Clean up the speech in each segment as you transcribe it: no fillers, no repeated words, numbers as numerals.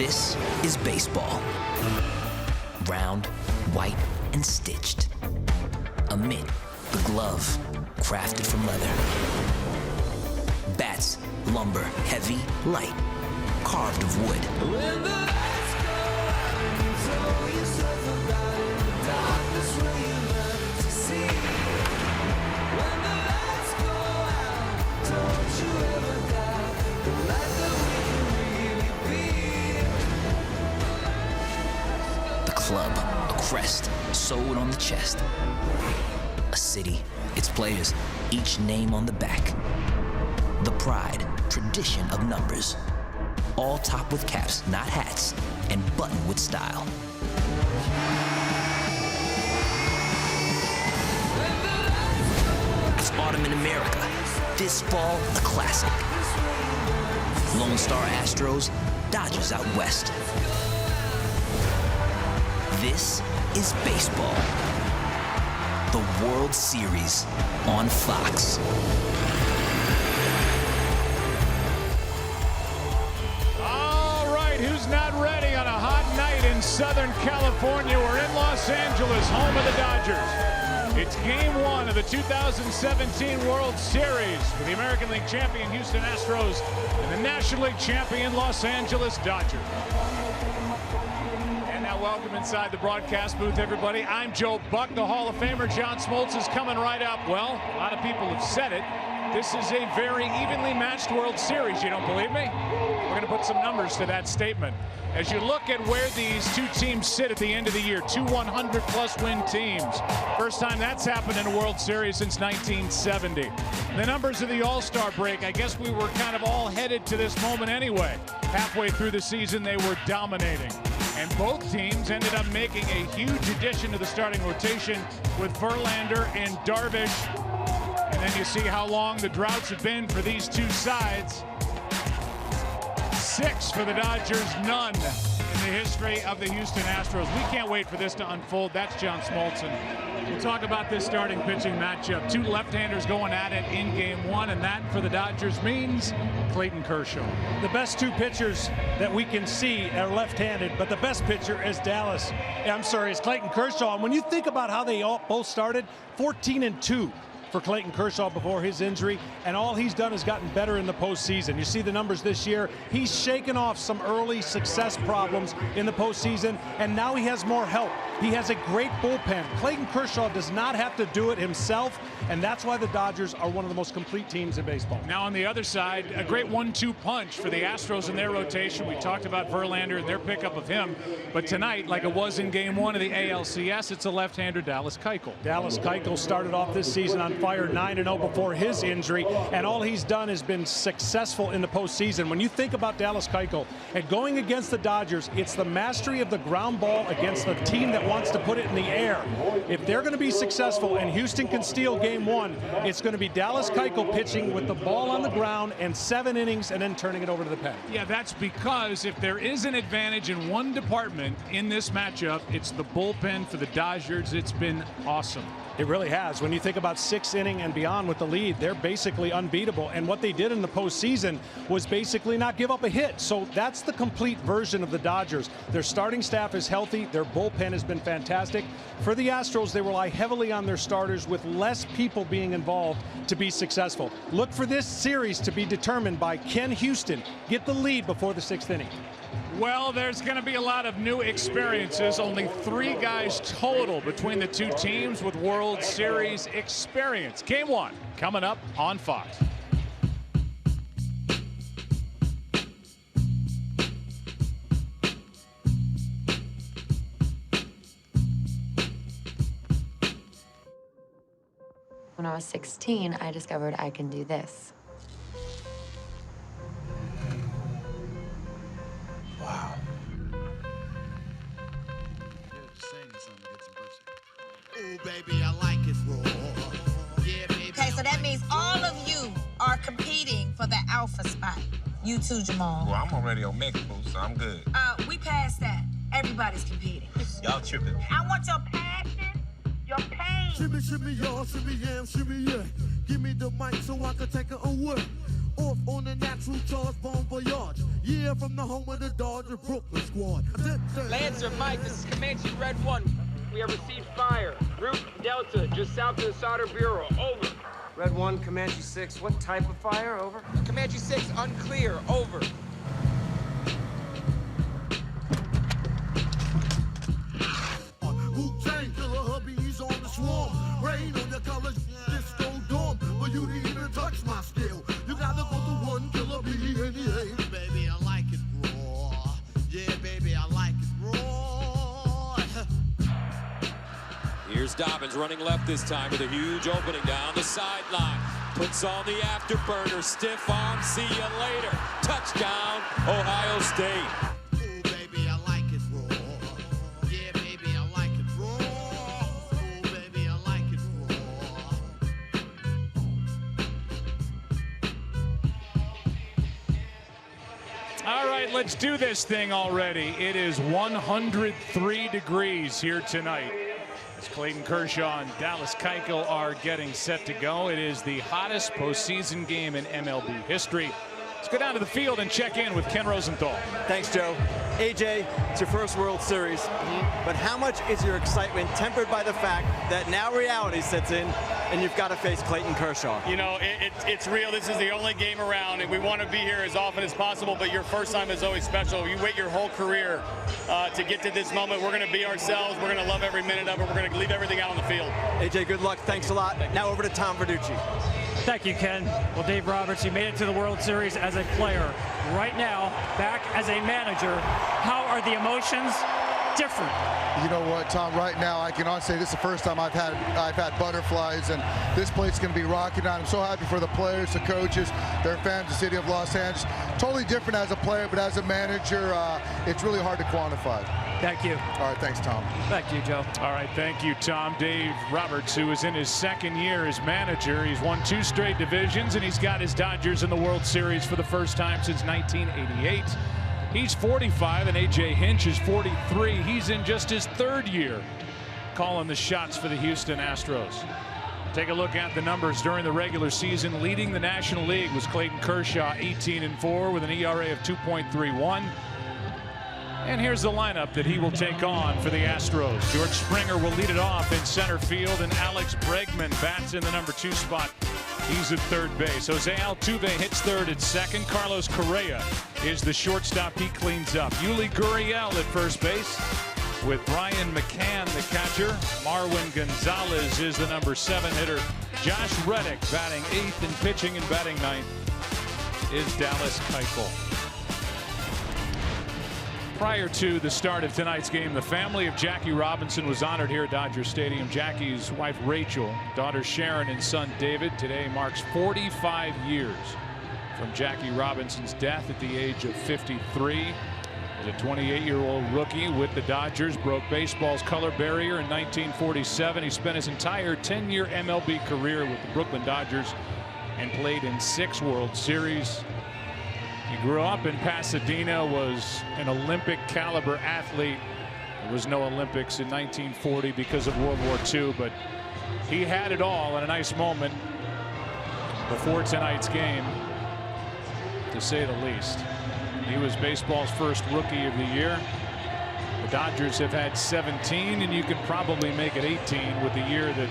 This is baseball. Round, white, and stitched. A mitt, the glove, crafted from leather. Bats, lumber, heavy, light, carved of wood. When the lights go out, you tell yourself about it. The darkness where you learn to see. When the lights go out, don't you ever doubt the life that we can really be. The club, a crest, sewed on the chest. A city, its players, each name on the back. The pride, tradition of numbers. All topped with caps, not hats, and buttoned with style. It's autumn in America. This fall, a classic. Lone Star Astros, Dodgers out west. This is baseball. The World Series on Fox. Who's not ready on a hot night in Southern California? We're in Los Angeles, home of the Dodgers. It's game one of the 2017 World Series with the American League champion Houston Astros and the National League champion Los Angeles Dodgers. And now welcome inside the broadcast booth, everybody. I'm Joe Buck. The Hall of Famer John Smoltz is coming right up. Well, a lot of people have said it. This is a very evenly matched World Series. You don't believe me? We're going to put some numbers to that statement. As you look at where these two teams sit at the end of the year, two 100-plus win teams. First time that's happened in a World Series since 1970. The numbers of the All-Star break, I guess we were kind of all headed to this moment anyway. Halfway through the season, they were dominating. And both teams ended up making a huge addition to the starting rotation with Verlander and Darvish. And then you see how long the droughts have been for these two sides. 6 for the Dodgers, none in the history of the Houston Astros. We can't wait for this to unfold. That's John Smoltz. We'll talk about this starting pitching matchup. Two left-handers going at it in game one, and that for the Dodgers means Clayton Kershaw. The best two pitchers that we can see are left-handed, but the best pitcher is is Clayton Kershaw. And when you think about how they all both started, 14-2. For Clayton Kershaw before his injury, and all he's done is gotten better in the postseason. You see the numbers this year. He's shaken off some early success problems in the postseason, and now he has more help. He has a great bullpen. Clayton Kershaw does not have to do it himself, and that's why the Dodgers are one of the most complete teams in baseball. Now on the other side, a great 1-2 punch for the Astros in their rotation. We talked about Verlander and their pickup of him, but tonight, like it was in game one of the ALCS, it's a left-hander, Dallas Keuchel. Dallas Keuchel started off this season on fire, 9-0 before his injury, and all he's done has been successful in the postseason. When you think about Dallas Keuchel and going against the Dodgers, it's the mastery of the ground ball against the team that wants to put it in the air. If they're going to be successful and Houston can steal game one, it's going to be Dallas Keuchel pitching with the ball on the ground and 7 innings and then turning it over to the pen. Yeah, that's because if there is an advantage in one department in this matchup, it's the bullpen for the Dodgers. It's been awesome. It really has. When you think about 6 inning and beyond with the lead, they're basically unbeatable. And what they did in the postseason was basically not give up a hit. So that's the complete version of the Dodgers. Their starting staff is healthy. Their bullpen has been fantastic. For the Astros, they rely heavily on their starters with less people being involved to be successful. Look for this series to be determined by can Houston get the lead before the 6th inning. Well, there's going to be a lot of new experiences. Only 3 guys total between the two teams with World Series experience. Game one coming up on Fox. When I was 16, I discovered I can do this. Wow. Ooh, baby, I like it raw. Yeah, baby. Okay, so that means all of you are competing for the alpha spot. You too, Jamal. Well, I'm already on Mega Boost, so I'm good. We passed that. Everybody's competing. Y'all tripping. I want your passion, your pain. Shimmy, shimmy, y'all, shimmy, yam, shimmy, yeah. Give me the mic so I can take it away. Off on the natural charge, bon voyage. Yeah, from the home of the Dodger Brooklyn squad. Lancer, Mike, this is Comanche Red 1. We have received fire. Route Delta, just south of the Solder Bureau. Over. Red 1, Comanche 6. What type of fire? Over. Comanche 6, unclear. Over. Wu-Tang killer hubbies on the swarm. Rain on your colors, disco dorm. For you to even touch my skill, you gotta go to one killer bee anyway. Baby, I like it raw. Yeah, baby, I like it raw. Here's Dobbins running left this time with a huge opening down the sideline. Puts on the afterburner, stiff arm, see you later. Touchdown, Ohio State. All right, let's do this thing already. It is 103 degrees here tonight. As Clayton Kershaw and Dallas Keuchel are getting set to go. It is the hottest postseason game in MLB history. Let's go down to the field and check in with Ken Rosenthal. Thanks, Joe. AJ, it's your first World Series, but how much is your excitement tempered by the fact that now reality sets in and you've got to face Clayton Kershaw? You know, it's real. This is the only game around, and we want to be here as often as possible, but your first time is always special. You wait your whole career to get to this moment. We're going to be ourselves. We're going to love every minute of it. We're going to leave everything out on the field. AJ, good luck. Thanks a lot. Now over to Tom Verducci. Thank you, Ken. Well, Dave Roberts, you made it to the World Series as a player. Right now, back as a manager, how are the emotions different? You know what, Tom, right now I can honestly say this is the first time I've had butterflies, and this place is going to be rocking out. I'm so happy for the players, the coaches, their fans, the city of Los Angeles. Totally different as a player, but as a manager, it's really hard to quantify. Thank you. All right, thanks, Tom. Thank you, Joe. All right, thank you, Tom. Dave Roberts, who is in his second year as manager. He's won 2 straight divisions, and he's got his Dodgers in the World Series for the first time since 1988. He's 45, and A.J. Hinch is 43. He's in just his 3rd year calling the shots for the Houston Astros. Take a look at the numbers during the regular season. Leading the National League was Clayton Kershaw, 18-4 with an ERA of 2.31. And here's the lineup that he will take on for the Astros. George Springer will lead it off in center field, and Alex Bregman bats in the number 2 spot. He's at third base. Jose Altuve hits third at second. Carlos Correa is the shortstop. He cleans up. Yuli Gurriel at first base with Brian McCann, the catcher. Marwin Gonzalez is the number 7 hitter. Josh Reddick batting 8th, and pitching and batting 9th is Dallas Keuchel. Prior to the start of tonight's game, the family of Jackie Robinson was honored here at Dodger Stadium. Jackie's wife Rachel, daughter Sharon, and son David. Today marks 45 years from Jackie Robinson's death at the age of 53. As a 28-year-old rookie with the Dodgers, broke baseball's color barrier in 1947. He spent his entire 10-year MLB career with the Brooklyn Dodgers and played in 6 World Series. He grew up in Pasadena, was an Olympic caliber athlete. There was no Olympics in 1940 because of World War II, but he had it all in a nice moment before tonight's game, to say the least. He was baseball's first rookie of the year. The Dodgers have had 17, and you can probably make it 18 with the year that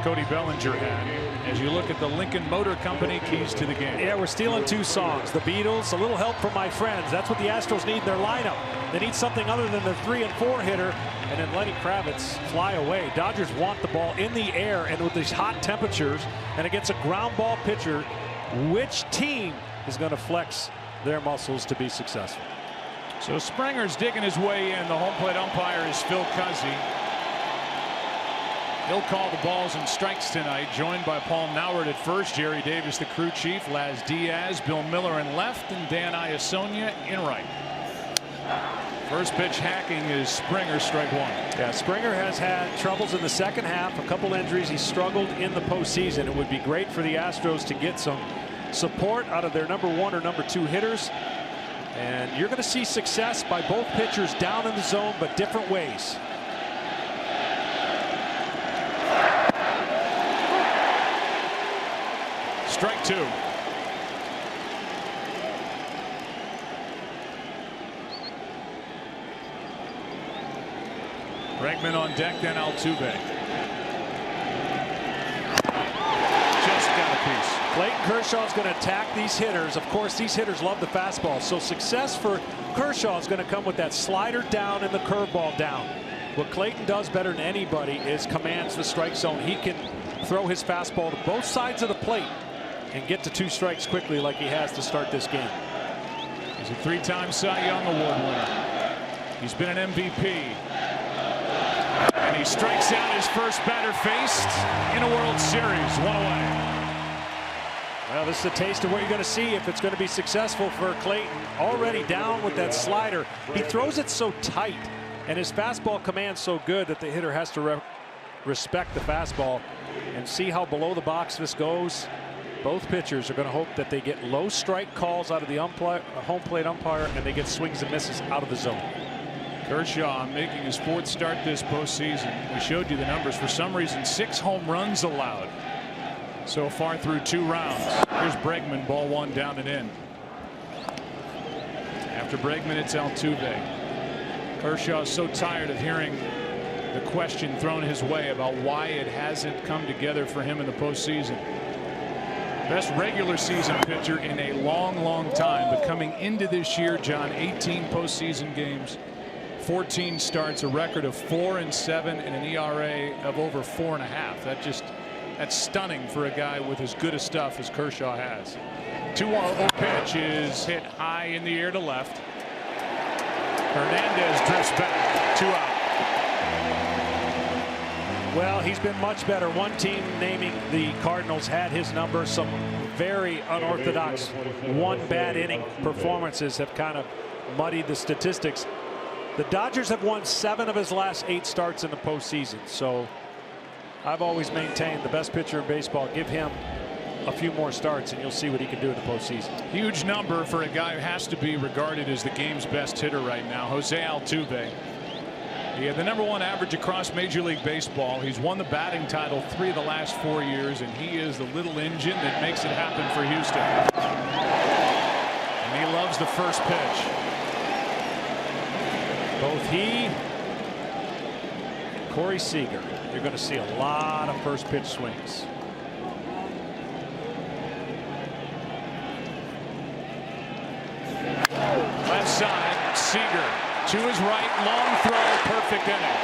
Cody Bellinger had. As you look at the Lincoln Motor Company keys to the game. Yeah, we're stealing 2 songs. The Beatles, a little help from my friends. That's what the Astros need in their lineup. They need something other than the 3 and 4 hitter, and then Lenny Kravitz fly away. Dodgers want the ball in the air, and with these hot temperatures and against a ground ball pitcher, which team is going to flex their muscles to be successful? So Springer's digging his way in. The home plate umpire is Phil Cuzzi. He'll call the balls and strikes tonight, joined by Paul Nowert at first, Jerry Davis, the crew chief, Laz Diaz, Bill Miller in left, and Dan Iasonia in right. First pitch hacking is Springer, strike 1. Yeah, Springer has had troubles in the second half, a couple injuries. He struggled in the postseason. It would be great for the Astros to get some support out of their number 1 or number 2 hitters. And you're going to see success by both pitchers down in the zone, but different ways. Strike 2. Bregman on deck, then Altuve. Just got a piece. Clayton Kershaw is going to attack these hitters. Of course, these hitters love the fastball. So success for Kershaw is going to come with that slider down and the curveball down. What Clayton does better than anybody is commands the strike zone. He can throw his fastball to both sides of the plate and get to 2 strikes quickly like he has to start this game. He's a 3-time Cy Young Award winner. He's been an MVP. And he strikes out his first batter faced in a World Series. 1 away. Well, this is a taste of what you're going to see if it's going to be successful for Clayton. Already down with that slider. He throws it so tight, and his fastball command's so good that the hitter has to respect the fastball. And see how below the box this goes. Both pitchers are going to hope that they get low strike calls out of the home plate umpire, and they get swings and misses out of the zone. Kershaw making his 4th start this postseason. We showed you the numbers. For some reason, 6 home runs allowed so far through 2 rounds. Here's Bregman, ball 1 down and in. After Bregman, it's Altuve. Kershaw is so tired of hearing the question thrown his way about why it hasn't come together for him in the postseason. Best regular season pitcher in a long time, but coming into this year, John, 18 postseason games, 14 starts, a record of 4-7 and an ERA of over 4.5. That's stunning for a guy with as good a stuff as Kershaw has. 2-0 pitch is hit high in the air to left. Hernandez drifts back. 2 out. Well, he's been much better. One team, naming the Cardinals, had his number. Some very unorthodox 1 bad inning performances have kind of muddied the statistics. The Dodgers have won 7 of his last 8 starts in the postseason. So I've always maintained the best pitcher in baseball, give him a few more starts and you'll see what he can do in the postseason. Huge number for a guy who has to be regarded as the game's best hitter right now, Jose Altuve. He had the #1 average across Major League Baseball. He's won the batting title 3 of the last 4 years, and he is the little engine that makes it happen for Houston. And he loves the first pitch. Both he and Corey Seager, you're going to see a lot of first pitch swings. Left side, Seager to his right, long throw, perfect inning.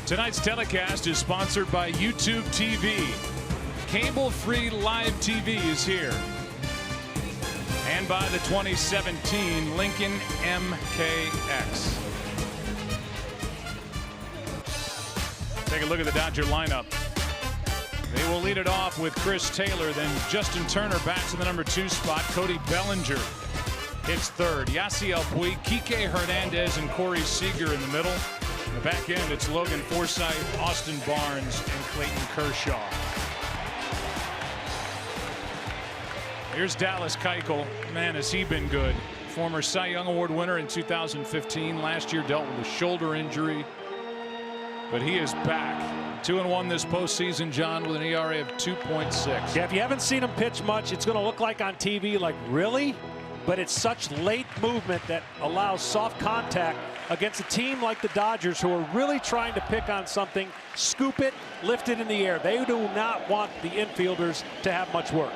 Tonight's telecast is sponsored by YouTube TV. Cable-free live TV is here. And by the 2017 Lincoln MKX. Take a look at the Dodger lineup. They will lead it off with Chris Taylor, then Justin Turner bats in the number 2 spot. Cody Bellinger hits third. Yasiel Puig, Kike Hernandez, and Corey Seager in the middle. In the back end, it's Logan Forsythe, Austin Barnes, and Clayton Kershaw. Here's Dallas Keuchel. Man, has he been good. Former Cy Young Award winner in 2015. Last year dealt with a shoulder injury, but he is back. 2-1 this postseason, John, with an ERA of 2.6. Yeah, if you haven't seen him pitch much, it's going to look like on TV, like, really? But it's such late movement that allows soft contact against a team like the Dodgers, who are really trying to pick on something, scoop it, lift it in the air. They do not want the infielders to have much work.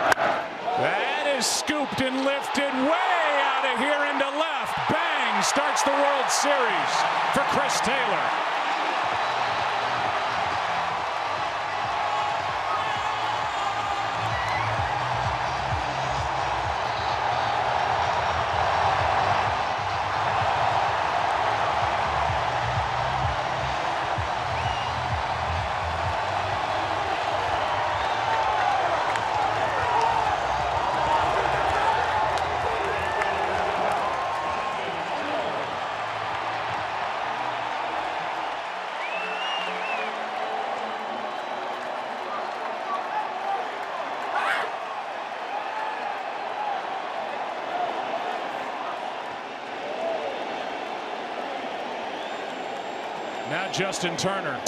That is scooped and lifted way out of here into left. Bang! Starts the World Series for Chris Taylor. Now Justin Turner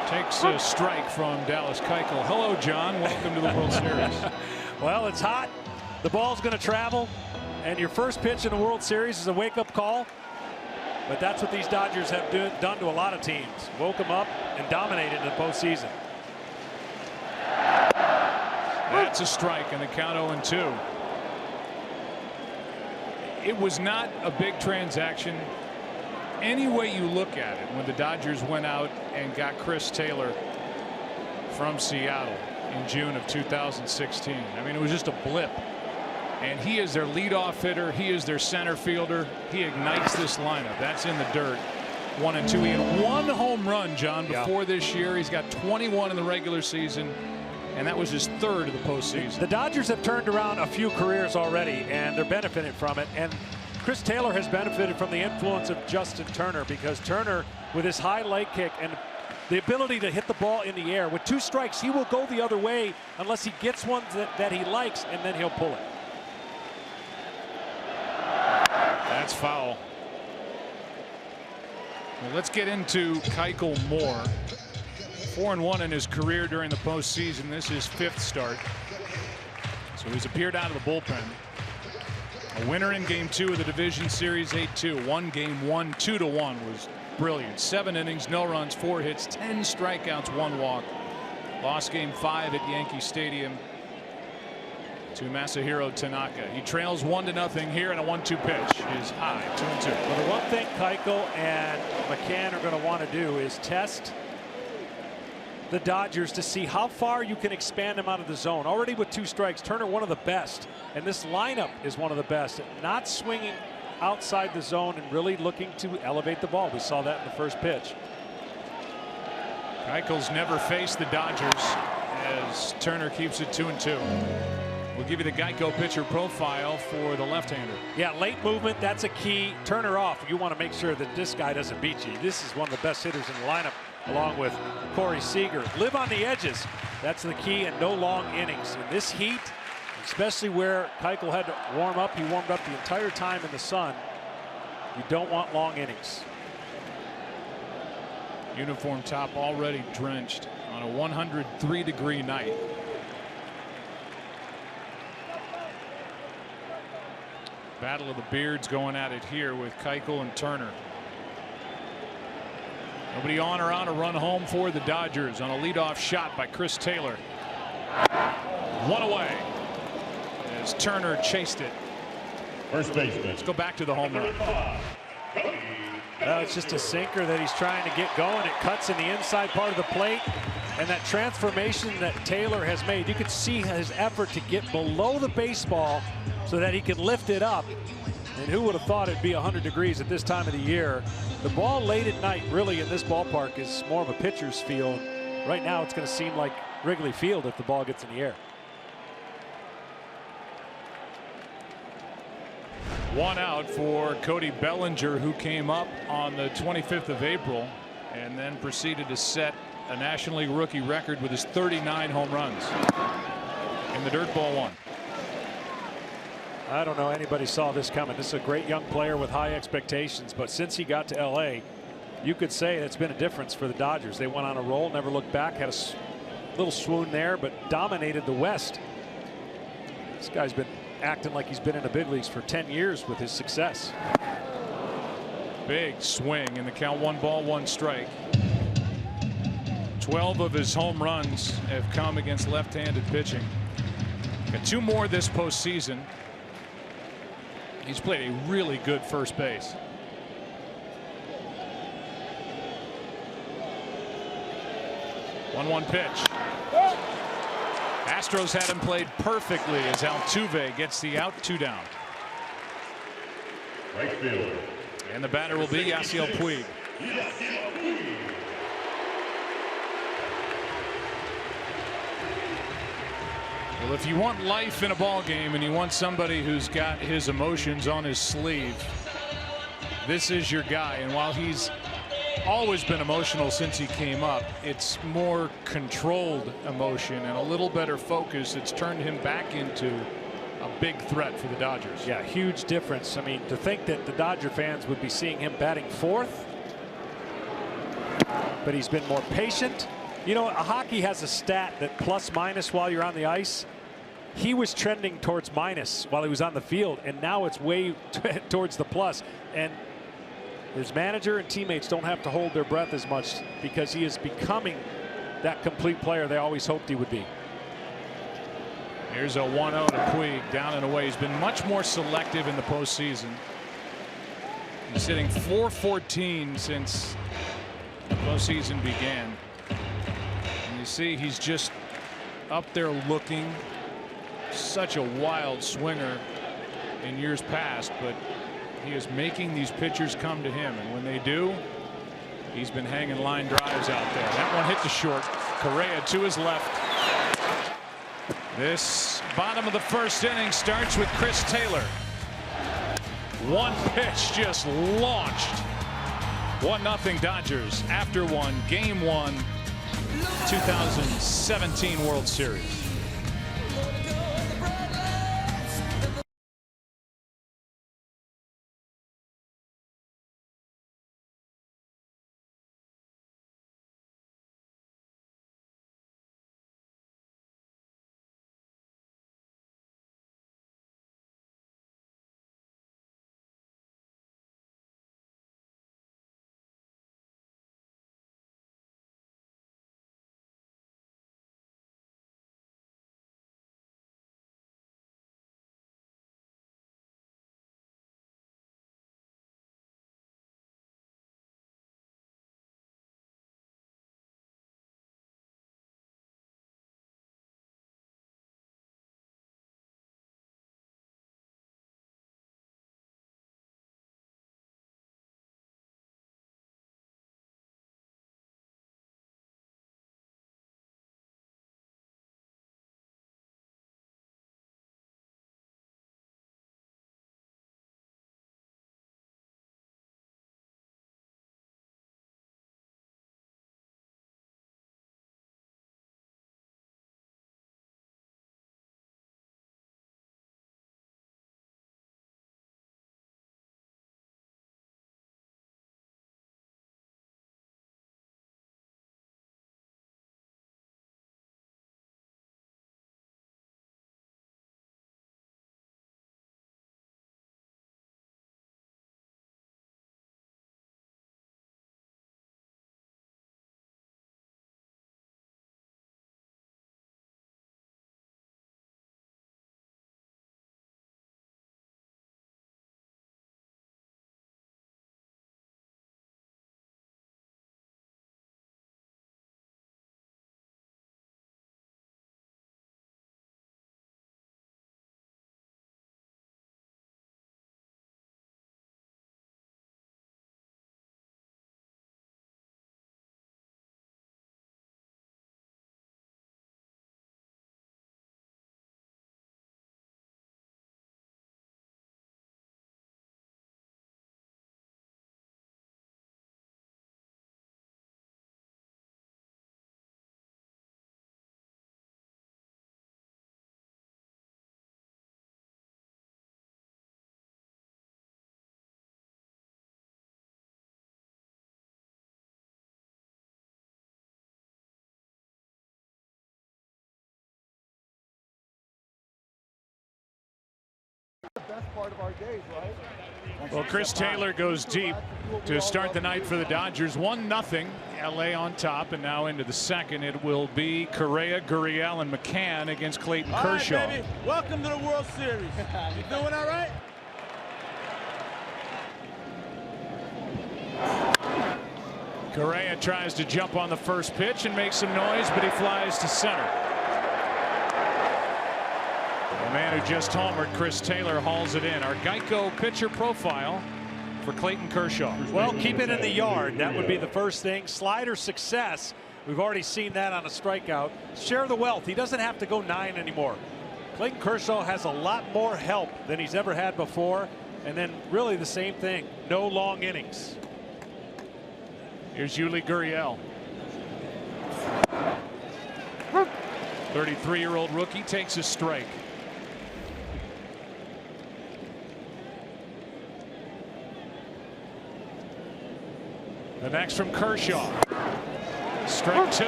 takes a strike from Dallas Keuchel. Hello, John. Welcome to the World Series. Well, it's hot. The ball's going to travel. And your first pitch in the World Series is a wake-up call. But that's what these Dodgers have done to a lot of teams. Woke them up and dominated in the postseason. That's a strike, and the count 0-2. It was not a big transaction. Any way you look at it, when the Dodgers went out and got Chris Taylor from Seattle in June of 2016. I mean, it was just a blip. And he is their leadoff hitter. He is their center fielder. He ignites this lineup. That's in the dirt. 1-2. He had 1 home run, John, before this year. He's got 21 in the regular season, and that was his 3rd of the postseason. The Dodgers have turned around a few careers already, and they're benefiting from it. And Chris Taylor has benefited from the influence of Justin Turner, because Turner, with his high leg kick and the ability to hit the ball in the air, with 2 strikes, he will go the other way unless he gets one that he likes, and then he'll pull it. That's foul. Well, let's get into Keuchel more. 4-1 in his career during the postseason. This is his 5th start. So he's appeared out of the bullpen. A winner in Game 2 of the Division Series 8-2. Won Game 1 2-1 was brilliant. 7 innings, no runs, 4 hits, 10 strikeouts, 1 walk. Lost Game 5 at Yankee Stadium to Masahiro Tanaka. He trails 1-0 here, and a 1-2 pitch is high, 2-2. Well, the one thing Keuchel and Mccann are going to want to do is test the Dodgers to see how far you can expand them out of the zone. Already with 2 strikes, Turner one of the best, and this lineup is one of the best. Not swinging outside the zone and really looking to elevate the ball. We saw that in the first pitch. Keuchel's never faced the Dodgers as Turner keeps it 2-2. We'll give you the Geico pitcher profile for the left-hander. Yeah, late movement, that's a key. Turner off. You want to make sure that this guy doesn't beat you. This is one of the best hitters in the lineup, along with Corey Seager. Live on the edges. That's the key, and no long innings. In this heat, especially where Keuchel had to warm up, he warmed up the entire time in the sun. You don't want long innings. Uniform top already drenched on a 103-degree night. Battle of the Beards going at it here with Keuchel and Turner. Nobody on or out, a run home for the Dodgers on a leadoff shot by Chris Taylor. 1 away as Turner chased it. First baseman. Let's go back to the home run. It's just a sinker that he's trying to get going. It cuts in the inside part of the plate. And that transformation that Taylor has made, you could see his effort to get below the baseball so that he can lift it up. And who would have thought it'd be 100 degrees at this time of the year? The ball late at night really in this ballpark is more of a pitcher's field. Right now it's going to seem like Wrigley Field if the ball gets in the air. One out for Cody Bellinger, who came up on the 25th of April and then proceeded to set a National League rookie record with his 39 home runs in the Dirt Ball 1. I don't know anybody saw this coming. This is a great young player with high expectations, but since he got to LA, you could say it's been a difference for the Dodgers. They went on a roll, never looked back, had a little swoon there, but dominated the West. This guy's been acting like he's been in the big leagues for 10 years with his success. Big swing in the count, 1 ball, 1 strike. 12 of his home runs have come against left-handed pitching. Got 2 more this postseason. He's played a really good first base. One pitch. Astros had him played perfectly as Altuve gets the out, 2 down. Right fielder. And the batter will be Yasiel Puig. Well, if you want life in a ball game and you want somebody who's got his emotions on his sleeve, this is your guy. And while he's always been emotional since he came up, it's more controlled emotion and a little better focus. It's turned him back into a big threat for the Dodgers. Yeah, huge difference. I mean, to think that the Dodger fans would be seeing him batting 4th, but he's been more patient. You know, hockey has a stat that plus minus while you're on the ice. He was trending towards minus while he was on the field, and now it's way towards the plus. And his manager and teammates don't have to hold their breath as much because he is becoming that complete player they always hoped he would be. Here's a 1-0 to Puig, down and away. He's been much more selective in the postseason. He's hitting .414 since the postseason began. And you see he's just up there looking. Such a wild swinger in years past, but he is making these pitchers come to him, and when they do, he's been hanging line drives out there. That one hit to short. Correa to his left. This bottom of the first inning starts with Chris Taylor. One pitch just launched. 1-0 Dodgers after 1, Game 1, 2017 World Series. best part of our days, right? Well, Chris Taylor goes deep to start the night for the Dodgers. 1-0. LA on top, and now into the second. It will be Correa, Guri, and Mccann against Clayton Kershaw. All right, baby. Welcome to the World Series. You doing all right? Correa tries to jump on the first pitch and makes some noise, but he flies to center. The man who just homered, Chris Taylor, hauls it in. Our Geico pitcher profile for Clayton Kershaw. Well, keep it in the yard. That would be the first thing. Slider success. We've already seen that on a strikeout. Share the wealth. He doesn't have to go 9 anymore. Clayton Kershaw has a lot more help than he's ever had before. And then really the same thing. No long innings. Here's Yuli Gurriel. 33-year-old rookie takes a strike. The next from Kershaw. Strike 2.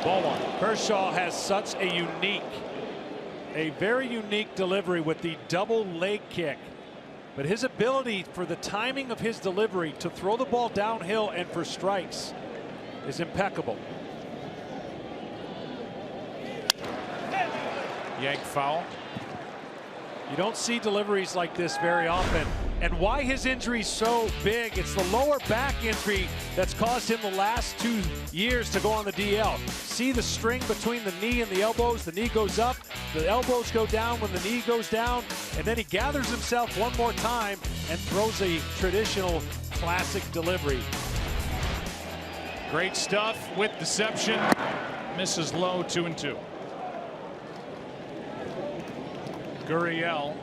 Ball 1. Kershaw has such a very unique delivery with the double leg kick. But his ability for the timing of his delivery to throw the ball downhill and for strikes is impeccable. Yank foul. You don't see deliveries like this very often. And why his injury's so big, it's the lower back injury that's caused him the last 2 years to go on the DL. See the string between the knee and the elbows. The knee goes up, the elbows go down when the knee goes down, and then he gathers himself one more time and throws a traditional classic delivery. Great stuff with deception. Misses low, 2-2. Gurriel,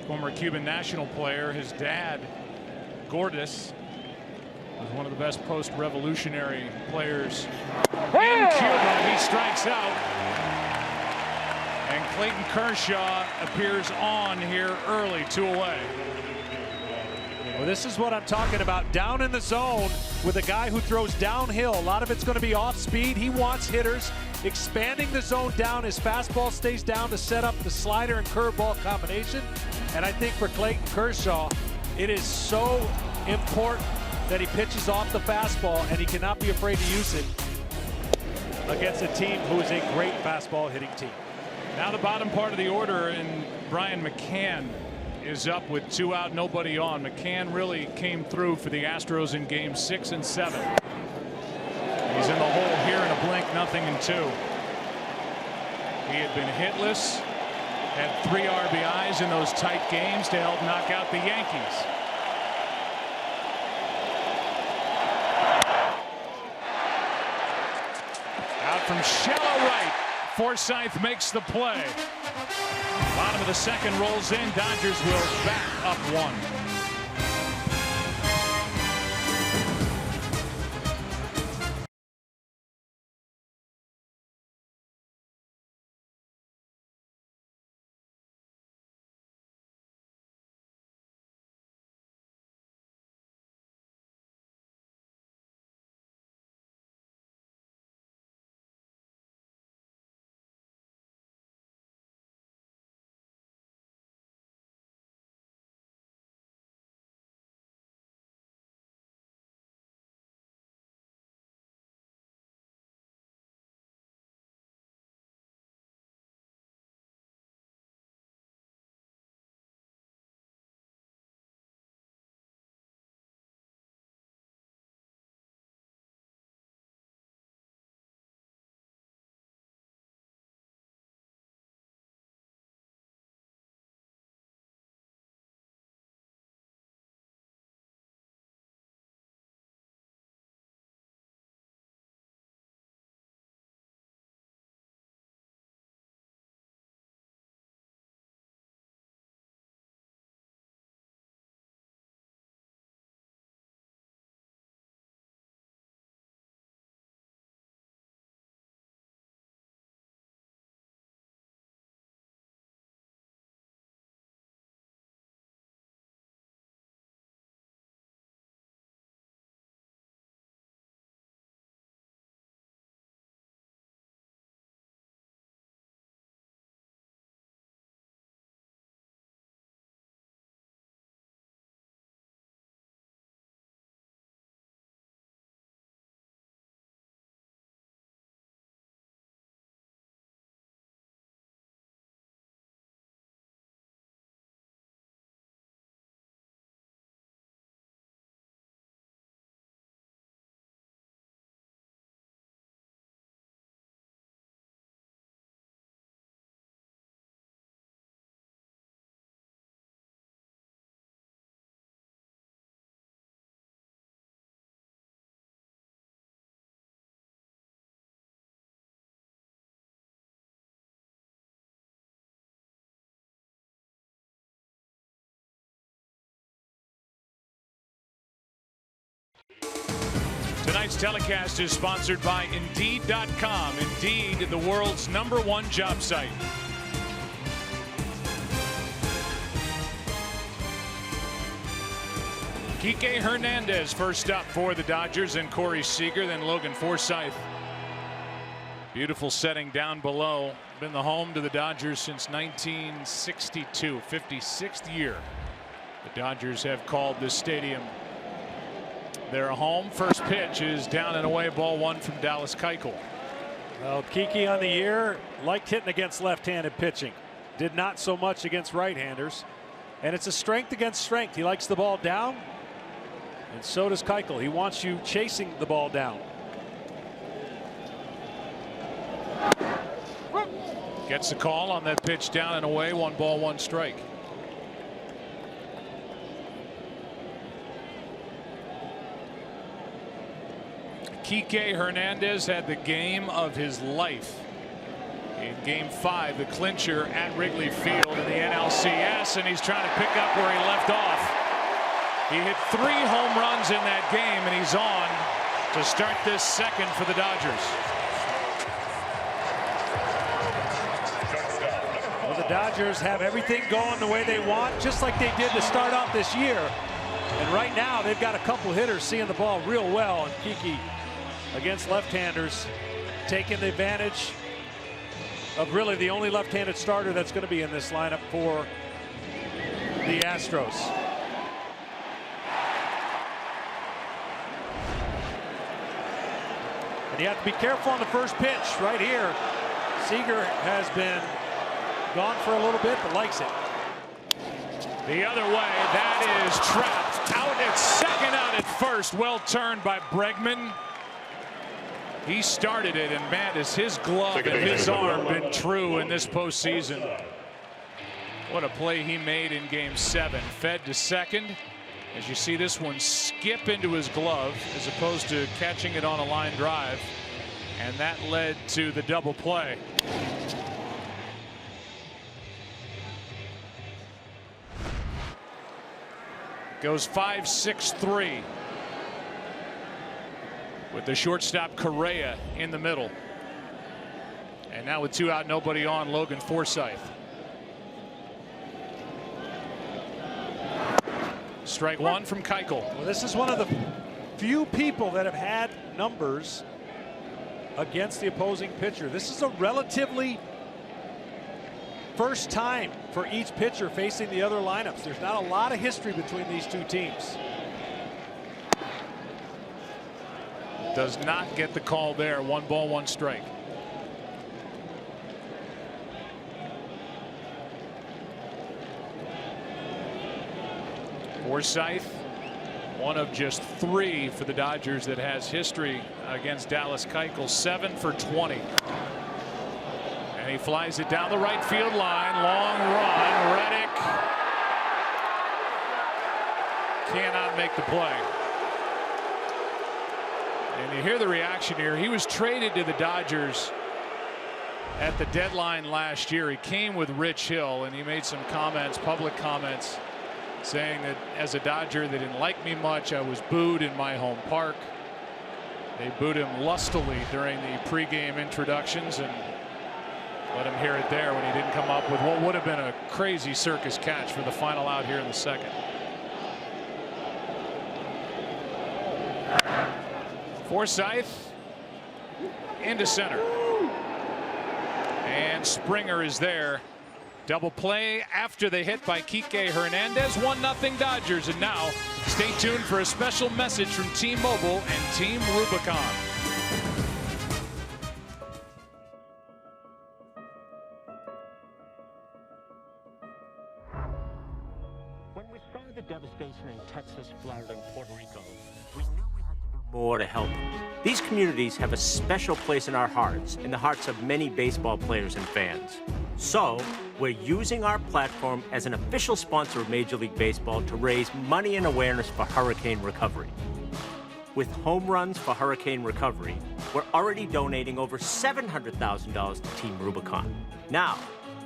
former Cuban national player. His dad, Gordas, was one of the best post-revolutionary players in Cuba. He strikes out. And Clayton Kershaw appears on here early, 2 away. Well, this is what I'm talking about. Down in the zone with a guy who throws downhill. A lot of it's going to be off speed. He wants hitters expanding the zone down. His fastball stays down to set up the slider and curveball combination. And I think for Clayton Kershaw, it is so important that he pitches off the fastball, and he cannot be afraid to use it against a team who is a great fastball hitting team. Now the bottom part of the order, and Brian Mccann is up with 2 out, nobody on. Mccann really came through for the Astros in games 6 and 7. He's in the hole here in a blink, 0-2. He had been hitless, had 3 RBIs in those tight games to help knock out the Yankees. Out from shallow right. Forsythe makes the play. Bottom of the second rolls in. Dodgers will back up 1. Tonight's telecast is sponsored by Indeed.com. Indeed, the world's #1 job site. Kike Hernandez first up for the Dodgers, and Corey Seager, then Logan Forsythe. Beautiful setting down below. Been the home to the Dodgers since 1962, 56th year. The Dodgers have called this stadium their home. First pitch is down and away, ball 1 from Dallas Keuchel. Well, Kike on the year liked hitting against left-handed pitching. Did not so much against right-handers. And it's a strength against strength. He likes the ball down, and so does Keuchel. He wants you chasing the ball down. Gets the call on that pitch down and away, 1 ball, 1 strike. Kike Hernandez had the game of his life in Game 5, the clincher at Wrigley Field in the NLCS, and he's trying to pick up where he left off. He hit 3 home runs in that game, and he's on to start this second for the Dodgers. Well, the Dodgers have everything going the way they want, just like they did to start off this year. And right now, they've got a couple hitters seeing the ball real well, and Kike against left-handers, taking the advantage of really the only left-handed starter that's going to be in this lineup for the Astros. And you have to be careful on the first pitch right here. Seager has been gone for a little bit, but likes it. The other way, that is trapped. Out at second, out at first. Well turned by Bregman. He started it, and man, has his glove and his arm been true in this postseason. What a play he made in Game 7. Fed to second. As you see this one skip into his glove as opposed to catching it on a line drive. And that led to the double play. Goes 5-6-3. With the shortstop Correa in the middle. And now with 2 out, nobody on, Logan Forsythe. Strike 1 from Keuchel. Well, this is one of the few people that have had numbers against the opposing pitcher. This is a relatively first time for each pitcher facing the other lineups. There's not a lot of history between these 2 teams. Does not get the call there. 1 ball, 1 strike. Forsythe, one of just 3 for the Dodgers that has history against Dallas Keuchel. 7 for 20. And he flies it down the right field line. Long run. Reddick cannot make the play. And you hear the reaction here. He was traded to the Dodgers at the deadline last year. He came with Rich Hill, and he made some comments, public comments, saying that as a Dodger, they didn't like me much. I was booed in my home park. They booed him lustily during the pregame introductions and let him hear it there when he didn't come up with what would have been a crazy circus catch for the final out here in the second. Forsythe into center. And Springer is there. Double play after the hit by Kike Hernandez. 1-0 Dodgers. And now stay tuned for a special message from T-Mobile and Team Rubicon. When we saw the devastation in Texas, Florida, and Puerto Rico, we knew we had to do more to help. These communities have a special place in our hearts, in the hearts of many baseball players and fans. So, we're using our platform as an official sponsor of Major League Baseball to raise money and awareness for hurricane recovery. With Home Runs for Hurricane Recovery, we're already donating over $700,000 to Team Rubicon. Now,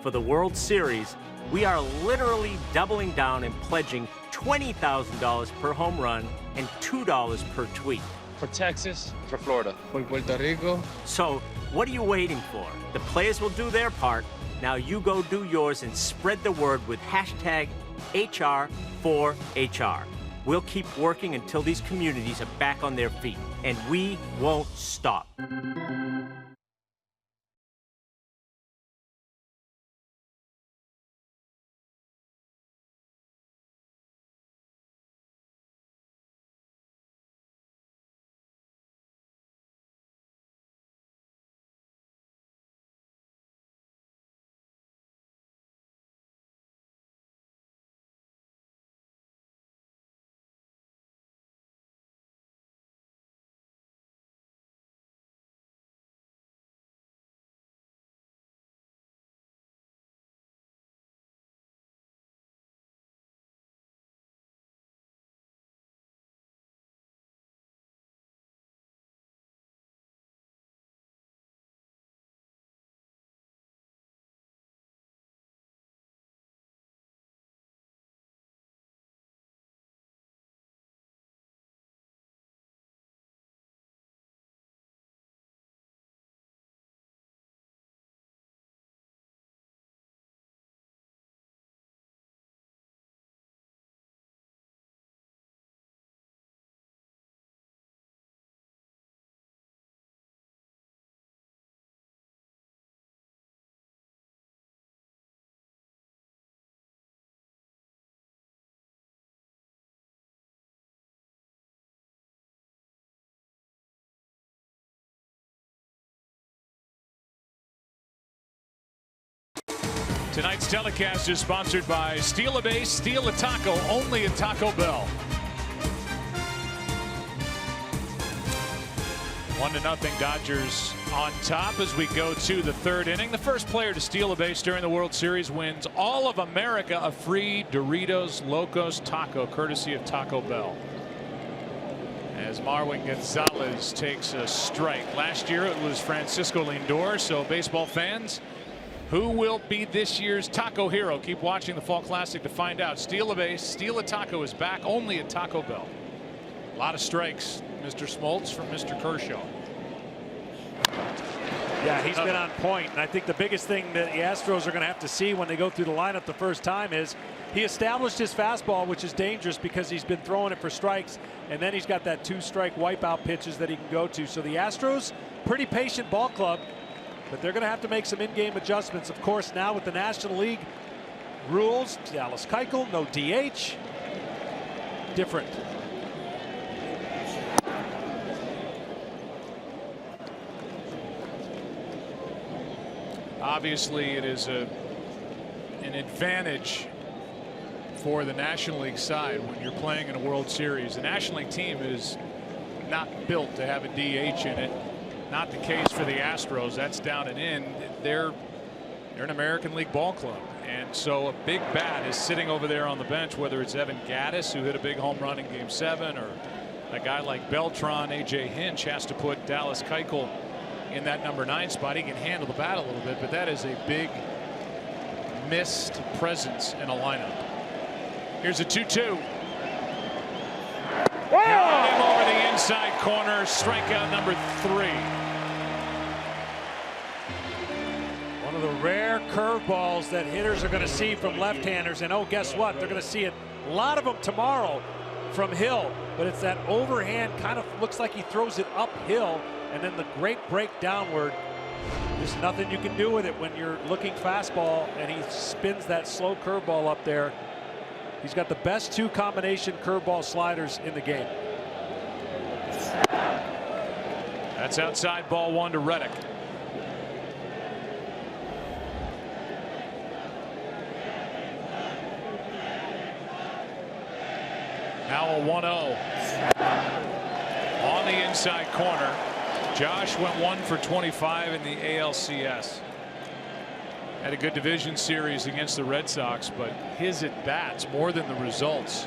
for the World Series, we are literally doubling down and pledging $20,000 per home run and $2 per tweet. For Texas. For Florida. For Puerto Rico. So, what are you waiting for? The players will do their part. Now you go do yours and spread the word with hashtag HR4HR. We'll keep working until these communities are back on their feet, and we won't stop. Tonight's telecast is sponsored by Steal a Base, Steal a Taco, only at Taco Bell. 1-0 Dodgers on top as we go to the third inning. The first player to steal a base during the World Series wins all of America a free Doritos Locos Taco, courtesy of Taco Bell. As Marwin Gonzalez takes a strike. Last year it was Francisco Lindor, so baseball fans, who will be this year's taco hero? Keep watching the Fall Classic to find out. Steal a base, Steal a Taco is back only at Taco Bell. A lot of strikes, Mr. Smoltz, from Mr. Kershaw. Yeah, he's been on point, and I think the biggest thing that the Astros are going to have to see when they go through the lineup the first time is he established his fastball, which is dangerous because he's been throwing it for strikes, and then he's got that 2-strike wipeout pitches that he can go to. So the Astros, pretty patient ball club, but they're going to have to make some in-game adjustments. Of course, now with the National League rules, Dallas Keuchel, no DH, different. Obviously, it is an advantage for the National League side when you're playing in a World Series. The National League team is not built to have a DH in it. Not the case for the Astros. That's down and in. They're an American League ball club, and so a big bat is sitting over there on the bench, whether it's Evan Gattis, who hit a big home run in Game 7, or a guy like Beltran. A.J. Hinch has to put Dallas Keuchel in that number 9 spot. He can handle the bat a little bit, but that is a big missed presence in a lineup. Here's a 2-2. Got him over the inside corner. Strikeout number 3. One of the rare curveballs that hitters are going to see from left-handers, and oh, guess what? They're going to see a lot of them tomorrow from Hill, but it's that overhand, kind of looks like he throws it uphill, and then the great break downward. There's nothing you can do with it when you're looking fastball, and he spins that slow curveball up there. He's got the best 2 combination curveball sliders in the game. That's outside, ball 1 to Reddick. Now a 1-0 on the inside corner. Josh went 1 for 25 in the ALCS. Had a good division series against the Red Sox, but his at-bats, more than the results,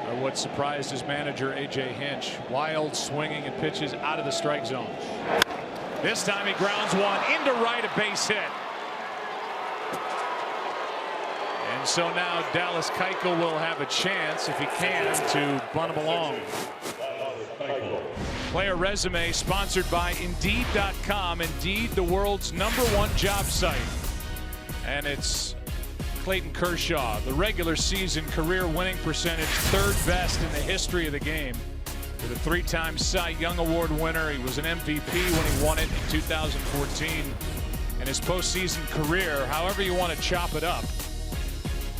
are what surprised his manager, A.J. Hinch. Wild swinging and pitches out of the strike zone. This time he grounds one into right, a base hit. And so now Dallas Keuchel will have a chance, if he can, to bunt him along. Player Resume sponsored by Indeed.com. Indeed, the world's #1 job site. And it's Clayton Kershaw, the regular season career winning percentage, 3rd best in the history of the game. With a 3-time Cy Young Award winner. He was an MVP when he won it in 2014. And his postseason career, however you want to chop it up,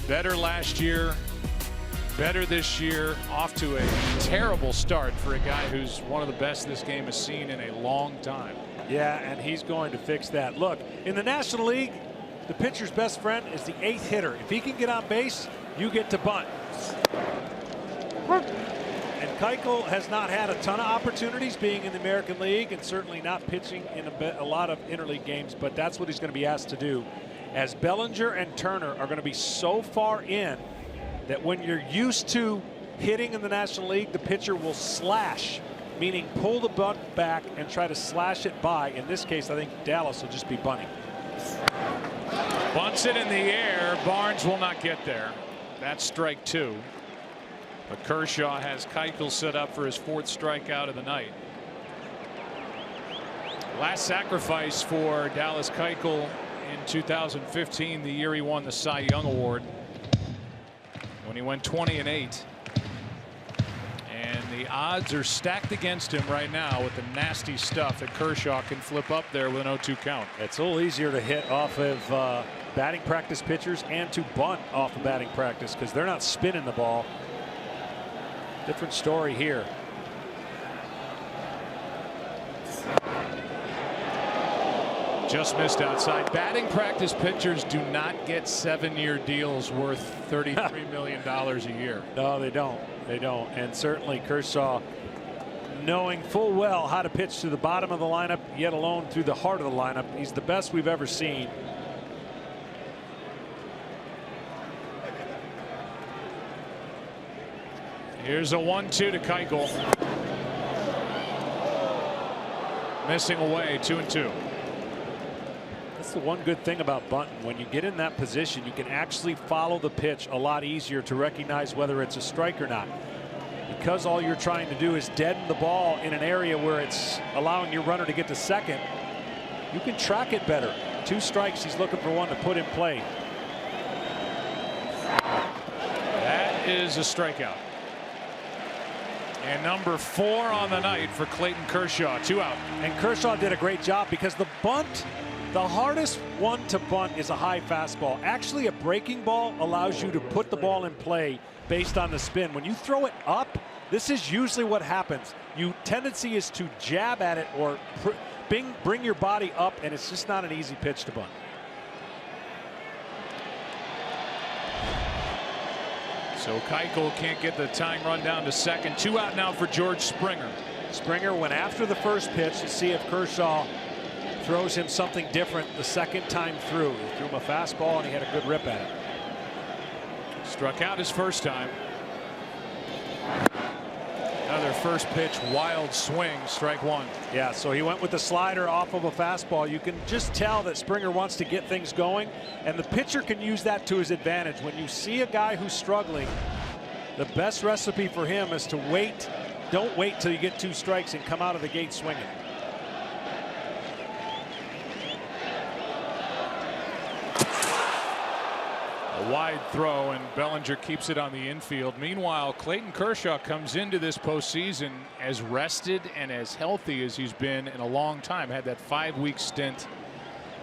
better last year, better this year, off to a terrible start for a guy who's one of the best this game has seen in a long time. Yeah, and he's going to fix that. Look, in the National League, the pitcher's best friend is the 8th hitter. If he can get on base, you get to bunt. And Keuchel has not had a ton of opportunities being in the American League and certainly not pitching in a lot of interleague games, but that's what he's going to be asked to do. As Bellinger and Turner are going to be so far in that when you're used to hitting in the National League, the pitcher will slash, meaning pull the bunt back and try to slash it by. In this case, I think Dallas will just be bunting. Bunts it in the air. Barnes will not get there. That's strike 2. But Kershaw has Keuchel set up for his 4th strikeout of the night. Last sacrifice for Dallas Keuchel in 2015, the year he won the Cy Young Award, when he went 20-8. And the odds are stacked against him right now with the nasty stuff that Kershaw can flip up there with an 0-2 count. It's a little easier to hit off of batting practice pitchers and to bunt off of batting practice because they're not spinning the ball. Different story here. Just missed outside. Batting practice pitchers do not get 7-year deals worth $33 million a year. No, they don't. They don't. And certainly Kershaw, knowing full well how to pitch to the bottom of the lineup, yet alone through the heart of the lineup. He's the best we've ever seen. Here's a 1-2 to Keuchel. Missing away, 2-2. That's the one good thing about bunting. When you get in that position, you can actually follow the pitch a lot easier to recognize whether it's a strike or not. Because all you're trying to do is deaden the ball in an area where it's allowing your runner to get to second, you can track it better. 2 strikes, he's looking for 1 to put in play. That is a strikeout. And number 4 on the night for Clayton Kershaw, 2 out. And Kershaw did a great job because the bunt, the hardest one to bunt is a high fastball. Actually, a breaking ball allows you to put the ball in play based on the spin. When you throw it up, this is usually what happens. Your tendency is to jab at it or bring your body up, and it's just not an easy pitch to bunt. So Keuchel can't get the tying run down to second. 2 out now for George Springer. Springer went after the first pitch to see if Kershaw throws him something different the second time through. He threw him a fastball and he had a good rip at it. Struck out his first time. Another first pitch wild swing, strike 1. Yeah, so he went with the slider off of a fastball. You can just tell that Springer wants to get things going, and the pitcher can use that to his advantage. When you see a guy who's struggling, the best recipe for him is to wait. Don't wait till you get 2 strikes and come out of the gate swinging. A wide throw, and Bellinger keeps it on the infield. Meanwhile, Clayton Kershaw comes into this postseason as rested and as healthy as he's been in a long time. Had that 5-week stint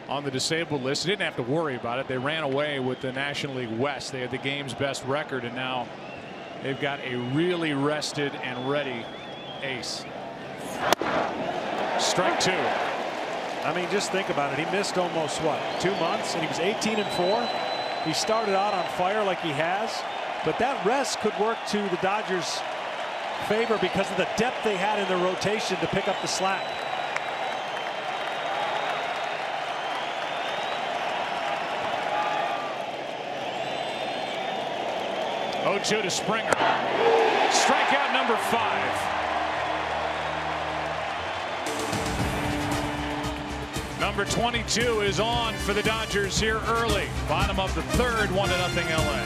on the disabled list. He didn't have to worry about it. They ran away with the National League West. They had the game's best record, and now they've got a really rested and ready ace. Strike 2. I mean, just think about it. He missed almost, what, 2 months, and he was 18-4. He started out on fire like he has, but that rest could work to the Dodgers' favor because of the depth they had in their rotation to pick up the slack. Oh-2 to Springer. Strikeout number 5. Number 22 is on for the Dodgers here early. Bottom of the 3rd, 1-0 LA.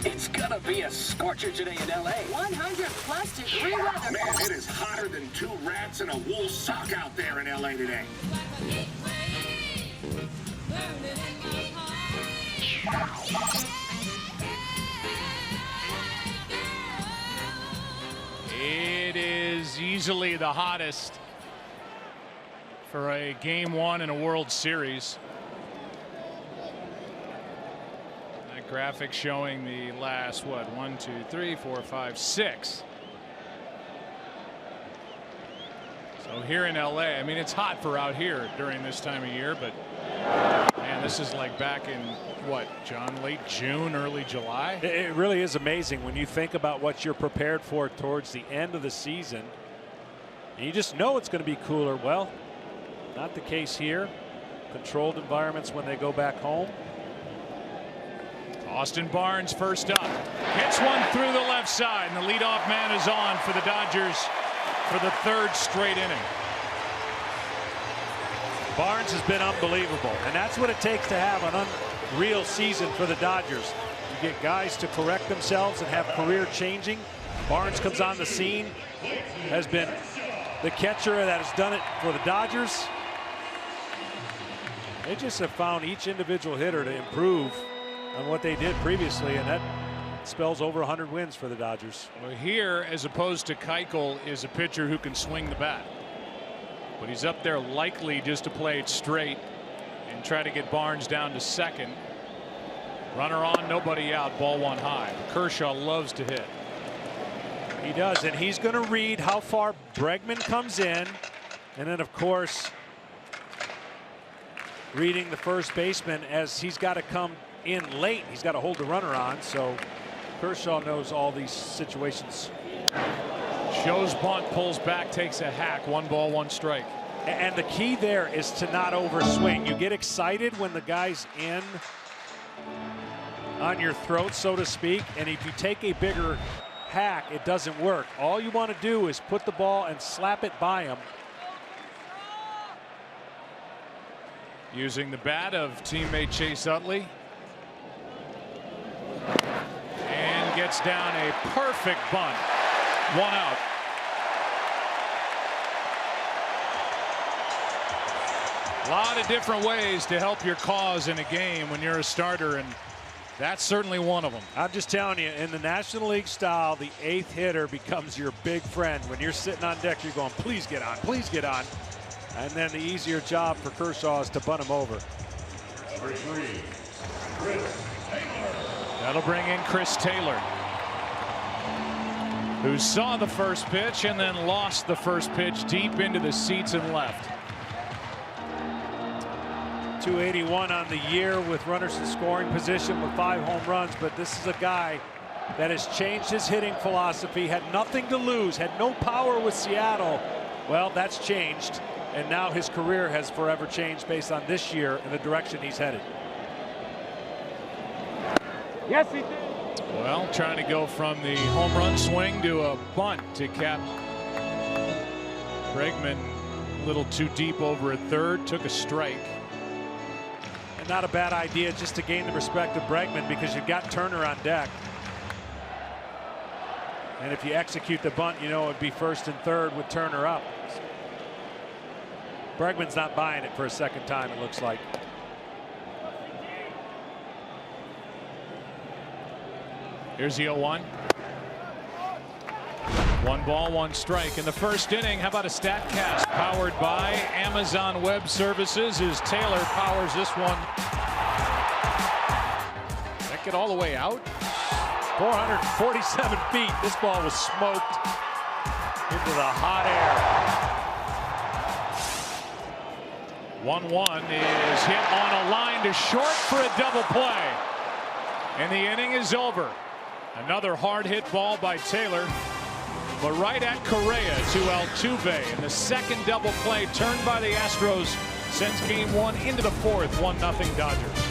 It's gonna be a scorcher today in L.A. 100+ degree weather. Man, it is hotter than 2 rats in a wool sock out there in L.A. today. It is easily the hottest for a Game 1 in a World Series. That graphic showing the last, what, 1, 2, 3, 4, 5, 6. So here in LA, I mean, it's hot for out here during this time of year, but man, this is like back in what, John, late June, early July. It really is amazing when you think about what you're prepared for towards the end of the season. And you just know it's going to be cooler. Well, not the case here. Controlled environments when they go back home. Austin Barnes first up. Hits one through the left side, and the leadoff man is on for the Dodgers for the 3rd straight inning. Barnes has been unbelievable, and that's what it takes to have an unreal season for the Dodgers. You get guys to correct themselves and have career changing. Barnes comes on the scene, has been the catcher that has done it for the Dodgers. They just have found each individual hitter to improve on what they did previously, and that spells over 100 wins for the Dodgers. Well, here, as opposed to Keuchel, is a pitcher who can swing the bat. But he's up there likely just to play it straight and try to get Barnes down to second. Runner on, nobody out, ball 1 high. Kershaw loves to hit. He does, and he's going to read how far Bregman comes in, and then of course reading the first baseman as he's got to come in late. He's got to hold the runner on, so Kershaw knows all these situations. Shows bunt, pulls back, takes a hack. 1 ball, 1 strike. And the key there is to not overswing. You get excited when the guy's in on your throat, so to speak, and if you take a bigger hack, it doesn't work. All you want to do is put the ball and slap it by him. Using the bat of teammate Chase Utley. And gets down a perfect bunt. 1 out. A lot of different ways to help your cause in a game when you're a starter, and that's certainly one of them. I'm just telling you, in the National League style, the 8th hitter becomes your big friend. When you're sitting on deck, you're going, please get on, please get on. And then the easier job for Kershaw is to bunt him over. Number 3, Chris Taylor. That'll bring in Chris Taylor, who saw the first pitch and then lost the first pitch deep into the seats and left. 281 on the year with runners in scoring position with 5 home runs, but this is a guy that has changed his hitting philosophy, had nothing to lose, had no power with Seattle. Well, that's changed, and now his career has forever changed based on this year and the direction he's headed. Yes, he did. Well, trying to go from the home run swing to a bunt to cap Bregman. A little too deep over at third, took a strike. And not a bad idea just to gain the respect of Bregman because you've got Turner on deck. And if you execute the bunt, you know it would be first and third with Turner up. Bregman's not buying it for a second time, it looks like. Here's the 0-1. 1 ball, 1 strike in the first inning. How about a StatCast powered by Amazon Web Services as Taylor powers this one. Did that get all the way out? 447 feet. This ball was smoked into the hot air. 1-1 is hit on a line to short for a double play. And the inning is over. Another hard hit ball by Taylor, but right at Correa to Altuve, and the second double play turned by the Astros sends Game 1 into the 4th, 1-0 Dodgers.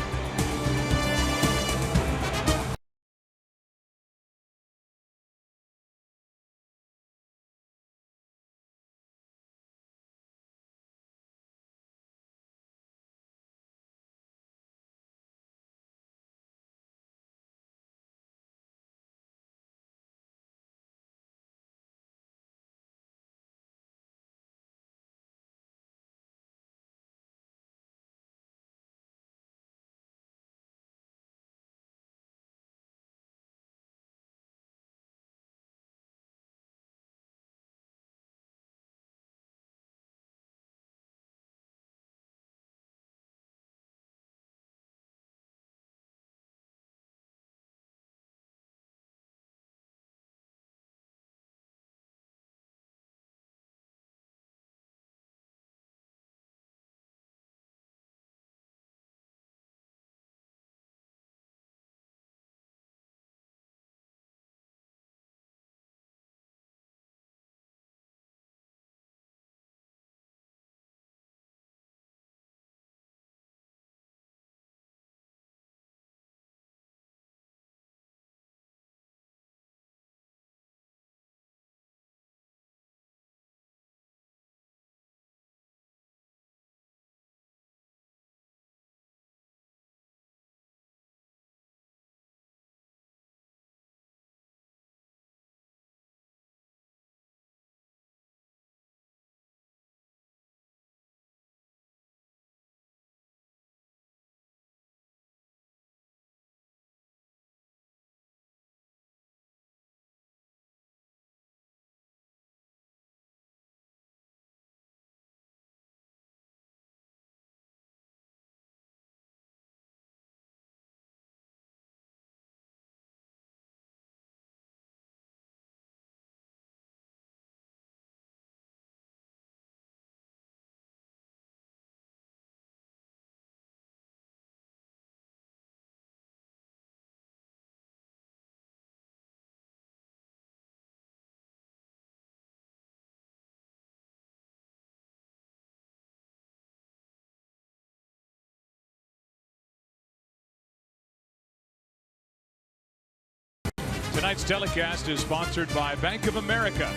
Tonight's telecast is sponsored by Bank of America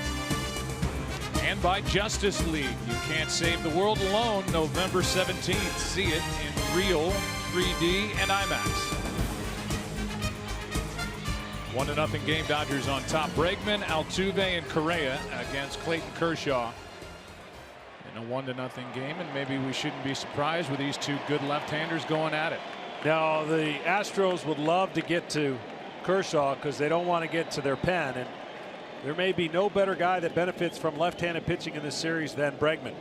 and by Justice League. You can't save the world alone. November 17th. See it in real 3D and IMAX. 1-0 game. Dodgers on top. Bregman, Altuve, and Correa against Clayton Kershaw in a 1-0 game, and maybe we shouldn't be surprised with these two good left-handers going at it. Now the Astros would love to get to Kershaw because they don't want to get to their pen, and there may be no better guy that benefits from left-handed pitching in this series than Bregman.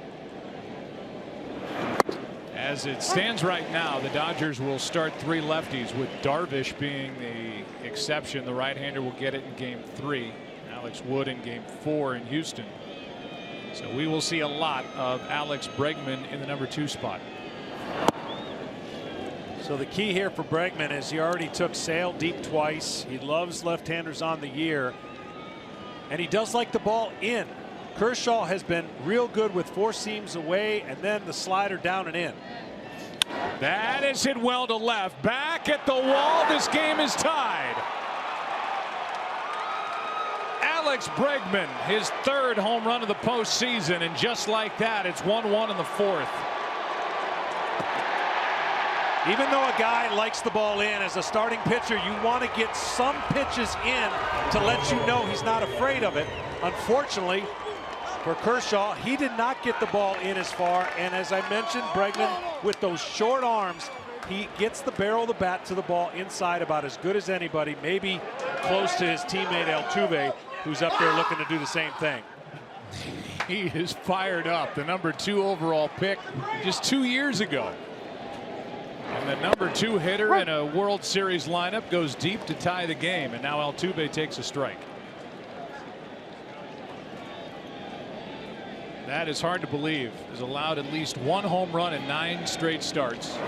As it stands right now, the Dodgers will start 3 lefties, with Darvish being the exception. The right-hander will get it in game 3. Alex Wood in game 4 in Houston. So we will see a lot of Alex Bregman in the number 2 spot. So the key here for Bregman is he already took Sale deep twice. He loves left-handers on the year, and he does like the ball in. Kershaw has been real good with 4 seams away and then the slider down and in. That is hit well to left. Back at the wall. This game is tied. Alex Bregman, his 3rd home run of the postseason, and just like that, it's 1-1 in the 4th. Even though a guy likes the ball in, as a starting pitcher, you want to get some pitches in to let you know he's not afraid of it. Unfortunately for Kershaw, he did not get the ball in as far, and as I mentioned, Bregman, with those short arms, he gets the barrel of the bat to the ball inside about as good as anybody, maybe close to his teammate Altuve, who's up there looking to do the same thing. He is fired up. The number 2 overall pick just 2 years ago. And the number 2 hitter in a World Series lineup goes deep to tie the game, and now Altuve takes a strike. That is hard to believe. Has allowed at least 1 home run in 9 straight starts.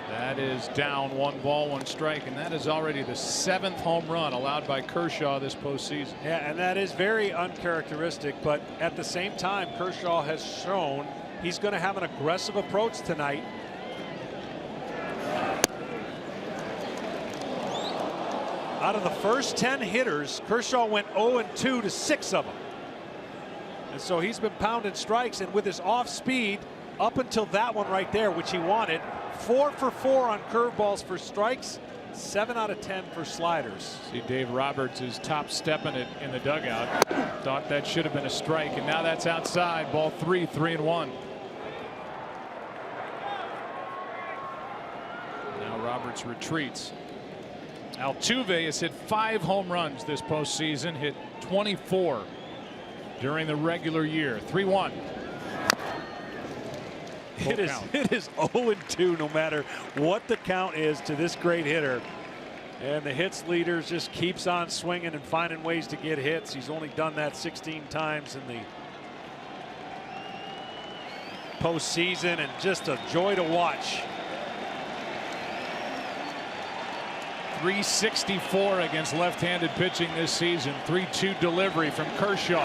That is down 1 ball, 1 strike, and that is already the 7th home run allowed by Kershaw this postseason. Yeah, and that is very uncharacteristic, but at the same time, Kershaw has shown he's going to have an aggressive approach tonight. Out of the first 10 hitters, Kershaw went 0-2 to 6 of them. And so he's been pounding strikes, and with his off speed up until that one right there, which he wanted, 4 for 4 on curveballs for strikes, 7 out of 10 for sliders. See, Dave Roberts is top stepping it in the dugout. Thought that should have been a strike, and now that's outside. Ball 3, 3-1. Now Roberts retreats. Altuve has hit 5 home runs this postseason, hit 24 during the regular year. 3-1. It is 0-2 no matter what the count is to this great hitter. And the hits leader just keeps on swinging and finding ways to get hits. He's only done that 16 times in the postseason, and just a joy to watch. 364 against left-handed pitching this season. 3-2 delivery from Kershaw.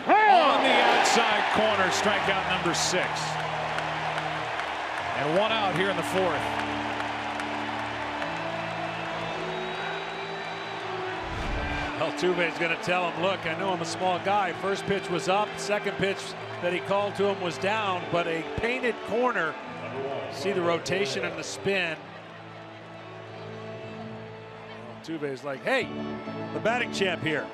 On the outside corner, strikeout number 6. And 1 out here in the 4th. Altuve is going to tell him, look, I know I'm a small guy. First pitch was up. Second pitch that he called to him was down, but a painted corner. See the rotation and the spin. Altuve is like, hey, the batting champ here.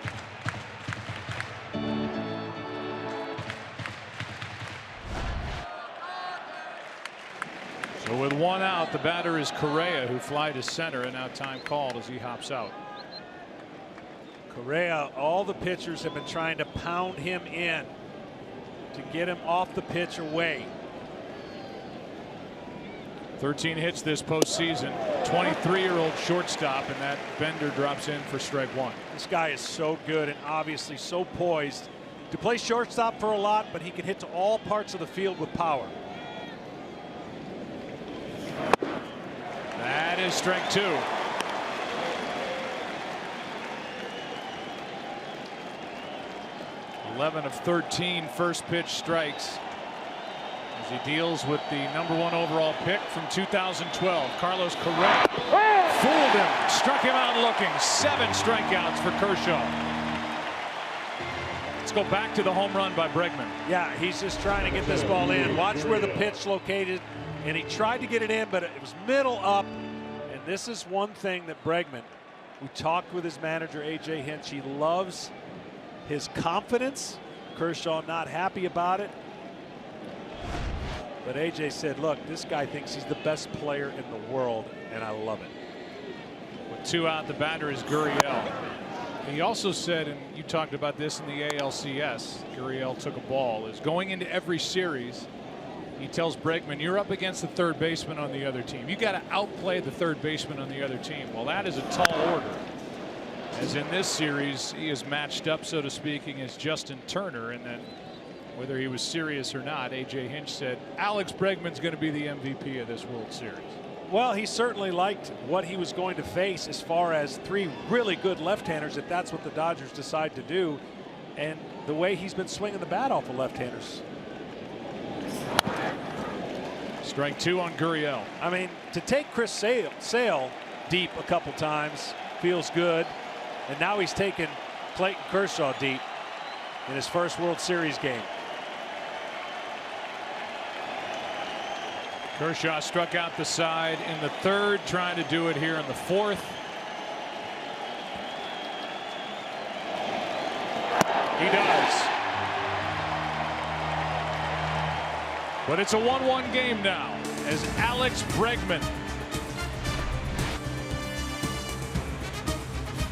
So with 1 out, the batter is Correa, who fly to center, and now time called as he hops out. Correa, all the pitchers have been trying to pound him in to get him off the pitch away. 13 hits this postseason. 23-year-old shortstop, and that bender drops in for strike 1. This guy is so good and obviously so poised to play shortstop for a lot, but he can hit to all parts of the field with power. That is strike 2. (11 of 13 first pitch strikes) as he deals with the number 1 overall pick from 2012, Carlos Correa. Fooled him, struck him out looking. 7 strikeouts for Kershaw. Let's go back to the home run by Bregman. Yeah, he's just trying to get this ball in. Watch where the pitch located, and he tried to get it in, but it was middle up. And this is one thing that Bregman, we talked with his manager, A.J. Hinch, he loves his confidence. Kershaw not happy about it. But A.J. said, look, this guy thinks he's the best player in the world, and I love it. With 2 out, the batter is Guriel. He also said, and you talked about this in the ALCS, Guriel took a ball, is going into every series, he tells Bregman, you're up against the third baseman on the other team. You got to outplay the third baseman on the other team. Well, that is a tall order. As in this series, he is matched up, so to speak, against Justin Turner, and then whether he was serious or not, A.J. Hinch said Alex Bregman's going to be the MVP of this World Series. Well, he certainly liked what he was going to face as far as 3 really good left-handers, if that's what the Dodgers decide to do, and the way he's been swinging the bat off of left-handers. Strike 2 on Guriel. I mean, to take Chris Sale deep a couple times feels good, and now he's taken Clayton Kershaw deep in his first World Series game. Kershaw struck out the side in the 3rd, trying to do it here in the 4th. He does. But it's a 1-1 game now as Alex Bregman,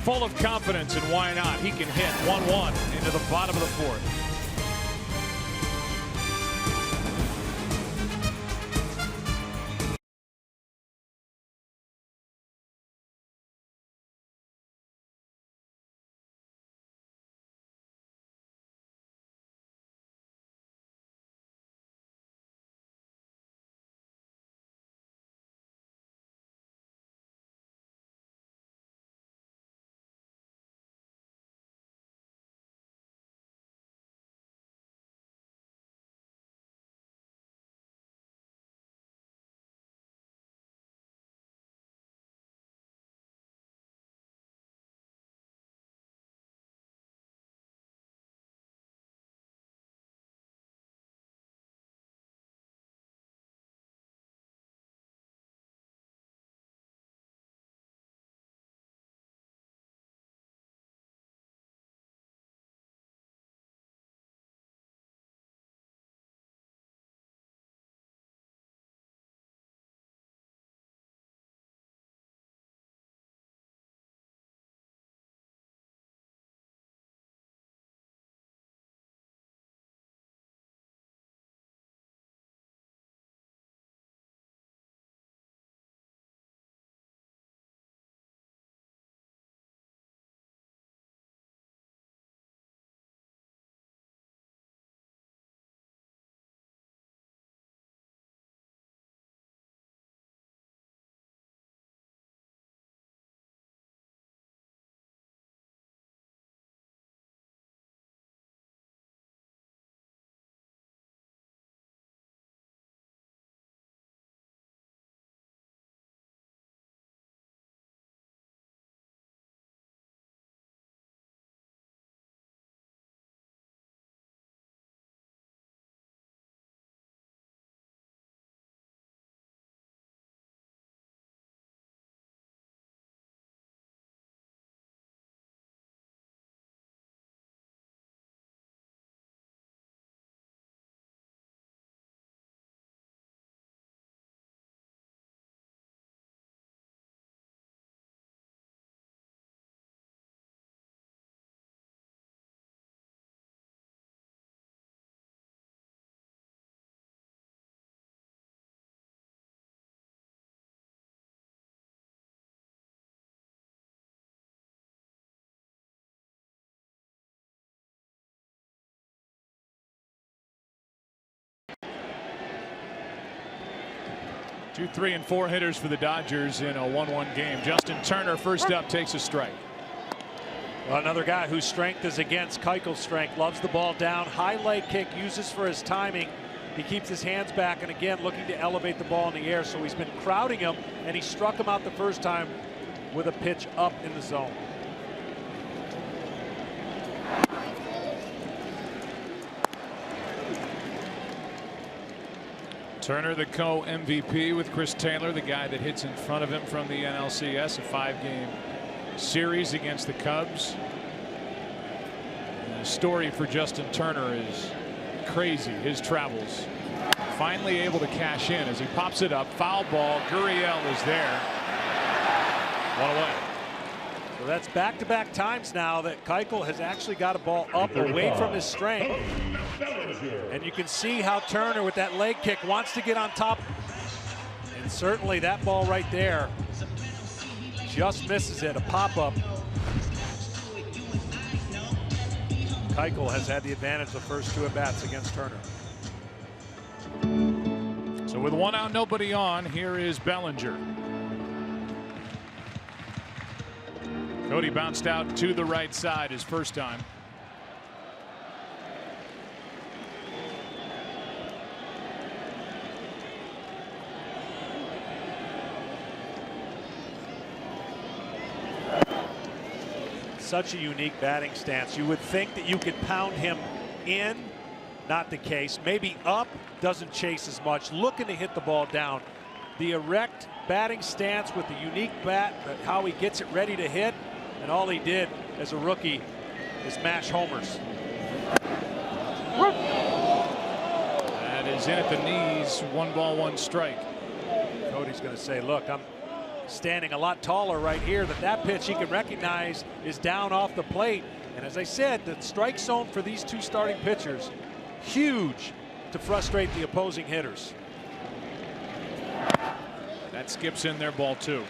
full of confidence, and why not? He can hit 1-1 into the bottom of the 4th. Two, 3, and 4 hitters for the Dodgers in a 1-1 game. Justin Turner, first up, takes a strike. Well, another guy whose strength is against Keuchel's strength. Loves the ball down. High leg kick, uses for his timing. He keeps his hands back and again looking to elevate the ball in the air. So he's been crowding him, and he struck him out the first time with a pitch up in the zone. Turner, the co-MVP with Chris Taylor, the guy that hits in front of him from the NLCS, a 5-game series against the Cubs. And the story for Justin Turner is crazy. His travels. Finally able to cash in as he pops it up. Foul ball. Gurriel is there. 1 away. So that's back-to-back times now that Keuchel has actually got a ball up away from his strength. And you can see how Turner with that leg kick wants to get on top. And certainly that ball right there just misses it, a pop-up. Keuchel has had the advantage the first 2 at-bats against Turner. So with 1 out, nobody on, here is Bellinger. Cody bounced out to the right side his first time. Such a unique batting stance. You would think that you could pound him in. Not the case. Maybe up, doesn't chase as much, looking to hit the ball down. The erect batting stance with the unique bat, how he gets it ready to hit, and all he did as a rookie is mash homers. That is in at the knees. 1 ball, 1 strike. Cody's going to say, look, I'm standing a lot taller right here. That pitch he can recognize is down off the plate. And as I said, the strike zone for these 2 starting pitchers, huge to frustrate the opposing hitters. That skips in their ball 2.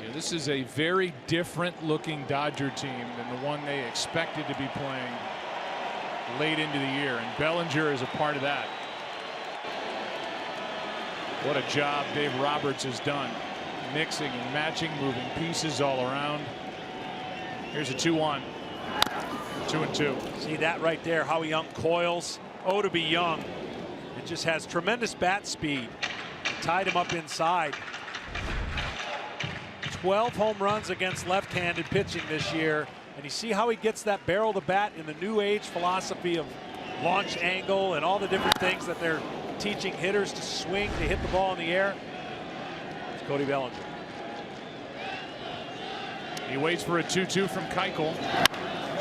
Yeah, this is a very different looking Dodger team than the one they expected to be playing late into the year, and Bellinger is a part of that. What a job Dave Roberts has done, mixing and matching, moving pieces all around. Here's a 2-1. 2-2. See that right there, how Young coils. Oh, to be Young. It just has tremendous bat speed. Tied him up inside. 12 home runs against left-handed pitching this year. And you see how he gets that barrel to bat in the new age philosophy of launch angle and all the different things that they're teaching hitters to swing to hit the ball in the air. It's Cody Bellinger. He waits for a 2-2 from Keuchel.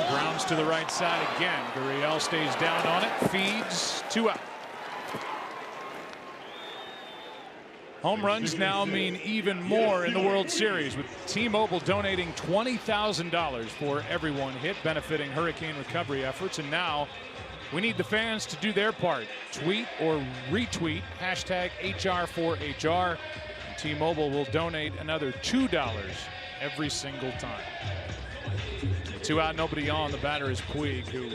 Grounds to the right side again. Gurriel stays down on it. Feeds. 2 out. Home runs now mean even more in the World Series, with T-Mobile donating $20,000 for every 1 hit, benefiting hurricane recovery efforts. And now we need the fans to do their part. Tweet or retweet hashtag HR4HR. T-Mobile will donate another $2 every single time. 2 out, nobody on. The batter is Puig, who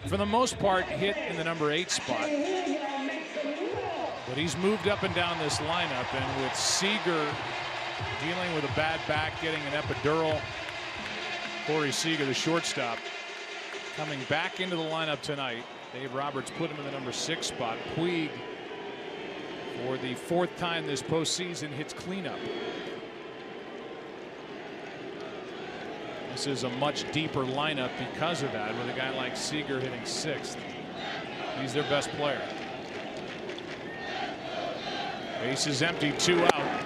for the most part hit in the number 8 spot. But he's moved up and down this lineup, and with Seager dealing with a bad back, getting an epidural, Corey Seager, the shortstop, coming back into the lineup tonight. Dave Roberts put him in the number 6 spot. Puig, for the 4th time this postseason, hits cleanup. This is a much deeper lineup because of that, with a guy like Seager hitting 6th. He's their best player. Base is empty, 2 out.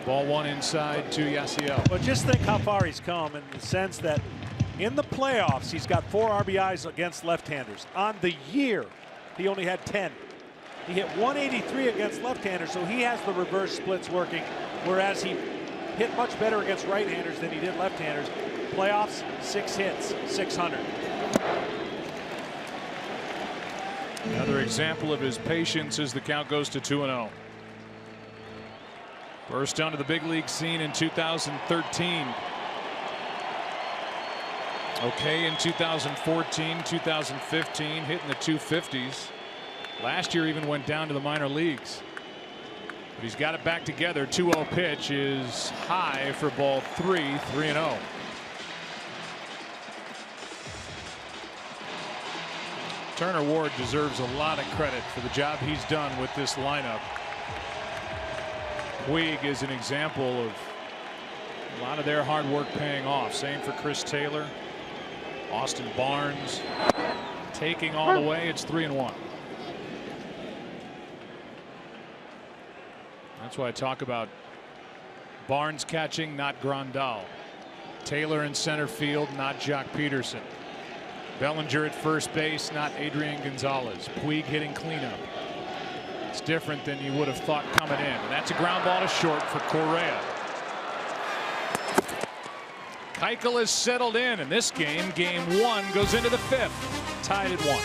Ball 1 inside to Yasiel. But just think how far he's come in the sense that in the playoffs, he's got 4 RBIs against left-handers. On the year, he only had 10. He hit 183 against left-handers, so he has the reverse splits working, whereas he hit much better against right-handers than he did left-handers. Playoffs, 6 hits, 600. Another example of his patience as the count goes to 2-0. Burst onto the big league scene in 2013. Okay in 2014, 2015, hitting the 250s. Last year even went down to the minor leagues. But he's got it back together. 2-0 pitch is high for ball 3, 3-0. Turner Ward deserves a lot of credit for the job he's done with this lineup. Puig is an example of a lot of their hard work paying off. Same for Chris Taylor. Austin Barnes taking all the way. It's 3-1. That's why I talk about Barnes catching, not Grandal. Taylor in center field, not Jock Peterson. Bellinger at first base, not Adrian Gonzalez. Puig hitting cleanup. It's different than you would have thought coming in. And that's a ground ball to short for Correa. Keuchel is settled in this game. Game 1 goes into the 5th. Tied at 1.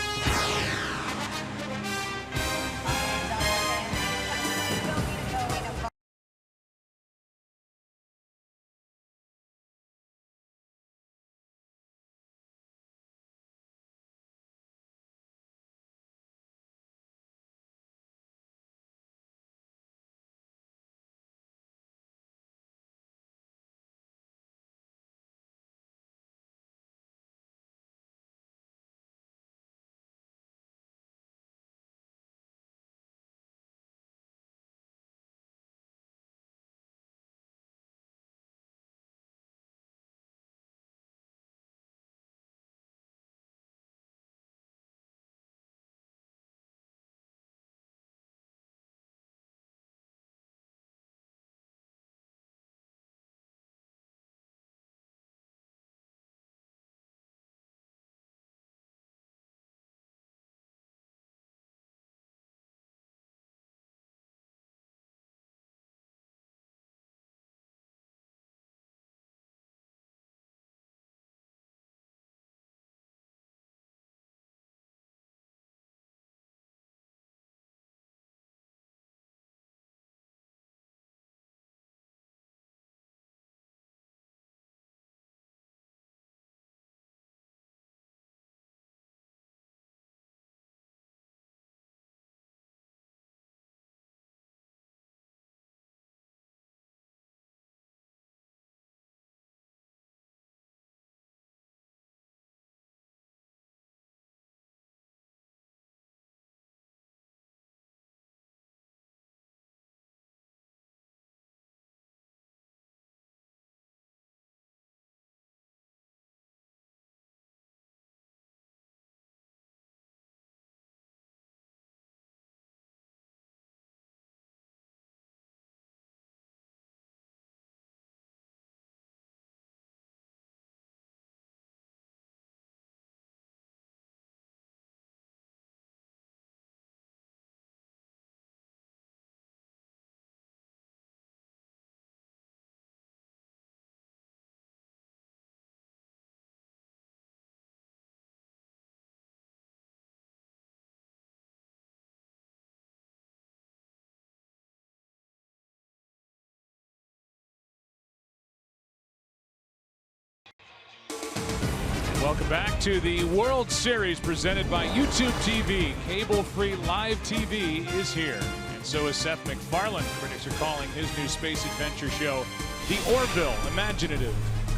Welcome back to the World Series presented by YouTube TV. Cable-free live TV is here. And so is Seth MacFarlane. Critics are calling his new space adventure show The Orville. Imaginative,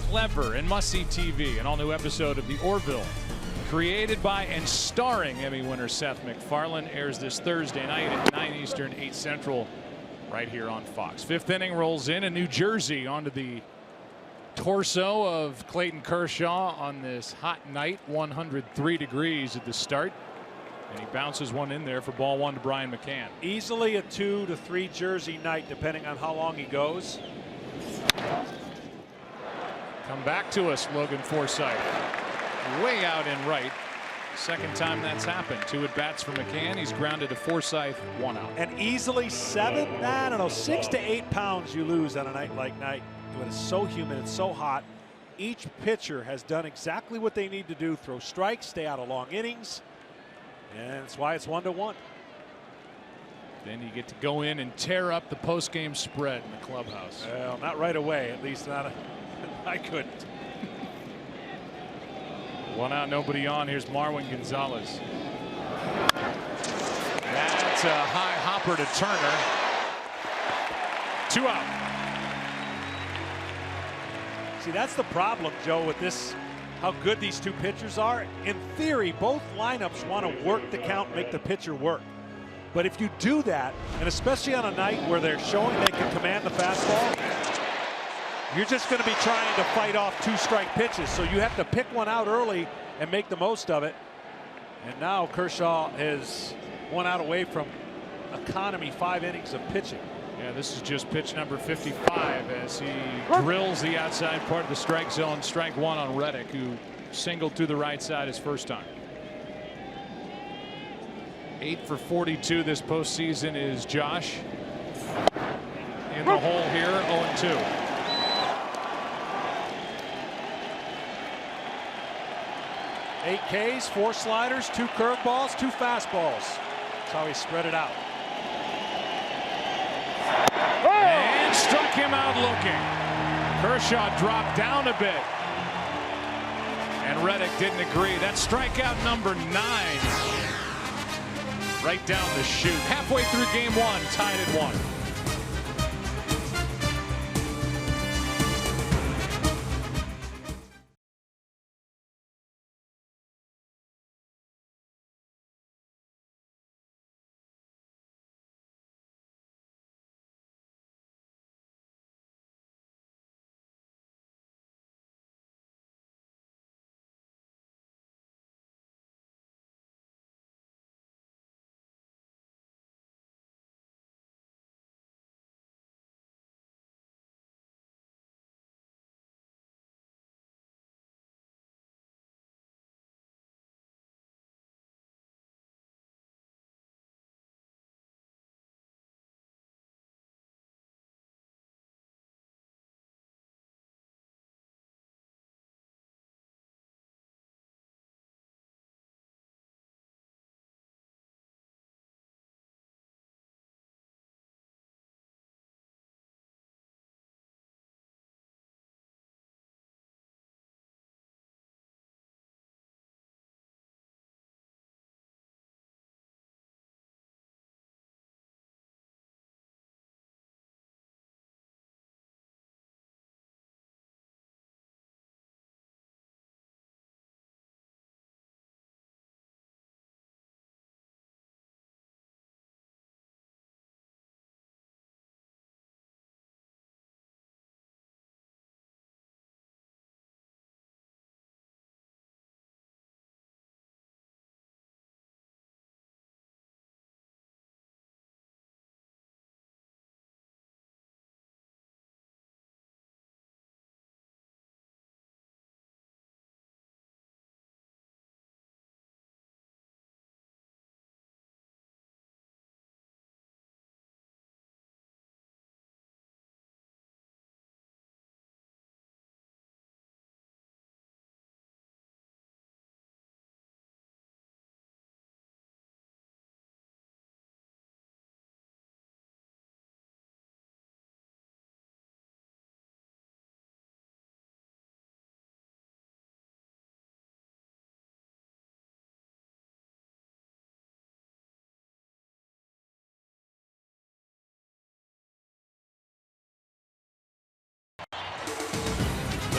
clever, and must-see TV. An all-new episode of The Orville, created by and starring Emmy winner Seth MacFarlane, airs this Thursday night at 9 Eastern, 8 Central, right here on Fox. 5th inning rolls in New Jersey onto the torso of Clayton Kershaw on this hot night. 103 degrees at the start, and he bounces one in there for ball 1 to Brian Mccann. Easily a 2 to 3 Jersey night, depending on how long he goes. Come back to us, Logan Forsythe. Way out in right. Second time that's happened. 2 at bats for Mccann. He's grounded to Forsythe, 1 out. And easily 6 to 8 pounds you lose on a night like night. When it's so humid, it's so hot. Each pitcher has done exactly what they need to do: throw strikes, stay out of long innings, and that's why it's 1-1. Then you get to go in and tear up the post-game spread in the clubhouse. Well, not right away. At least not. I couldn't. 1 out, nobody on. Here's Marwin Gonzalez. That's a high hopper to Turner. 2 out. See, that's the problem, Joe, with this, how good these two pitchers are. In theory, both lineups want to work the count, make the pitcher work. But if you do that, and especially on a night where they're showing they can command the fastball, you're just going to be trying to fight off 2-strike pitches. So you have to pick one out early and make the most of it. And now Kershaw has 1 out away from economy 5 innings of pitching. Yeah, this is just pitch number 55 as he drills the outside part of the strike zone. Strike 1 on Reddick, who singled to the right side his first time. 8 for 42 this postseason is Josh. In the hole here, 0-2. Eight Ks, 4 sliders, 2 curveballs, 2 fastballs. That's how he spread it out. And struck him out looking. Kershaw dropped down a bit. And Reddick didn't agree. That's strikeout number 9. Right down the chute. Halfway through game 1, tied at 1.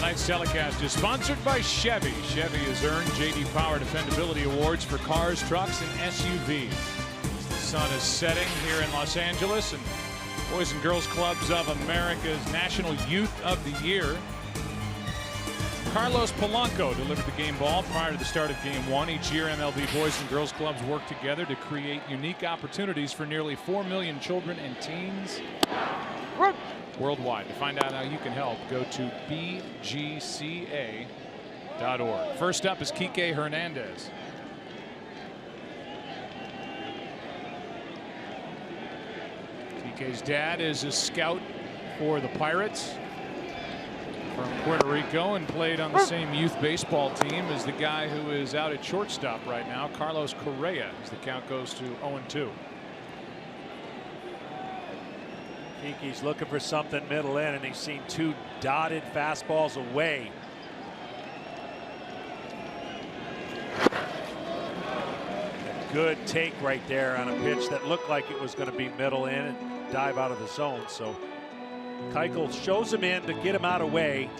Tonight's telecast is sponsored by Chevy. Chevy has earned J.D. Power Dependability Awards for cars, trucks, and SUVs. The sun is setting here in Los Angeles, and Boys and Girls Clubs of America's National Youth of the Year. Carlos Polanco delivered the game ball prior to the start of Game 1. Each year, MLB Boys and Girls Clubs work together to create unique opportunities for nearly 4 million children and teens worldwide. To find out how you can help, go to bgca.org. First up is Kike Hernandez. Kike's dad is a scout for the Pirates from Puerto Rico and played on the same youth baseball team as the guy who is out at shortstop right now, Carlos Correa, as the count goes to 0-2. Kiki's looking for something middle in, and he's seen 2 dotted fastballs away. A good take right there on a pitch that looked like it was going to be middle in and dive out of the zone. So Keuchel shows him in to get him out of way.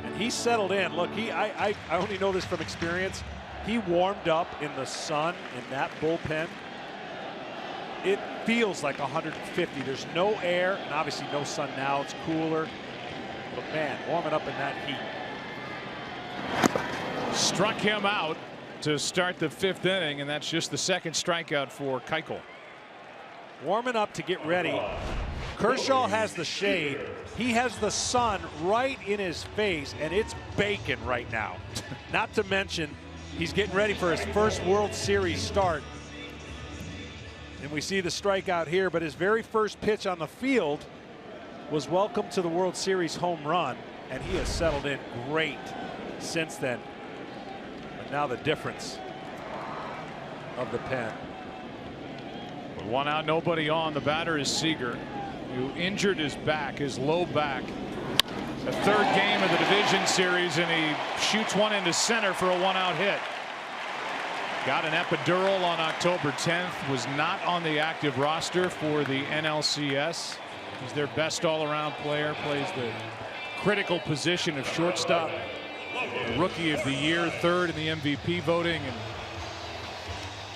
And he's settled in. Look, I only know this from experience. He warmed up in the sun in that bullpen. It feels like 150. There's no air, and obviously no sun now. It's cooler. But man, warming up in that heat. Struck him out to start the 5th inning, and that's just the 2nd strikeout for Keuchel. Warming up to get ready. Kershaw has the shade. He has the sun right in his face, and it's baking right now. Not to mention, he's getting ready for his first World Series start. And we see the strikeout here, but his very first pitch on the field was welcome to the World Series home run, and he has settled in great since then. But now the difference of the pen. With 1 out, nobody on. The batter is Seager, who injured his back, his low back. The 3rd game of the division series, and he shoots one into center for a 1-out hit. Got an epidural on October 10th. Was not on the active roster for the NLCS. He's their best all-around player. Plays the critical position of shortstop. Rookie of the year, 3rd in the MVP voting. And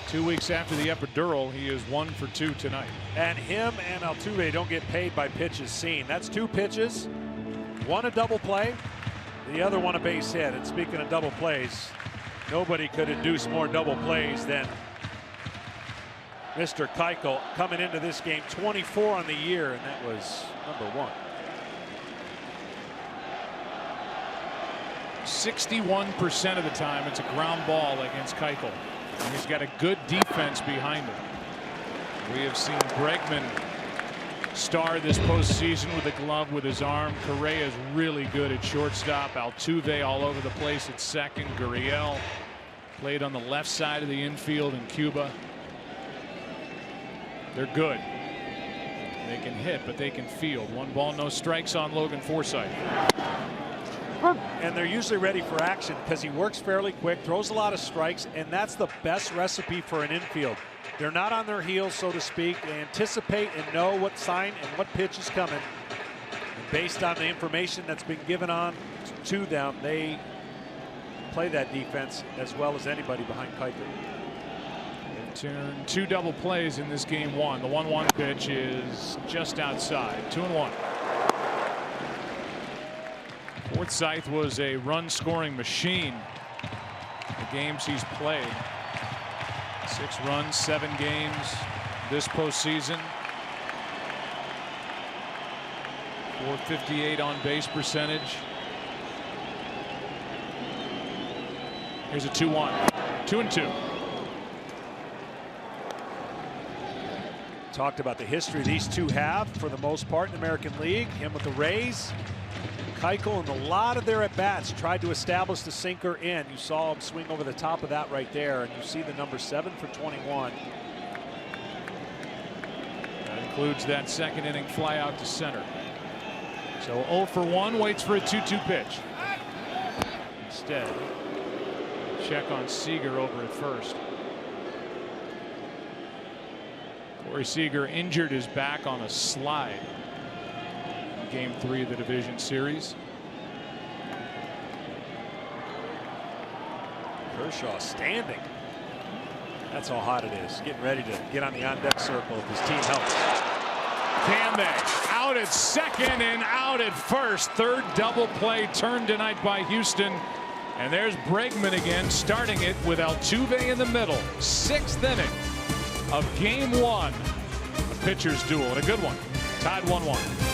2 weeks after the epidural, he is 1 for 2 tonight. And him and Altuve don't get paid by pitches seen. That's 2 pitches. One a double play, the other one a base hit. And speaking of double plays, nobody could induce more double plays than Mr. Keuchel, coming into this game 24 on the year, and that was number 1. 61% of the time it's a ground ball against Keuchel. And he's got a good defense behind him. We have seen Bregman star this postseason with a glove with his arm. Correa is really good at shortstop. Altuve all over the place at second. Guri played on the left side of the infield in Cuba. They're good. They can hit, but they can field. 1 ball, no strikes on Logan Forsythe. And they're usually ready for action because he works fairly quick, throws a lot of strikes, and that's the best recipe for an infield. They're not on their heels, so to speak. They anticipate and know what sign and what pitch is coming. And based on the information that's been given on to them, they play that defense as well as anybody behind Keuchel. They've turned 2 double plays in this game 1. The 1-1 pitch is just outside. 2-1. Forsythe was a run-scoring machine the games he's played. 6 runs, 7 games this postseason. .458 on base percentage. Here's a 2-1. 2-2. Talked about the history these two have for the most part in the American League. Him with the Rays. Keuchel in a lot of their at-bats tried to establish the sinker in. You saw him swing over the top of that right there, and you see the number 7 for 21. That includes that 2nd inning fly out to center. So 0 for 1, waits for a 2-2 pitch. Instead, check on Seager over at first. Corey Seager injured his back on a slide. Game 3 of the division series. Kershaw standing. That's how hot it is. Getting ready to get on the on-deck circle if his team helps. Can they? Out at second and out at first. 3rd double play turned tonight by Houston. And there's Bregman again, starting it with Altuve in the middle. 6th inning of game 1. A pitcher's duel, and a good one. Tied 1-1.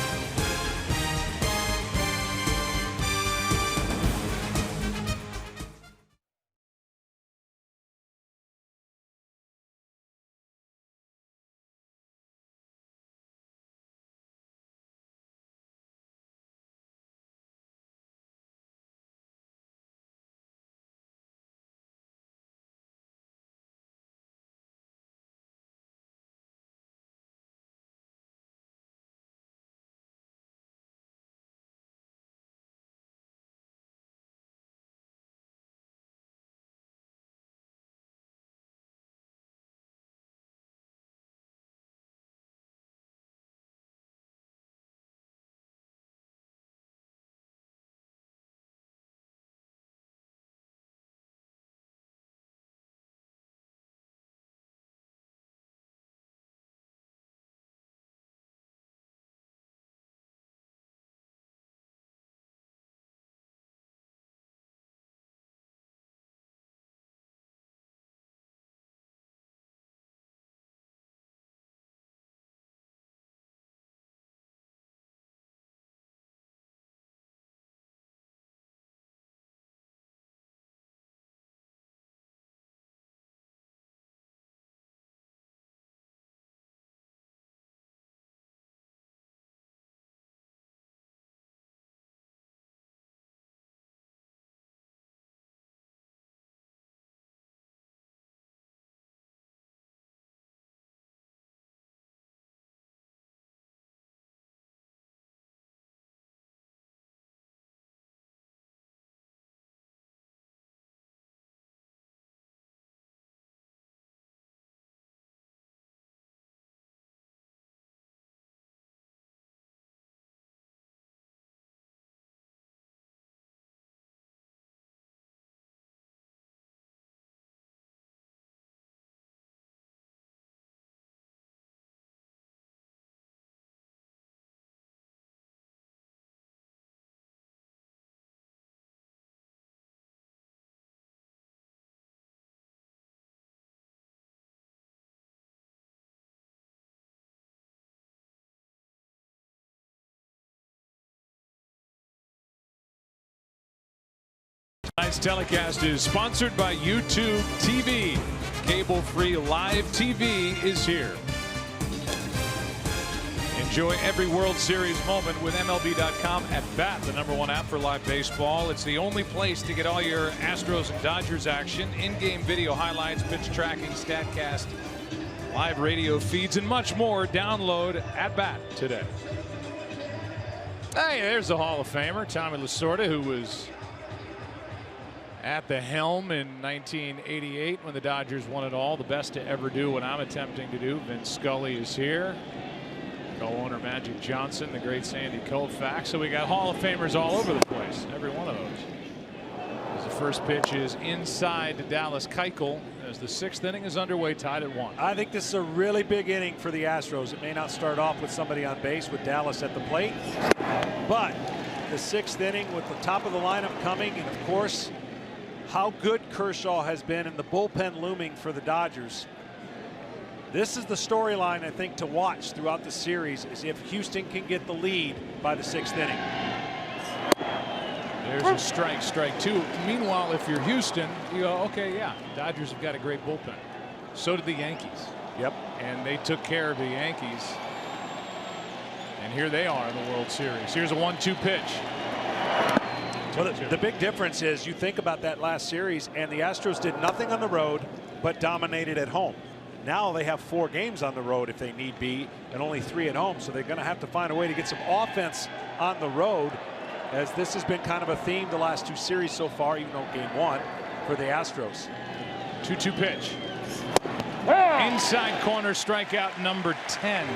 Tonight's telecast is sponsored by YouTube TV. Cable-free live TV is here. Enjoy every World Series moment with MLB.com at BAT, the #1 app for live baseball. It's the only place to get all your Astros and Dodgers action, in-game video highlights, pitch tracking, StatCast, live radio feeds, and much more. Download at BAT today. Hey, there's the Hall of Famer, Tommy Lasorda, who was at the helm in 1988 when the Dodgers won it all. The best to ever do what I'm attempting to do. Vince Scully is here. Co-owner Magic Johnson, the great Sandy Koufax. So we got Hall of Famers all over the place, every one of those. As the first pitch is inside to Dallas Keuchel as the 6th inning is underway, tied at 1. I think this is a really big inning for the Astros. It may not start off with somebody on base with Dallas at the plate, but the 6th inning with the top of the lineup coming, and of course how good Kershaw has been in the bullpen looming for the Dodgers. This is the storyline, I think, to watch throughout the series, is if Houston can get the lead by the 6th inning. There's a strike, strike 2. Meanwhile, if you're Houston, you go, okay, yeah, Dodgers have got a great bullpen. So did the Yankees. Yep. And they took care of the Yankees. And here they are in the World Series. Here's a 1-2 pitch. Well, the big difference is you think about that last series, and the Astros did nothing on the road but dominated at home. Now they have 4 games on the road if they need be, and only 3 at home. So they're going to have to find a way to get some offense on the road, as this has been kind of a theme the last 2 series so far, even though game 1 for the Astros. 2-2 pitch. Inside corner, strikeout number 10.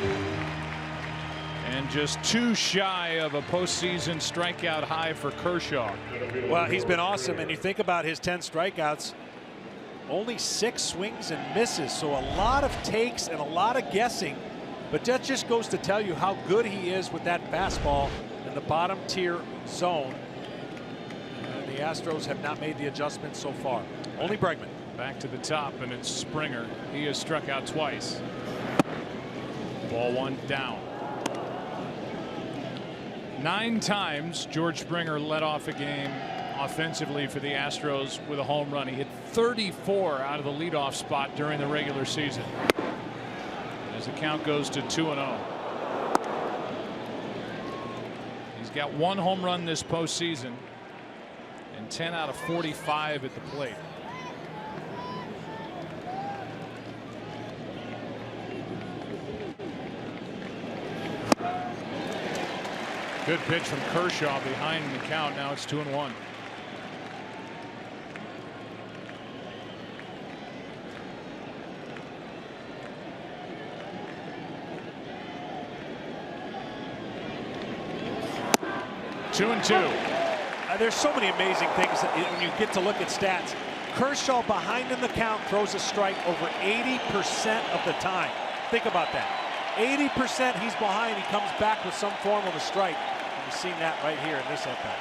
And just 2 shy of a postseason strikeout high for Kershaw. Well, he's been awesome, and you think about his 10 strikeouts. Only 6 swings and misses, so a lot of takes and a lot of guessing, but that just goes to tell you how good he is with that fastball in the bottom tier zone. The Astros have not made the adjustment so far. Only Bregman. Back to the top, and it's Springer. He has struck out twice. Ball 1 down. 9 times George Springer led off a game offensively for the Astros with a home run. He hit 34 out of the leadoff spot during the regular season. As the count goes to 2-0. He's got 1 home run this postseason and 10 out of 45 at the plate. Good pitch from Kershaw behind the count. Now it's 2-1. Two and 2. There's so many amazing things that when you get to look at stats. Kershaw behind in the count throws a strike over 80% of the time. Think about that. 80% he's behind. He comes back with some form of a strike. And you've seen that right here in this at-bat.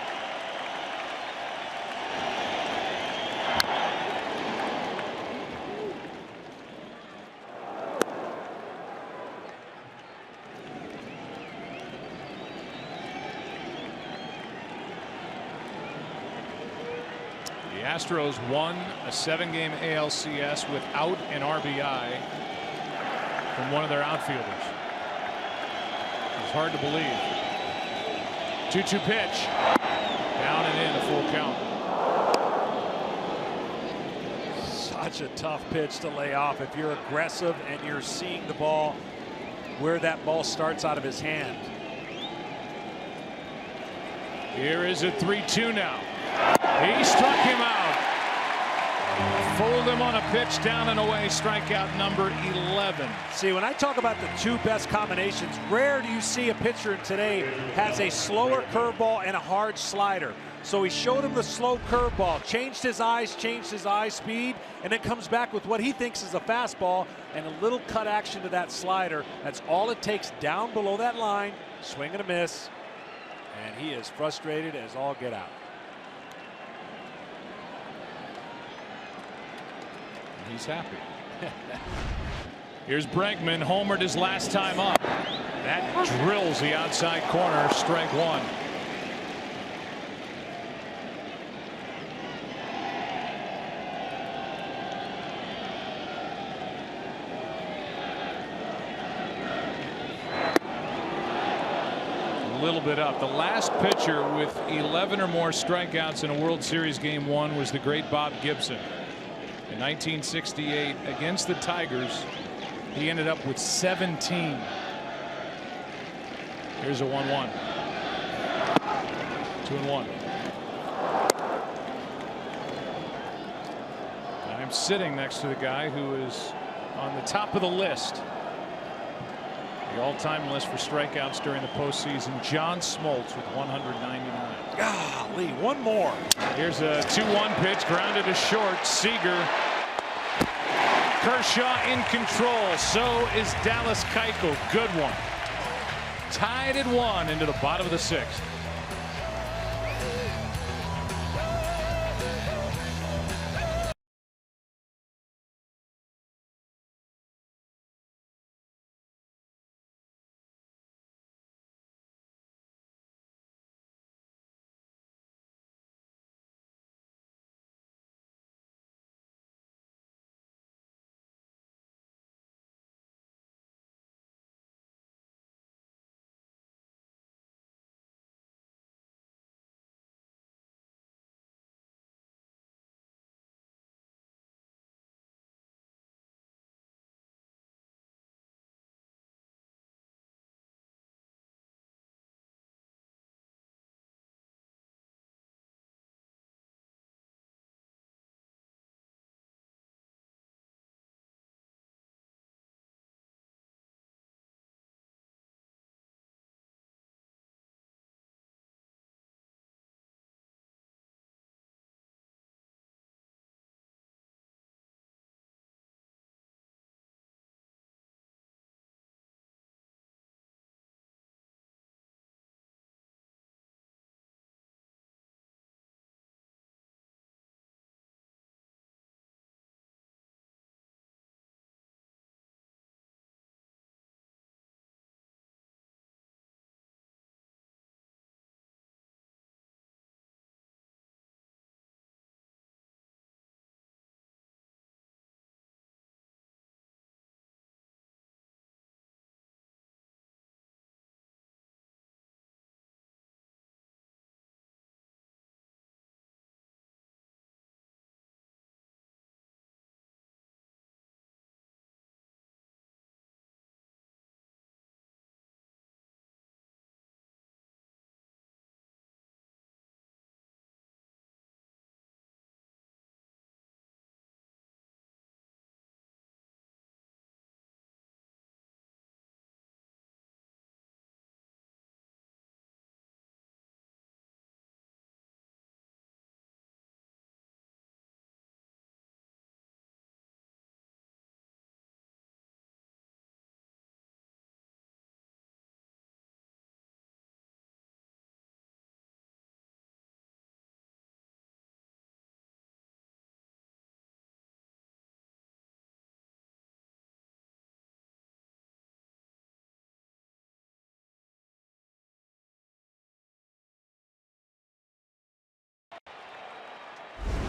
The Astros won a 7-game ALCS without an RBI from one of their outfielders. It's hard to believe. 2-2 pitch. Down and in, a full count. Such a tough pitch to lay off if you're aggressive and you're seeing the ball where that ball starts out of his hand. Here is a 3-2 now. He struck him out. Fooled him on a pitch, down and away, strikeout number 11. See, when I talk about the 2 best combinations, rare do you see a pitcher today has a slower curveball and a hard slider. So he showed him the slow curveball, changed his eye speed, and then comes back with what he thinks is a fastball and a little cut action to that slider. That's all it takes down below that line, swing and a miss, and he is frustrated as all get out. He's happy. Here's Bregman, homered his last time up. That drills the outside corner, strike 1. little bit up. The last pitcher with 11 or more strikeouts in a World Series Game 1 was the great Bob Gibson. In 1968 against the Tigers, he ended up with 17. Here's a 1-1. 2-1. I'm sitting next to the guy who is on the top of the list. The all-time list for strikeouts during the postseason. John Smoltz with 199. Golly, one more. Here's a 2-1 pitch, grounded to short. Seager. Kershaw in control. So is Dallas Keuchel. Good one. Tied at 1 into the bottom of the 6th.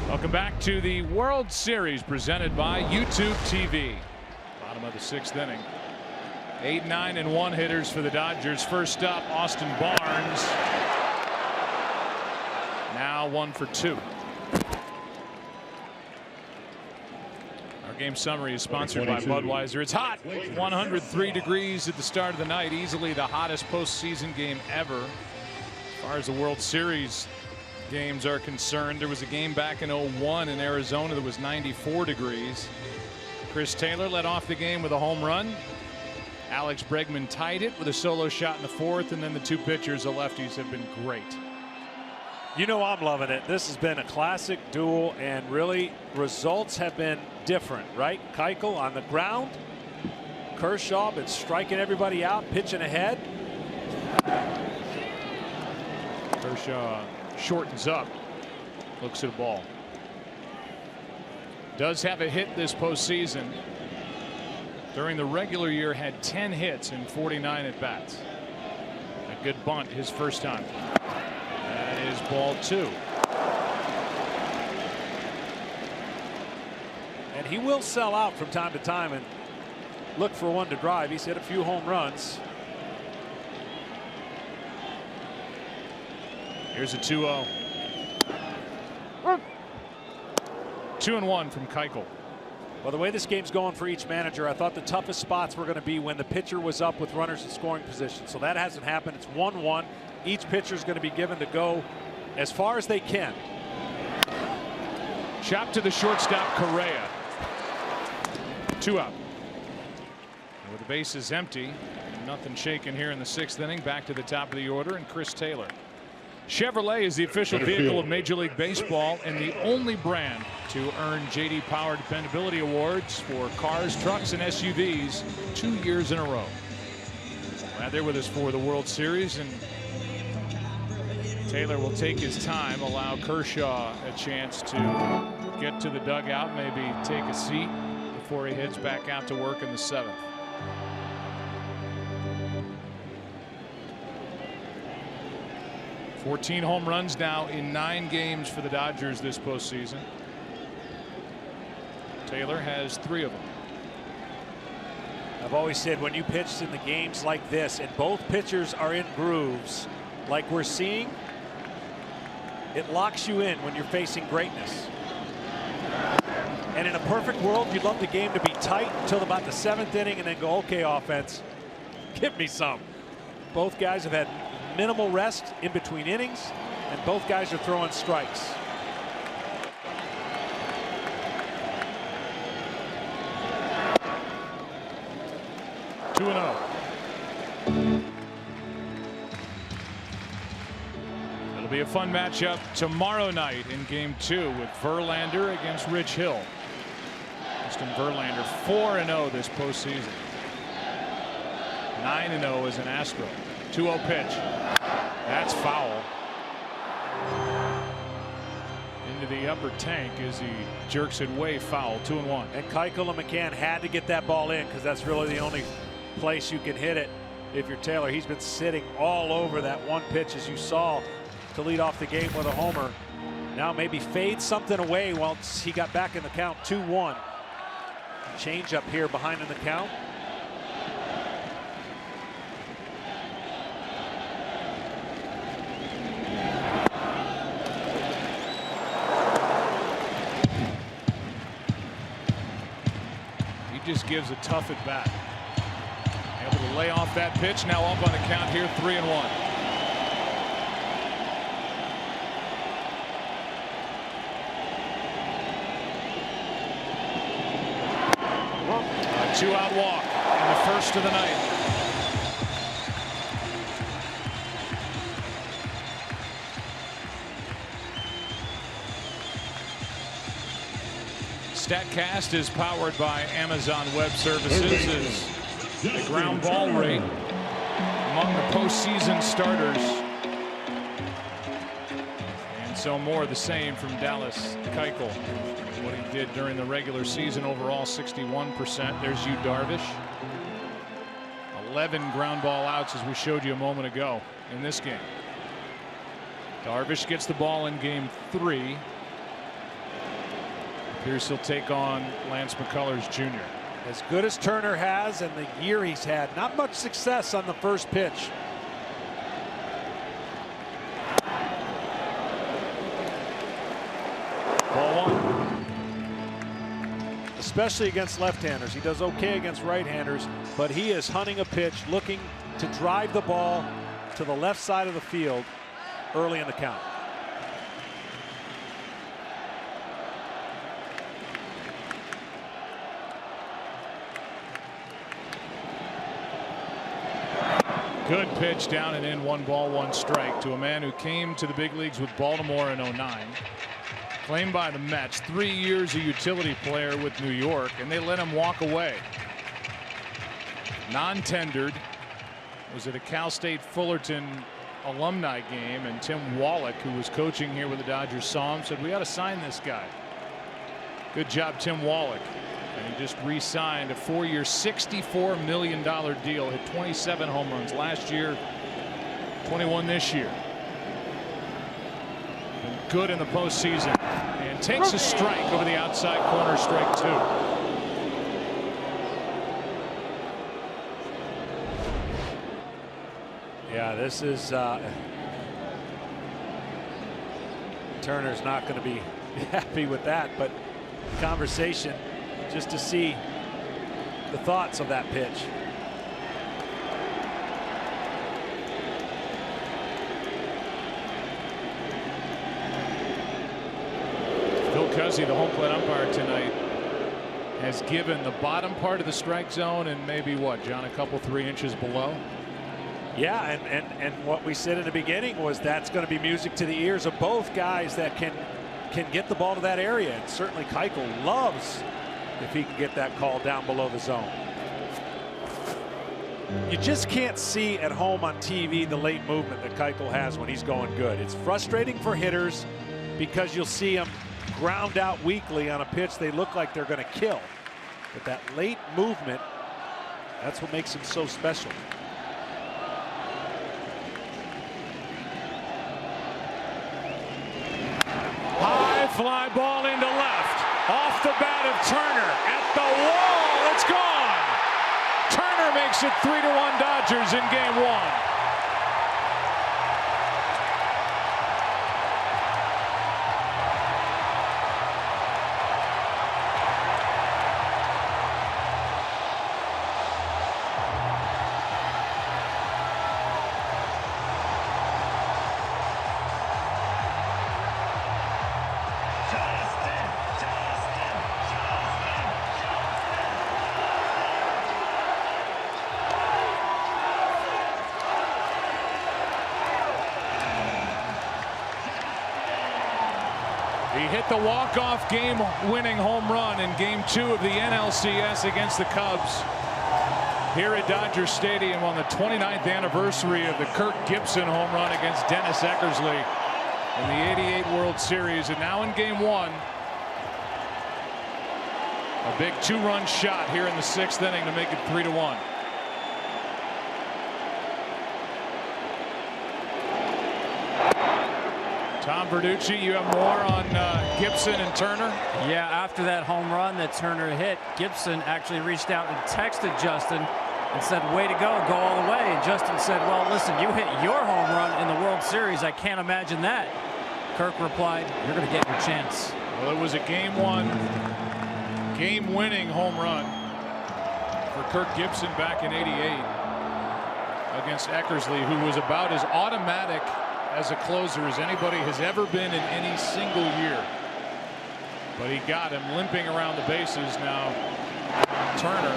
Welcome back to the World Series presented by YouTube TV. Bottom of the 6th inning. 8, 9, and 1 hitters for the Dodgers. First up, Austin Barnes. Now 1 for 2. Our game summary is sponsored by Budweiser. It's hot. 103 degrees at the start of the night. Easily the hottest postseason game ever. As far as the World Series games are concerned, there was a game back in 01 in Arizona that was 94 degrees. Chris Taylor led off the game with a home run. Alex Bregman tied it with a solo shot in the 4th, and then the 2 pitchers, the lefties, have been great. You know I'm loving it. This has been a classic duel, and really results have been different, right? Keuchel on the ground. Kershaw been striking everybody out, pitching ahead. Kershaw shortens up, looks at a ball. Does have a hit this postseason. During the regular year had 10 hits in 49 at bats. A good bunt his first time. That is ball 2. And he will sell out from time to time and look for one to drive. He's hit a few home runs. Here's a 2-0. 2-1 from Keuchel. Well, the way this game's going for each manager, I thought the toughest spots were going to be when the pitcher was up with runners in scoring position. So that hasn't happened. It's 1-1. Each pitcher is going to be given to go as far as they can. Chop to the shortstop, Correa. 2 out. With the bases empty, nothing shaken here in the 6th inning. Back to the top of the order, and Chris Taylor. Chevrolet is the official vehicle of Major League Baseball and the only brand to earn J.D. Power Dependability Awards for cars, trucks, and SUVs 2 years in a row. Glad they're with us for the World Series, and Taylor will take his time, allow Kershaw a chance to get to the dugout, maybe take a seat before he heads back out to work in the 7th. "14 home runs now in 9 games for the Dodgers this postseason. Taylor has 3 of them. I've always said when you pitch in the games like this and both pitchers are in grooves like we're seeing, it locks you in when you're facing greatness. And in a perfect world, you'd love the game to be tight until about the 7th inning and then go, okay, offense, give me some. Both guys have had minimal rest in between innings, and both guys are throwing strikes. Two and 0. It'll be a fun matchup tomorrow night in Game 2 with Verlander against Rich Hill. Justin Verlander 4-0 this postseason. 9-0 as an Astro. 2-0 pitch. That's foul. Into the upper tank as he jerks it way foul. 2-1. And Keuchel and Mccann had to get that ball in because that's really the only place you can hit it if you're Taylor. He's been sitting all over that one pitch, as you saw, to lead off the game with a homer. Now maybe fade something away once he got back in the count. 2-1. Change up here behind in the count. He just gives a tough at bat. Able to lay off that pitch. Now up on the count here, 3-1. A 2-out walk in the first of the night. StatCast is powered by Amazon Web Services. As the ground ball rate among the postseason starters, and so more the same from Dallas Keuchel. What he did during the regular season overall, 61%. There's Yu Darvish. 11 ground ball outs, as we showed you a moment ago in this game. Darvish gets the ball in Game 3. Appears he'll take on Lance McCullers Jr. As good as Turner has and the year he's had, not much success on the first pitch. Ball 1. Especially against left-handers. He does okay against right-handers, but he is hunting a pitch, looking to drive the ball to the left side of the field early in the count. Good pitch down and in. 1 ball, 1 strike to a man who came to the big leagues with Baltimore in '09. Claimed by the Mets, 3 years a utility player with New York, and they let him walk away. Non-tendered. Was at a Cal State Fullerton alumni game, and Tim Wallach, who was coaching here with the Dodgers, saw him, said, we ought to sign this guy. Good job, Tim Wallach. And he just re-signed a 4-year, $64 million deal. Hit 27 home runs last year, 21 this year. Been good in the postseason, and takes a strike over the outside corner, strike 2. Yeah, this is Turner's not going to be happy with that, but conversation just to see the thoughts of that pitch. Phil Cuzzy, the home plate umpire tonight, has given the bottom part of the strike zone and maybe what, John, a couple 3 inches below. Yeah, and what we said in the beginning was that's going to be music to the ears of both guys that can get the ball to that area. And certainly Keuchel loves if he can get that call down below the zone. You just can't see at home on TV the late movement that Keuchel has when he's going good. It's frustrating for hitters because you'll see him ground out weakly on a pitch they look like they're going to kill. But that late movement, that's what makes him so special. High fly ball into left. Off the bat of Turner. At the wall. It's gone. Turner makes it 3-1 Dodgers in game 1. He hit the walk-off game-winning home run in Game 2 of the NLCS against the Cubs here at Dodger Stadium on the 29th anniversary of the Kirk Gibson home run against Dennis Eckersley in the '88 World Series. And now in Game 1, a big 2-run shot here in the 6th inning to make it 3-1. Tom Verducci, you have more on Gibson and Turner? Yeah, after that home run that Turner hit, Gibson actually reached out and texted Justin and said, way to go all the way. And Justin said, well, listen, you hit your home run in the World Series. I can't imagine that. Kirk replied, you're going to get your chance. Well, it was a Game 1, game-winning home run for Kirk Gibson back in '88 against Eckersley, who was about as automatic as a closer as anybody has ever been in any single year. But he got him limping around the bases. Now Turner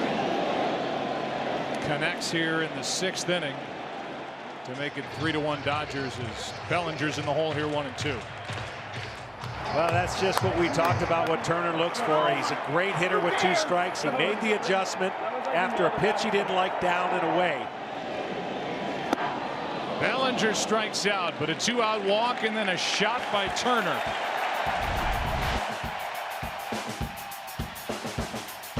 connects here in the 6th inning to make it 3-1 Dodgers as Bellinger's in the hole here 1-2. Well, that's just what we talked about, what Turner looks for. He's a great hitter with 2 strikes. He made the adjustment after a pitch he didn't like down and away. Bellinger strikes out, but a 2-out walk and then a shot by Turner.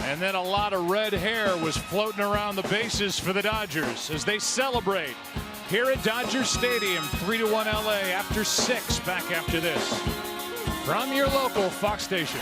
And then a lot of red hair was floating around the bases for the Dodgers as they celebrate here at Dodger Stadium. 3-1 LA after 6. Back after this from your local Fox station.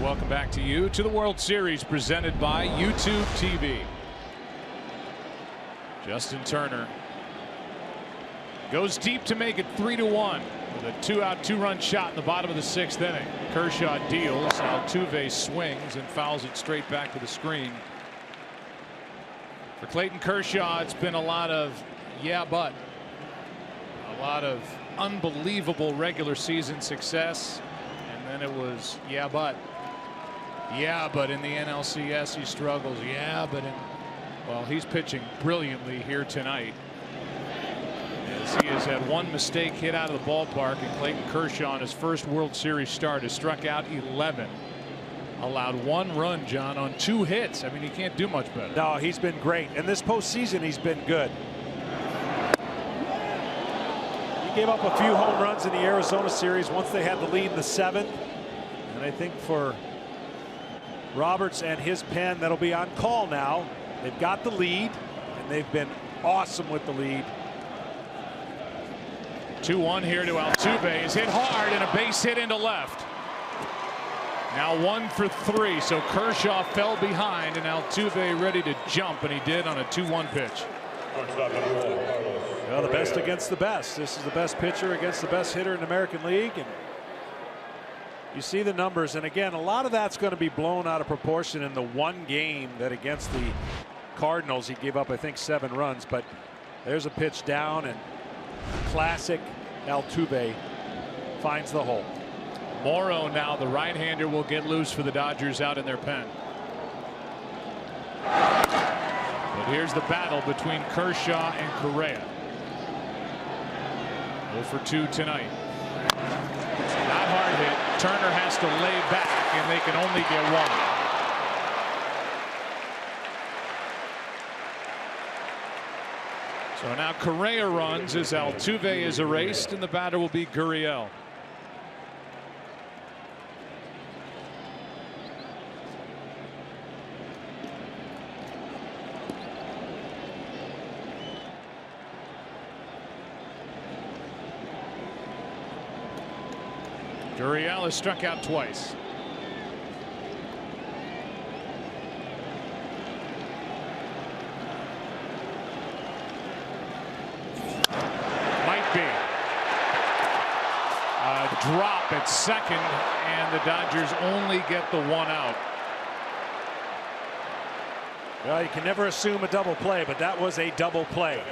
welcome back to you to the World Series presented by YouTube TV. Justin Turner goes deep to make it 3-1 with a 2-out 2-run shot in the bottom of the 6th inning. Kershaw deals. Altuve swings and fouls it straight back to the screen. For Clayton Kershaw, it's been a lot of yeah, but a lot of unbelievable regular season success, and then it was yeah, but in the NLCS he struggles. Well, he's pitching brilliantly here tonight, as he has had one mistake hit out of the ballpark, and Clayton Kershaw in his first World Series start has struck out 11, allowed 1 run, John, on 2 hits. I mean, he can't do much better. No, he's been great, and this postseason he's been good. He gave up a few home runs in the Arizona series once they had the lead in the 7th, and I think for Roberts and his pen, that'll be on call now. They've got the lead, and they've been awesome with the lead. 2-1 here to Altuve. Is hit hard and a base hit into left. Now 1 for 3. So Kershaw fell behind, and Altuve ready to jump, and he did on a 2-1 pitch. Well, the best against the best. This is the best pitcher against the best hitter in the American League, and you see the numbers. And again, a lot of that's going to be blown out of proportion in the one game that against the Cardinals he gave up, I think, 7 runs. But there's a pitch down, and classic Altuve finds the hole. Moro now, the right-hander, will get loose for the Dodgers out in their pen. But here's the battle between Kershaw and Correa. 0 for 2 tonight. Not hard hit. Turner has to lay back, and they can only get 1. So now Correa runs as Altuve is erased, and the batter will be Guri. Guri has struck out twice. Drop at second, and the Dodgers only get the 1 out. Well, you can never assume a double play, but that was a double play.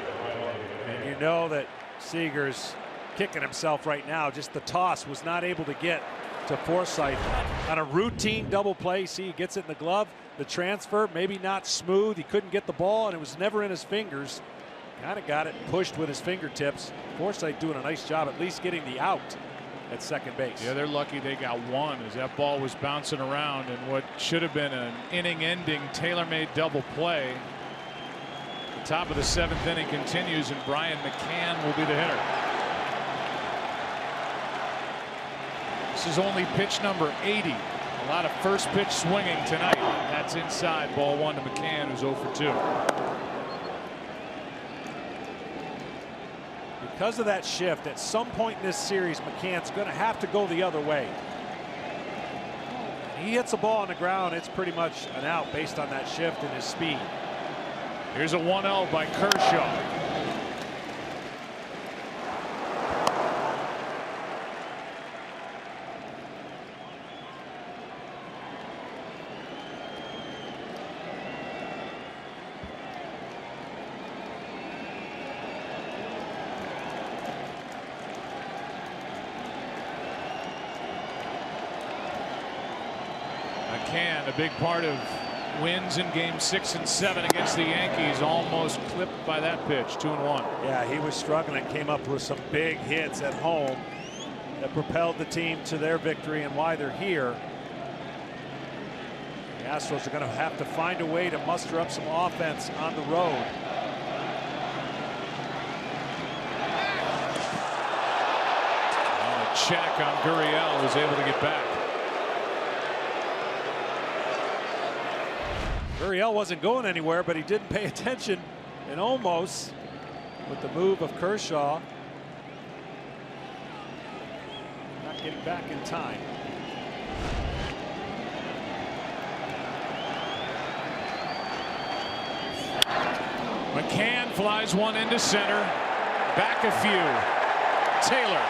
And you know that Seager's kicking himself right now. Just the toss was not able to get to Forsythe on a routine double play. See, he gets it in the glove. The transfer, maybe not smooth. He couldn't get the ball, and it was never in his fingers. Kind of got it pushed with his fingertips. Forsythe doing a nice job at least getting the out at second base. Yeah, they're lucky they got 1 as that ball was bouncing around, and what should have been an inning-ending tailor-made double play. The top of the 7th inning continues, and Brian Mccann will be the hitter. This is only pitch number 80. A lot of first pitch swinging tonight. That's inside. Ball 1 to Mccann, who's 0 for 2. Because of that shift, at some point in this series, McCann's going to have to go the other way. He hits a ball on the ground, it's pretty much an out based on that shift and his speed. Here's a 1-0 by Kershaw. Mccann, a big part of wins in game 6 and 7 against the Yankees, almost clipped by that pitch. 2-1. Yeah, he was struggling, came up with some big hits at home that propelled the team to their victory and why they're here. The Astros are going to have to find a way to muster up some offense on the road. And a check on Guri was able to get back. Guri wasn't going anywhere, but he didn't pay attention, and almost with the move of Kershaw not getting back in time. Flies one into center. Back a few. Taylor.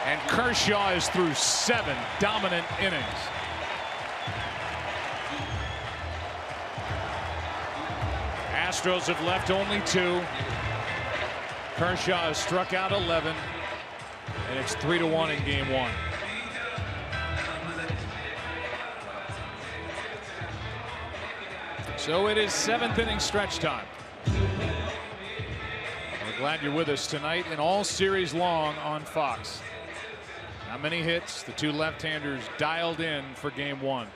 And Kershaw is through 7 dominant innings. Astros have left only 2. Kershaw has struck out 11. And it's 3-1 in game 1. So it is 7th inning stretch time. We're glad you're with us tonight and all series long on Fox. Not many hits. The 2 left-handers dialed in for game 1.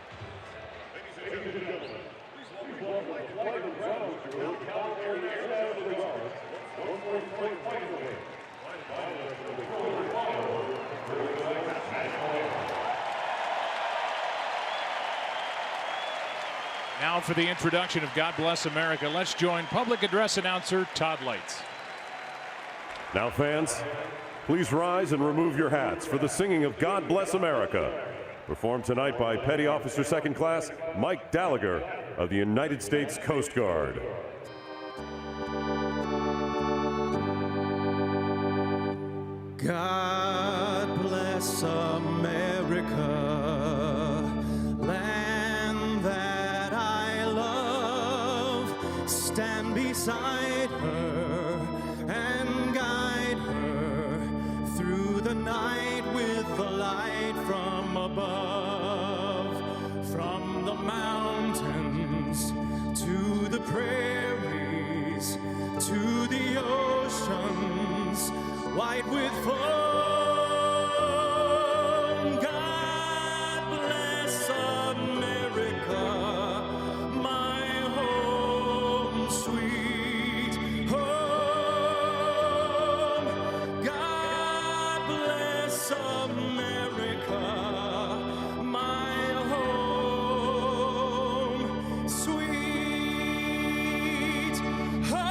Now for the introduction of God Bless America, let's join public address announcer Todd Lights. Now, fans, please rise and remove your hats for the singing of God Bless America, performed tonight by Petty Officer Second Class Mike Gallagher of the United States Coast Guard. God bless America, land that I love. Stand beside her and guide her through the night with the light from above. From the mountains to the prairies to the oceans, white with foam. God bless America, my home, sweet home. God bless America, my home, sweet home.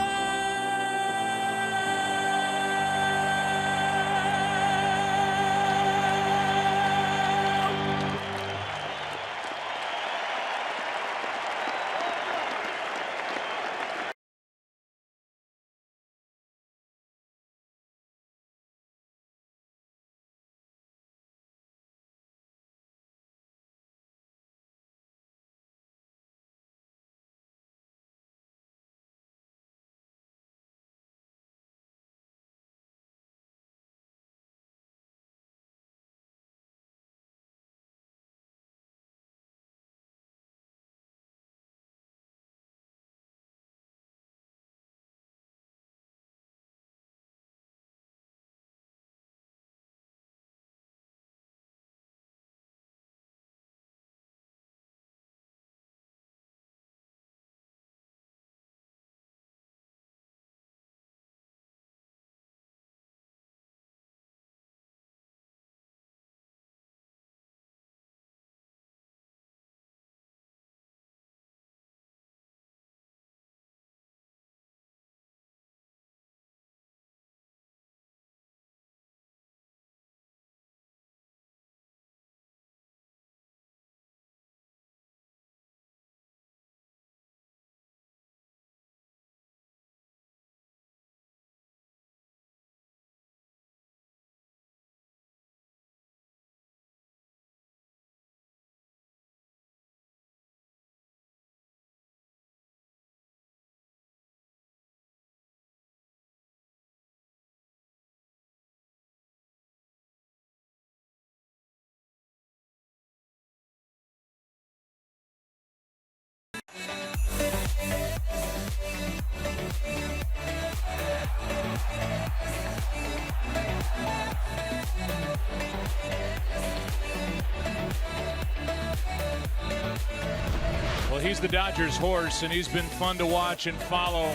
Well, he's the Dodgers horse, and he's been fun to watch and follow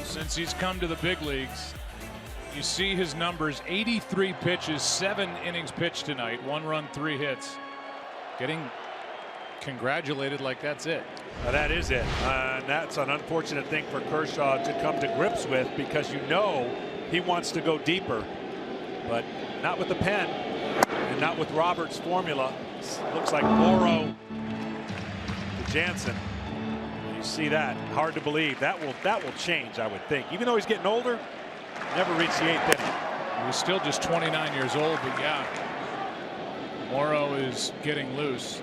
since he's come to the big leagues. You see his numbers: 83 pitches, 7 innings pitched tonight, 1 run, 3 hits. Getting congratulated like that's it. That is it. And that's an unfortunate thing for Kershaw to come to grips with, because you know he wants to go deeper, but not with the pen and not with Roberts' formula. Looks like Moro to Jansen. You see that? Hard to believe. That will change, I would think. Even though he's getting older, never reached the 8th inning. He was still just 29 years old, but yeah, Moro is getting loose.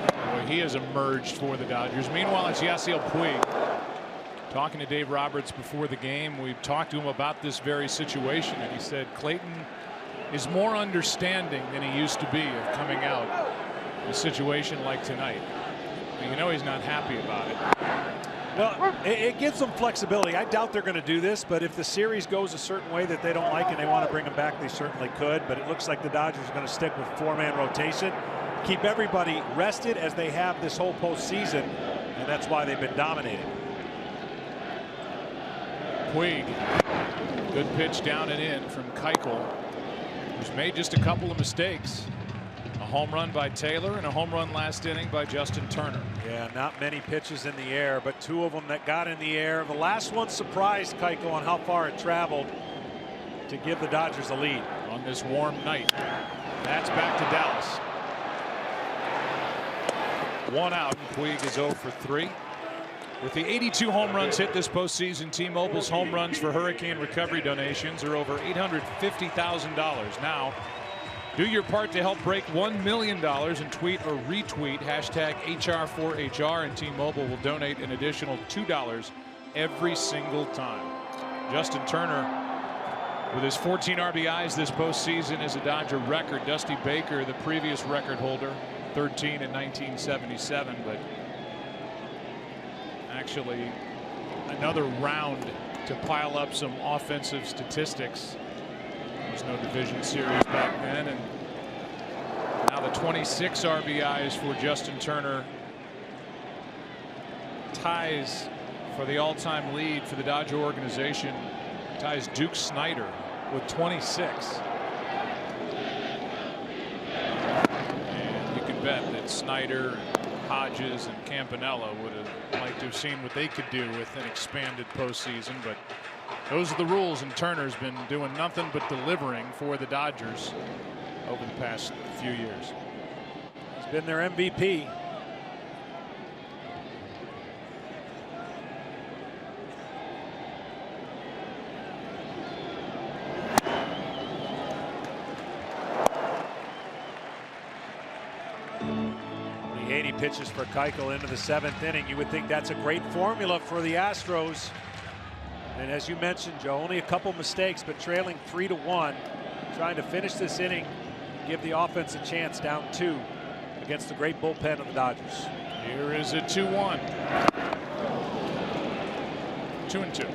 Boy, he has emerged for the Dodgers. Meanwhile, it's Yasiel Puig. Talking to Dave Roberts before the game, we talked to him about this very situation, and he said Clayton is more understanding than he used to be of coming out in a situation like tonight. But you know he's not happy about it. Well, it gives them flexibility. I doubt they're going to do this, but if the series goes a certain way that they don't like and they want to bring him back, they certainly could. But it looks like the Dodgers are going to stick with 4-man rotation, keep everybody rested as they have this whole postseason, and that's why they've been dominating. Puig, good pitch down and in from Keuchel, who's made just a couple of mistakes. A home run by Taylor and a home run last inning by Justin Turner. Yeah, not many pitches in the air, but 2 of them that got in the air. The last one surprised Keuchel on how far it traveled to give the Dodgers a lead. On this warm night. That's back to Dallas. 1 out, and Puig is 0 for 3. With the 82 home runs hit this postseason, T-Mobile's home runs for hurricane recovery donations are over $850,000. Now, do your part to help break $1 million and tweet or retweet hashtag HR4HR, and T-Mobile will donate an additional $2 every single time. Justin Turner, with his 14 RBIs this postseason, is a Dodger record. Dusty Baker, the previous record holder, 13 in 1977, but actually another round to pile up some offensive statistics. There was no division series back then, and now the 26 RBIs for Justin Turner ties for the all-time lead for the Dodger organization, ties Duke Snider with 26. And you can bet that Snider, Hodges, and Campanella would have liked to have seen what they could do with an expanded postseason, but those are the rules, and Turner's been doing nothing but delivering for the Dodgers over the past few years. He's been their MVP. The 80 pitches for Keuchel into the 7th inning. You would think that's a great formula for the Astros. And as you mentioned, Joe, only a couple mistakes, but trailing 3-1, trying to finish this inning, give the offense a chance, down 2 against the great bullpen of the Dodgers. Here is a 2-1. 2-2.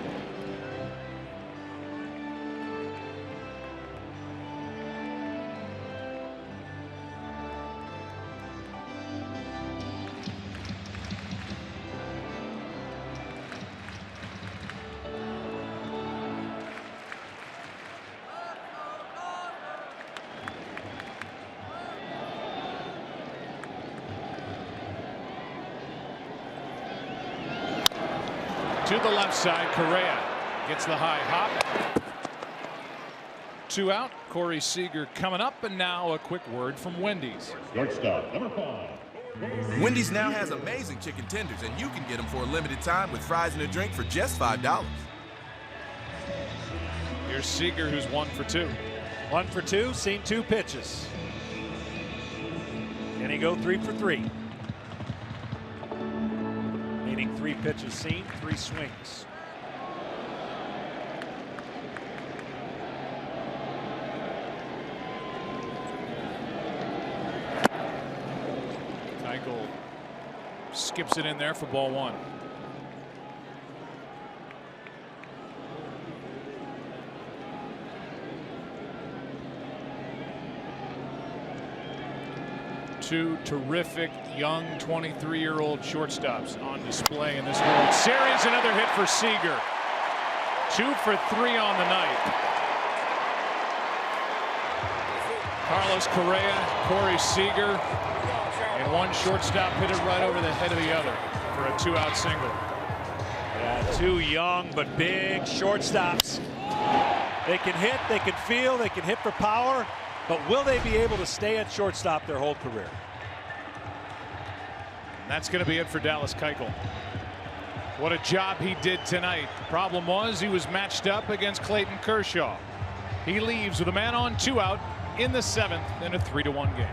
To the left side, Correa gets the high hop. 2 out. Corey Seager coming up, and now a quick word from Wendy's. Shortstop, number 5. Wendy's now has amazing chicken tenders, and you can get them for a limited time with fries and a drink for just $5. Here's Seager, who's 1 for 2. 1 for 2, seen 2 pitches. Can he go 3 for 3? Meaning 3 pitches seen, 3 swings. Keuchel skips it in there for ball 1. Two terrific young 23-year-old shortstops on display in this World Series. Another hit for Seager. 2 for 3 on the night. Carlos Correa, Corey Seager, and one shortstop hit it right over the head of the other for a 2-out single. Yeah, 2 young but big shortstops. They can hit, they can feel, they can hit for power. But will they be able to stay at shortstop their whole career? That's going to be it for Dallas Keuchel. What a job he did tonight. Problem was he was matched up against Clayton Kershaw. He leaves with a man on, 2 out in the 7th in a 3-1 game.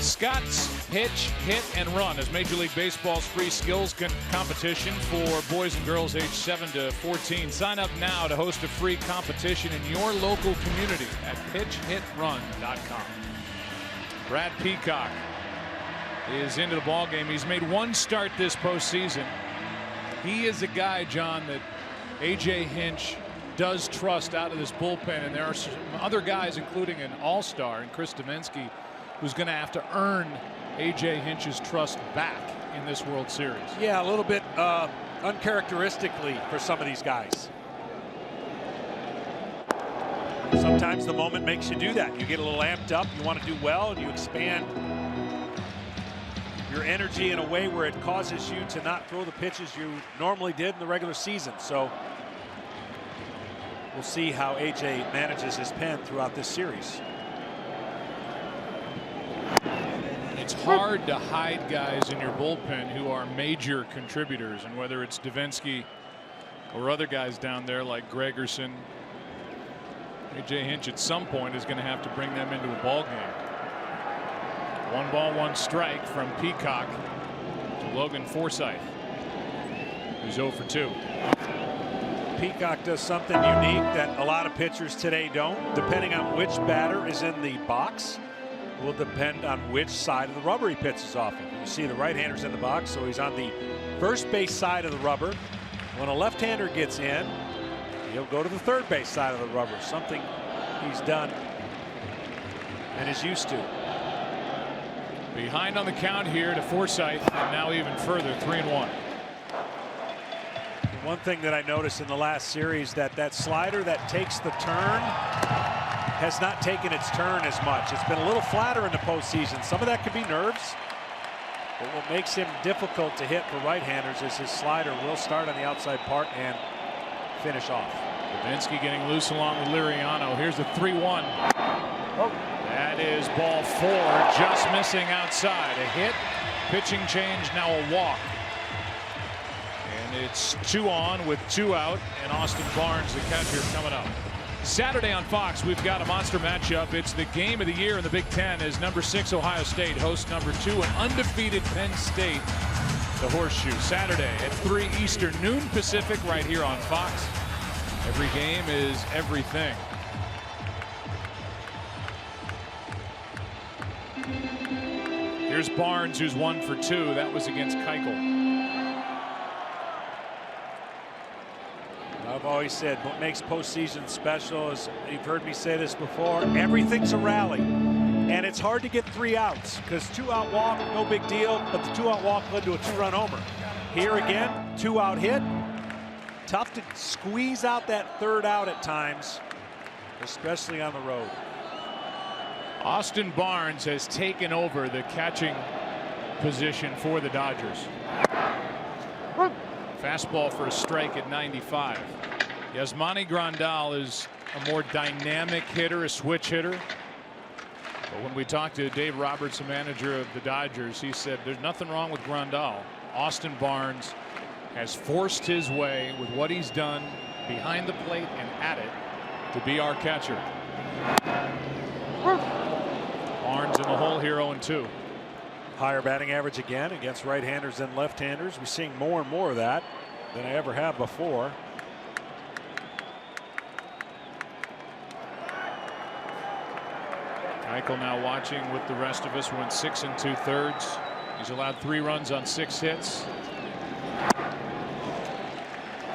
Scott's Pitch, Hit, and Run is Major League Baseball's free skills competition for boys and girls aged 7 to 14. Sign up now to host a free competition in your local community at pitchhitrun.com. Brad Peacock is into the ball game. He's made 1 start this postseason. He is a guy, John, that A.J. Hinch does trust out of this bullpen, and there are some other guys, including an all-star and Chris Domensky, who's going to have to earn A.J. Hinch's trust back in this World Series. Yeah, a little bit uncharacteristically for some of these guys. Sometimes the moment makes you do that. You get a little amped up, you want to do well, and you expand your energy in a way where it causes you to not throw the pitches you normally did in the regular season. So we'll see how A.J. manages his pen throughout this series. It's hard to hide guys in your bullpen who are major contributors, and whether it's Domensky or other guys down there like Gregerson, A.J. Hinch at some point is going to have to bring them into a ball game. 1 ball, 1 strike from Peacock to Logan Forsythe, who's 0 for 2. Peacock does something unique that a lot of pitchers today don't. Depending on which batter is in the box will depend on which side of the rubber he pitches off of. You see the right-hander's in the box, so he's on the first base side of the rubber. When a left-hander gets in, he'll go to the third base side of the rubber, something he's done and is used to. Behind on the count here to Forsythe, and now even further, 3-1. One thing that I noticed in the last series, that slider that takes the turn has not taken its turn as much. It's been a little flatter in the postseason. Some of that could be nerves, but what makes him difficult to hit for right-handers is his slider will start on the outside part and finish off. Domensky getting loose along with Liriano. Here's the 3-1. Oh. That is ball 4, just missing outside. A hit, pitching change, now a walk. And it's 2 on with 2 out, and Austin Barnes, the catcher, coming up. Saturday on Fox, we've got a monster matchup. It's the game of the year in the Big Ten as number 6 Ohio State hosts number 2 and undefeated Penn State. the Horseshoe, Saturday at 3 Eastern, noon Pacific, right here on Fox. Every game is everything. Here's Barnes, who's 1 for 2. That was against Keuchel. I've always said what makes postseason special is, you've heard me say this before, everything's a rally. And it's hard to get 3 outs because 2-out walk, no big deal, but the 2-out walk led to a 2-run homer. Here again, 2-out hit. Tough to squeeze out that 3rd out at times, especially on the road. Austin Barnes has taken over the catching position for the Dodgers. Fastball for a strike at 95. Yasmani Grandal is a more dynamic hitter, a switch hitter. But when we talked to Dave Roberts, the manager of the Dodgers, he said there's nothing wrong with Grandal. Austin Barnes has forced his way with what he's done behind the plate and at it to be our catcher. Barnes in the hole here, 0-2. Higher batting average again against right-handers than left-handers. We're seeing more and more of that than I ever have before. Keuchel now watching with the rest of us. Went 6 2/3. He's allowed 3 runs on 6 hits.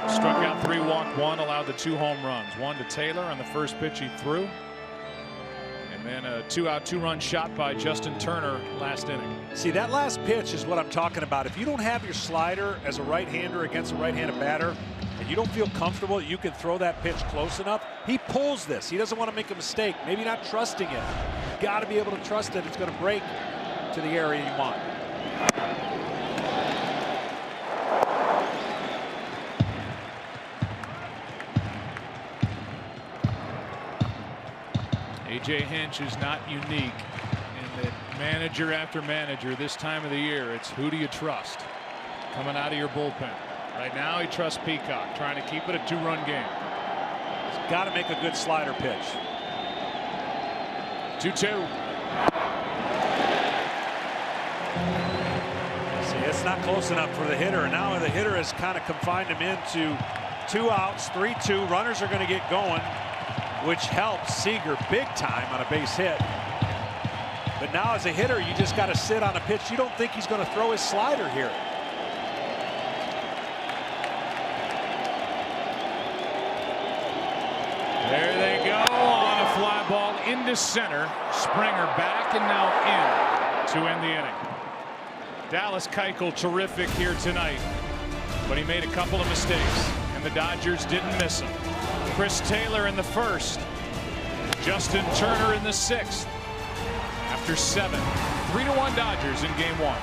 Struck out 3, walked 1, allowed the 2 home runs. 1 to Taylor on the first pitch he threw. And then a 2-out 2-run shot by Justin Turner last inning. See, that last pitch is what I'm talking about. If you don't have your slider as a right-hander against a right-handed batter, and you don't feel comfortable that you can throw that pitch close enough, he pulls this. He doesn't want to make a mistake. Maybe not trusting it. You got to be able to trust that it's going to break to the area you want. A.J. Hinch is not unique in that manager after manager this time of the year, it's who do you trust coming out of your bullpen. Right now he trusts Peacock, trying to keep it a 2-run game. He's got to make a good slider pitch. 2-2. See, it's not close enough for the hitter. And now the hitter has kind of confined him into 2 outs, 3-2. Runners are going to get going, which helps Seager big time on a base hit. But now as a hitter, you just got to sit on a pitch. You don't think he's going to throw his slider here. There they go on a fly ball into center. Springer back and now in to end the inning. Dallas Keuchel terrific here tonight, but he made a couple of mistakes and the Dodgers didn't miss him. Chris Taylor in the first, Justin Turner in the 6th. After 7, 3-1 Dodgers in game 1.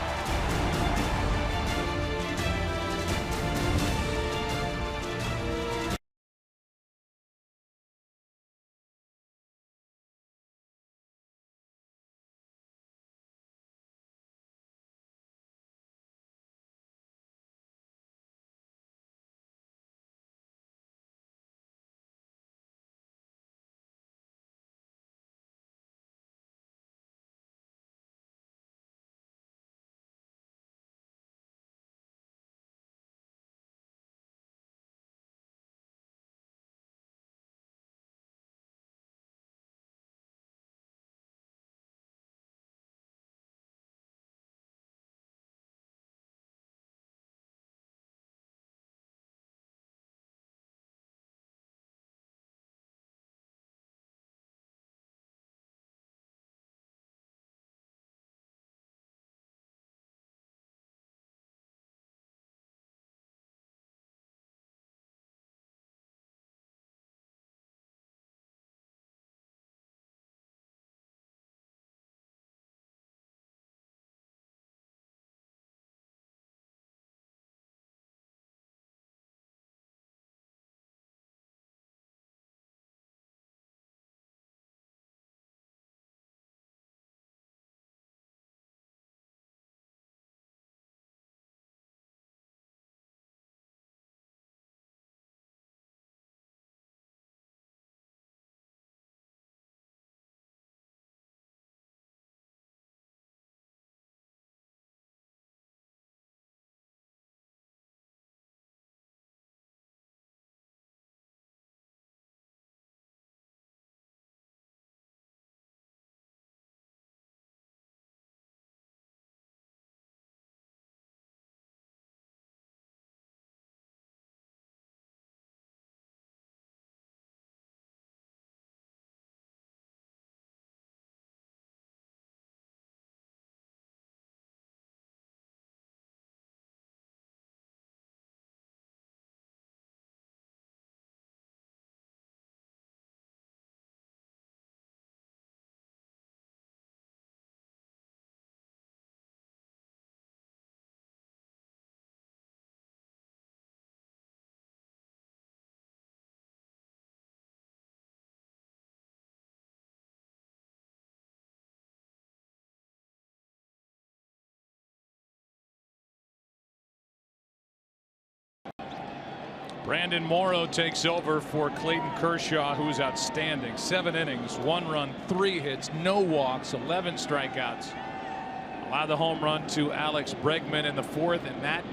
Brandon Moro takes over for Clayton Kershaw, who's outstanding. 7 innings, 1 run, 3 hits, no walks, 11 strikeouts. Allowed the home run to Alex Bregman in the 4th, and that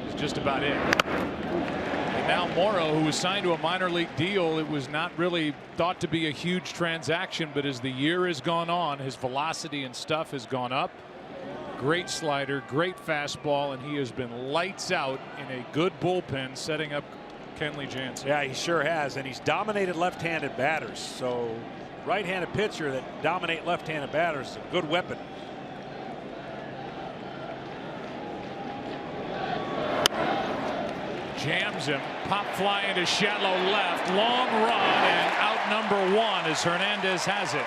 is just about it. And now Moro, who was signed to a minor league deal, it was not really thought to be a huge transaction, but as the year has gone on, his velocity and stuff has gone up. Great slider, great fastball, and he has been lights out in a good bullpen, setting up Kenley Jansen. Yeah, he sure has, and he's dominated left-handed batters. So right-handed pitcher that dominate left-handed batters is a good weapon. Jams him, pop fly into shallow left, long run, and out number 1 as Hernandez has it.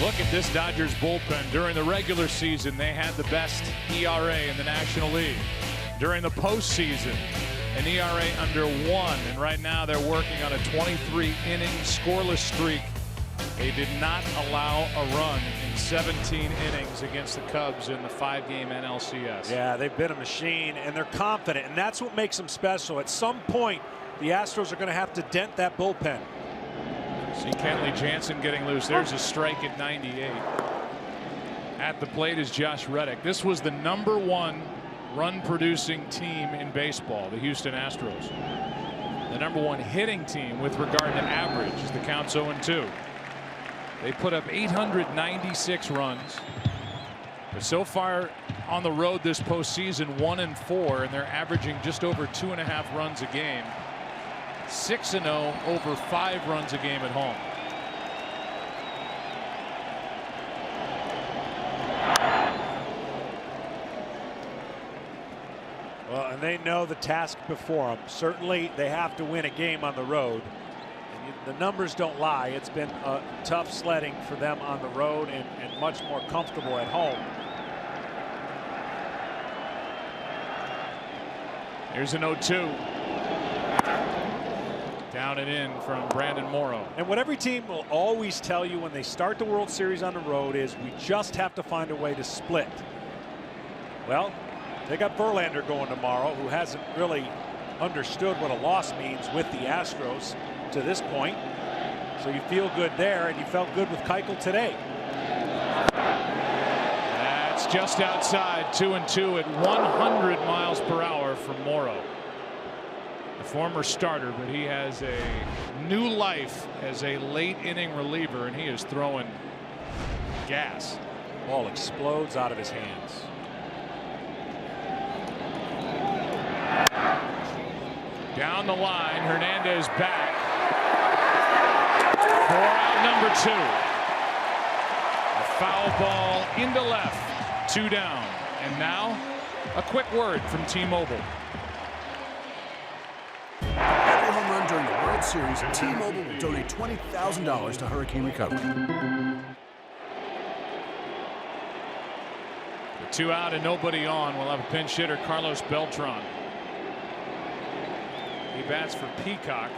Look at this Dodgers bullpen. During the regular season, they had the best ERA in the National League. During the postseason, an ERA under 1, and right now they're working on a 23-inning scoreless streak. They did not allow a run in 17 innings against the Cubs in the 5-game NLCS. Yeah, they've been a machine, and they're confident, and that's what makes them special. At some point, the Astros are going to have to dent that bullpen. See Kenley Jansen getting loose. There's a strike at 98. At the plate is Josh Reddick. This was the #1 run-producing team in baseball, the Houston Astros. The #1 hitting team with regard to average as the count's 0-2. They put up 896 runs. But so far on the road this postseason, 1-4, and they're averaging just over 2.5 runs a game. 6-0 over 5 runs a game at home. Well, and they know the task before them. Certainly they have to win a game on the road. And the numbers don't lie. It's been tough sledding for them on the road and much more comfortable at home. Here's an 0-2. Down and in from Brandon Moro. And what every team will always tell you when they start the World Series on the road is we just have to find a way to split. Well, they got Verlander going tomorrow, who hasn't really understood what a loss means with the Astros to this point. So you feel good there, and you felt good with Keuchel today. That's just outside. 2-2 at 100 miles per hour from Moro. The former starter, but he has a new life as a late inning reliever, and he is throwing gas. Ball explodes out of his hands. Down the line, Hernandez back for out number 2. A foul ball into left, 2 down. And now a quick word from T-Mobile. Every home run during the World Series, T-Mobile will donate $20,000 to hurricane recovery. With 2 out and nobody on, we'll have a pinch hitter, Carlos Beltran. He bats for Peacock.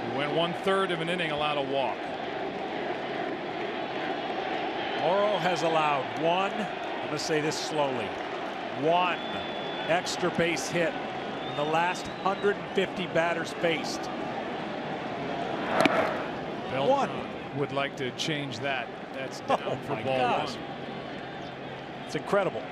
He went 1/3 of an inning, allowed a walk. Moro has allowed one, I'm going to say this slowly, 1 extra base hit in the last 150 batters faced. Beltran would like to change that. That's down for ball 1. It's incredible.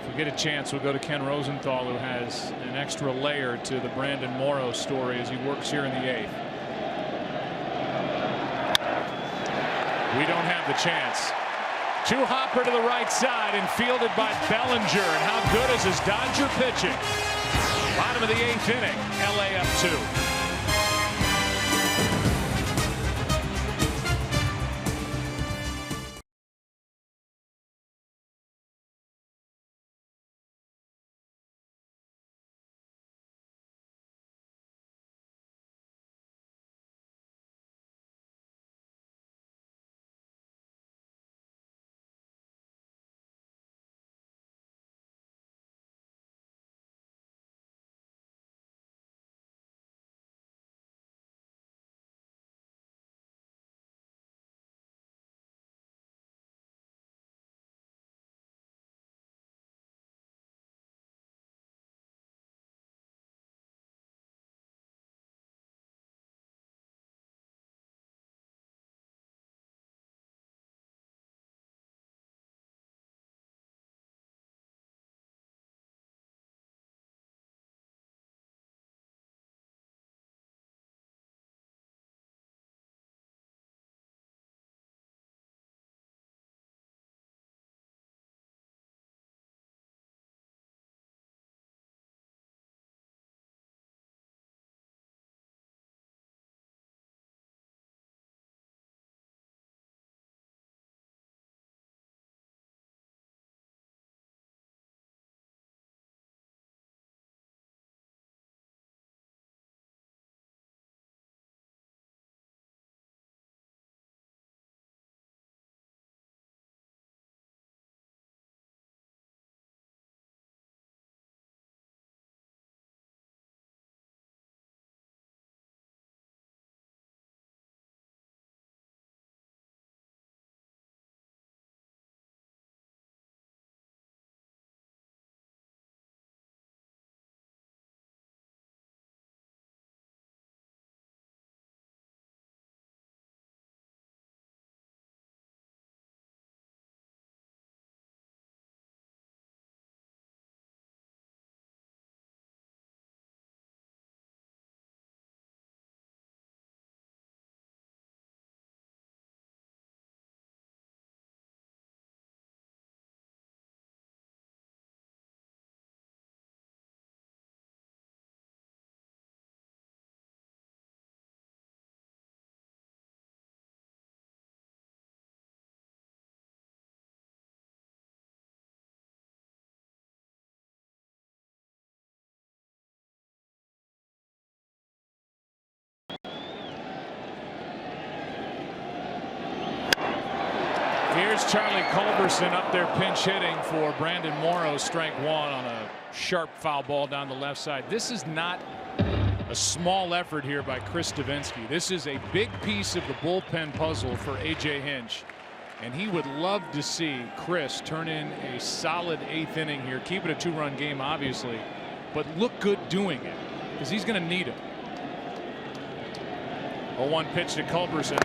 If we get a chance, we'll go to Ken Rosenthal, who has an extra layer to the Brandon Moro story as he works here in the 8th. We don't have the chance. 2 hopper to the right side and fielded by Bellinger. And how good is his Dodger pitching? Bottom of the 8th inning, LA up 2. Here's Charlie Culberson up there pinch hitting for Brandon Moro, strike one on a sharp foul ball down the left side. This is not a small effort here by Chris Davinsky. This is a big piece of the bullpen puzzle for A.J. Hinch, and he would love to see Chris turn in a solid 8th inning here, keep it a 2-run game obviously, but look good doing it because he's going to need it. 0-1 pitch to Culberson.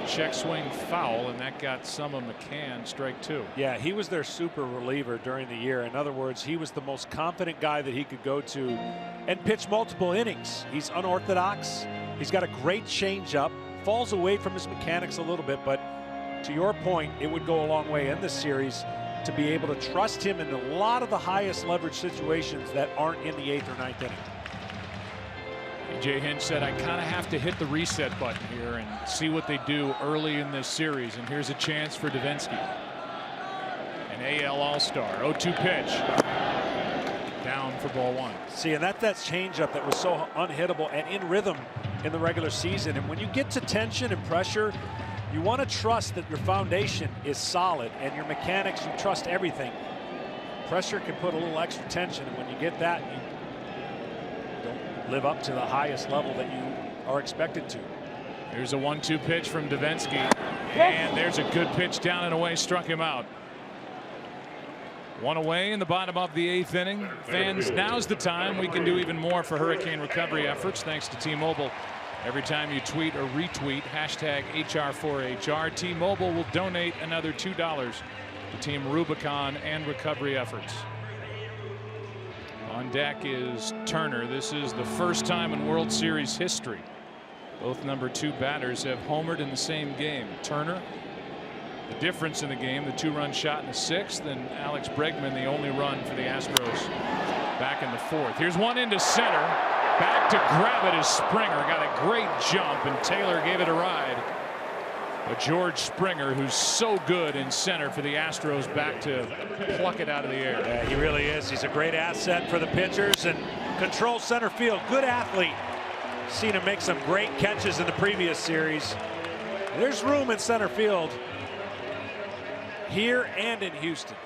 Check swing foul, and that got some of Mccann, strike 2. Yeah, he was their super reliever during the year. In other words, he was the most confident guy that he could go to and pitch multiple innings. He's unorthodox. He's got a great changeup, falls away from his mechanics a little bit, but to your point, it would go a long way in this series to be able to trust him in a lot of the highest leverage situations that aren't in the 8th or 9th inning. A.J. Hinch said, I kind of have to hit the reset button here and see what they do early in this series. And here's a chance for Davinsky. An AL All-Star. 0-2 pitch. Down for ball 1. See, and that's that changeup that was so unhittable and in rhythm in the regular season. And when you get to tension and pressure, you want to trust that your foundation is solid and your mechanics, you trust everything. Pressure can put a little extra tension, and when you get that, you live up to the highest level that you are expected to. Here's a 1-2 pitch from Davinsky, and there's a good pitch down and away, struck him out. 1 away in the bottom of the 8th inning. Fans, now's the time. We can do even more for hurricane recovery efforts thanks to T-Mobile. Every time you tweet or retweet hashtag HR4HR, T-Mobile will donate another $2 to Team Rubicon and recovery efforts. On deck is Turner. This is the first time in World Series history both number 2 batters have homered in the same game. Turner, the difference in the game, the 2-run shot in the 6th, and Alex Bregman, the only run for the Astros back in the 4th. Here's one into center. Back to grab it is Springer. Got a great jump, and Taylor gave it a ride. But George Springer, who's so good in center for the Astros, back to pluck it out of the air. Yeah, he really is. He's a great asset for the pitchers and controls center field. Good athlete. Seen him make some great catches in the previous series. There's room in center field here and in Houston.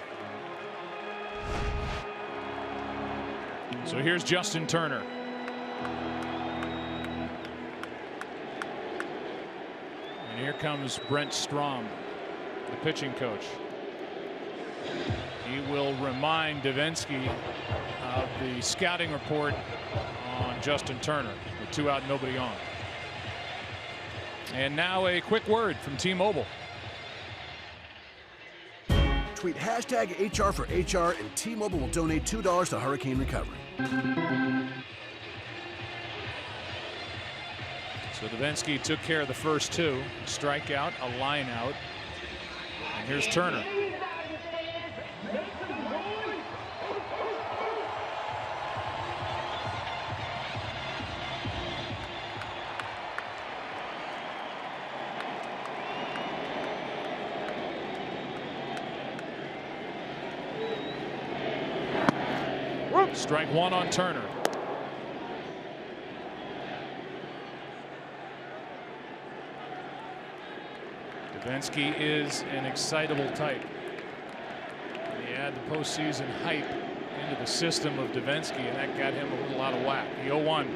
So here's Justin Turner. And here comes Brent Strom, the pitching coach. He will remind Davinsky of the scouting report on Justin Turner with 2 out, nobody on. And now a quick word from T-Mobile. Tweet hashtag HR for HR, and T-Mobile will donate $2 to hurricane recovery. So Davinsky took care of the first 2. Strikeout, a line out. And here's Turner. Strike 1 on Turner. Davinsky is an excitable type. And you add the postseason hype into the system of Davinsky, and that got him a little out of whack. The 0-1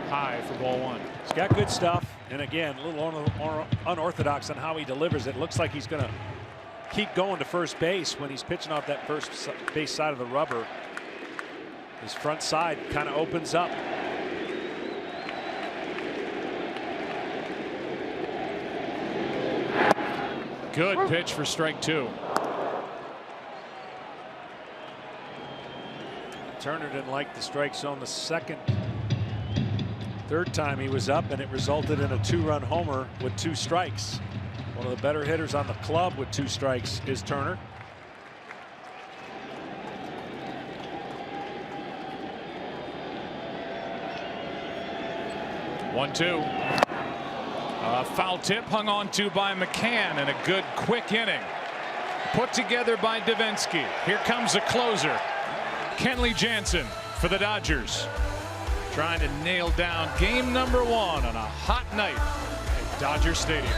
high for ball 1. He's got good stuff, and again, a little unorthodox on how he delivers it. Looks like he's going to keep going to first base when he's pitching off that first base side of the rubber. His front side kind of opens up. Good pitch for strike 2. Turner didn't like the strike zone the third time he was up, and it resulted in a 2-run homer with 2 strikes. One of the better hitters on the club with 2 strikes is Turner. One-two. A foul tip hung on to by Mccann, and a good quick inning put together by Davinsky. Here comes the closer, Kenley Jansen for the Dodgers, trying to nail down game number 1 on a hot night at Dodger Stadium.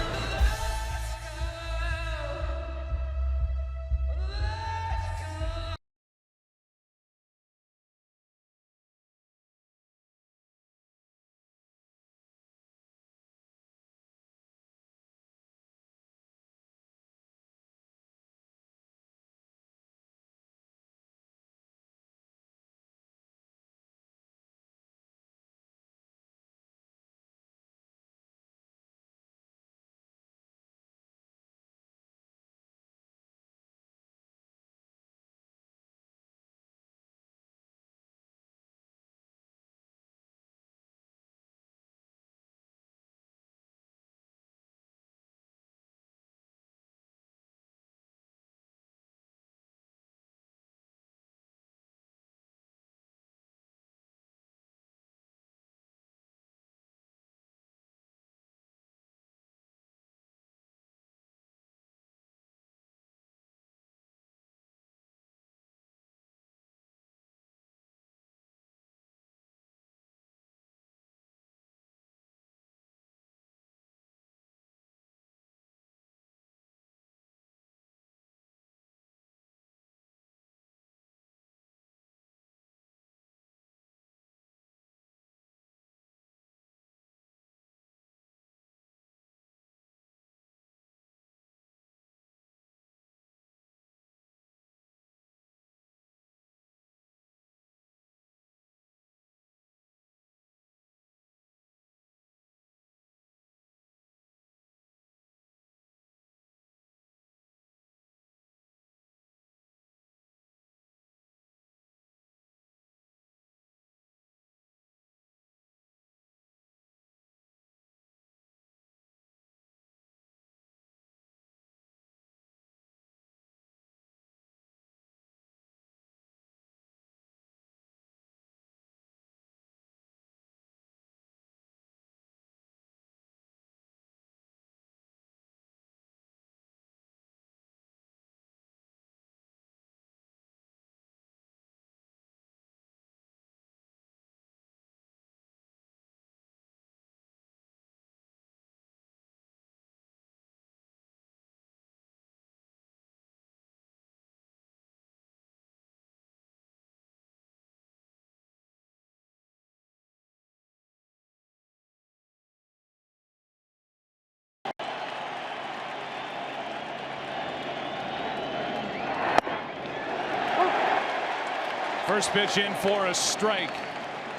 First pitch in for a strike.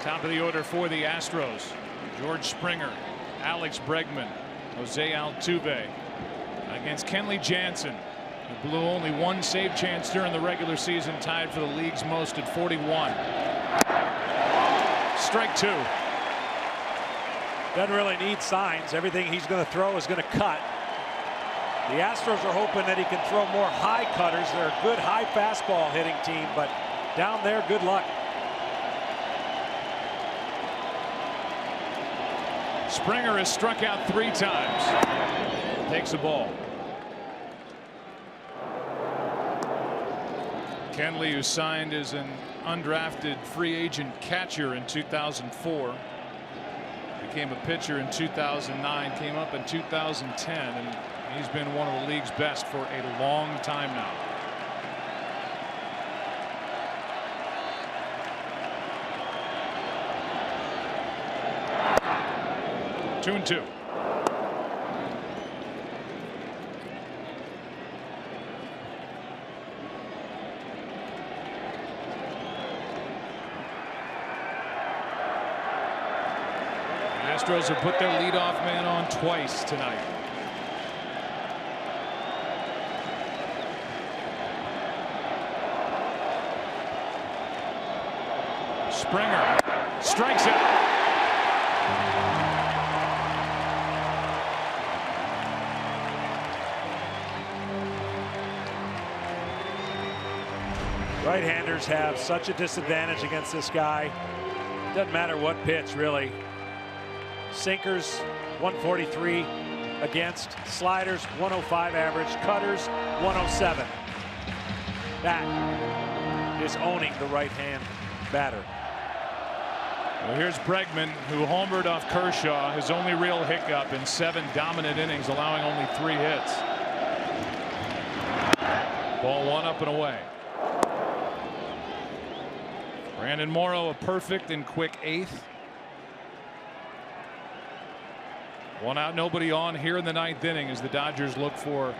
Top of the order for the Astros. George Springer, Alex Bregman, Jose Altuve against Kenley Jansen, who blew only one save chance during the regular season, tied for the league's most at 41. Strike two. Doesn't really need signs. Everything he's going to throw is going to cut. The Astros are hoping that he can throw more high cutters. They're a good high fastball hitting team, but down there, good luck. Springer has struck out 3 times. Takes the ball. Kenley, who signed as an undrafted free agent catcher in 2004, became a pitcher in 2009, came up in 2010, and he's been one of the league's best for a long time now. Two and two. Astros have put their leadoff man on twice tonight. Springer strikes out. Right-handers have such a disadvantage against this guy. Doesn't matter what pitch, really. Sinkers 143 against, sliders 105 average, cutters 107. That is owning the right-hand batter. Well, here's Bregman, who homered off Kershaw, his only real hiccup in 7 dominant innings, allowing only 3 hits. Ball 1 up and away. Brandon Moro, a perfect and quick 8th. 1 out, nobody on here in the 9th inning as the Dodgers look for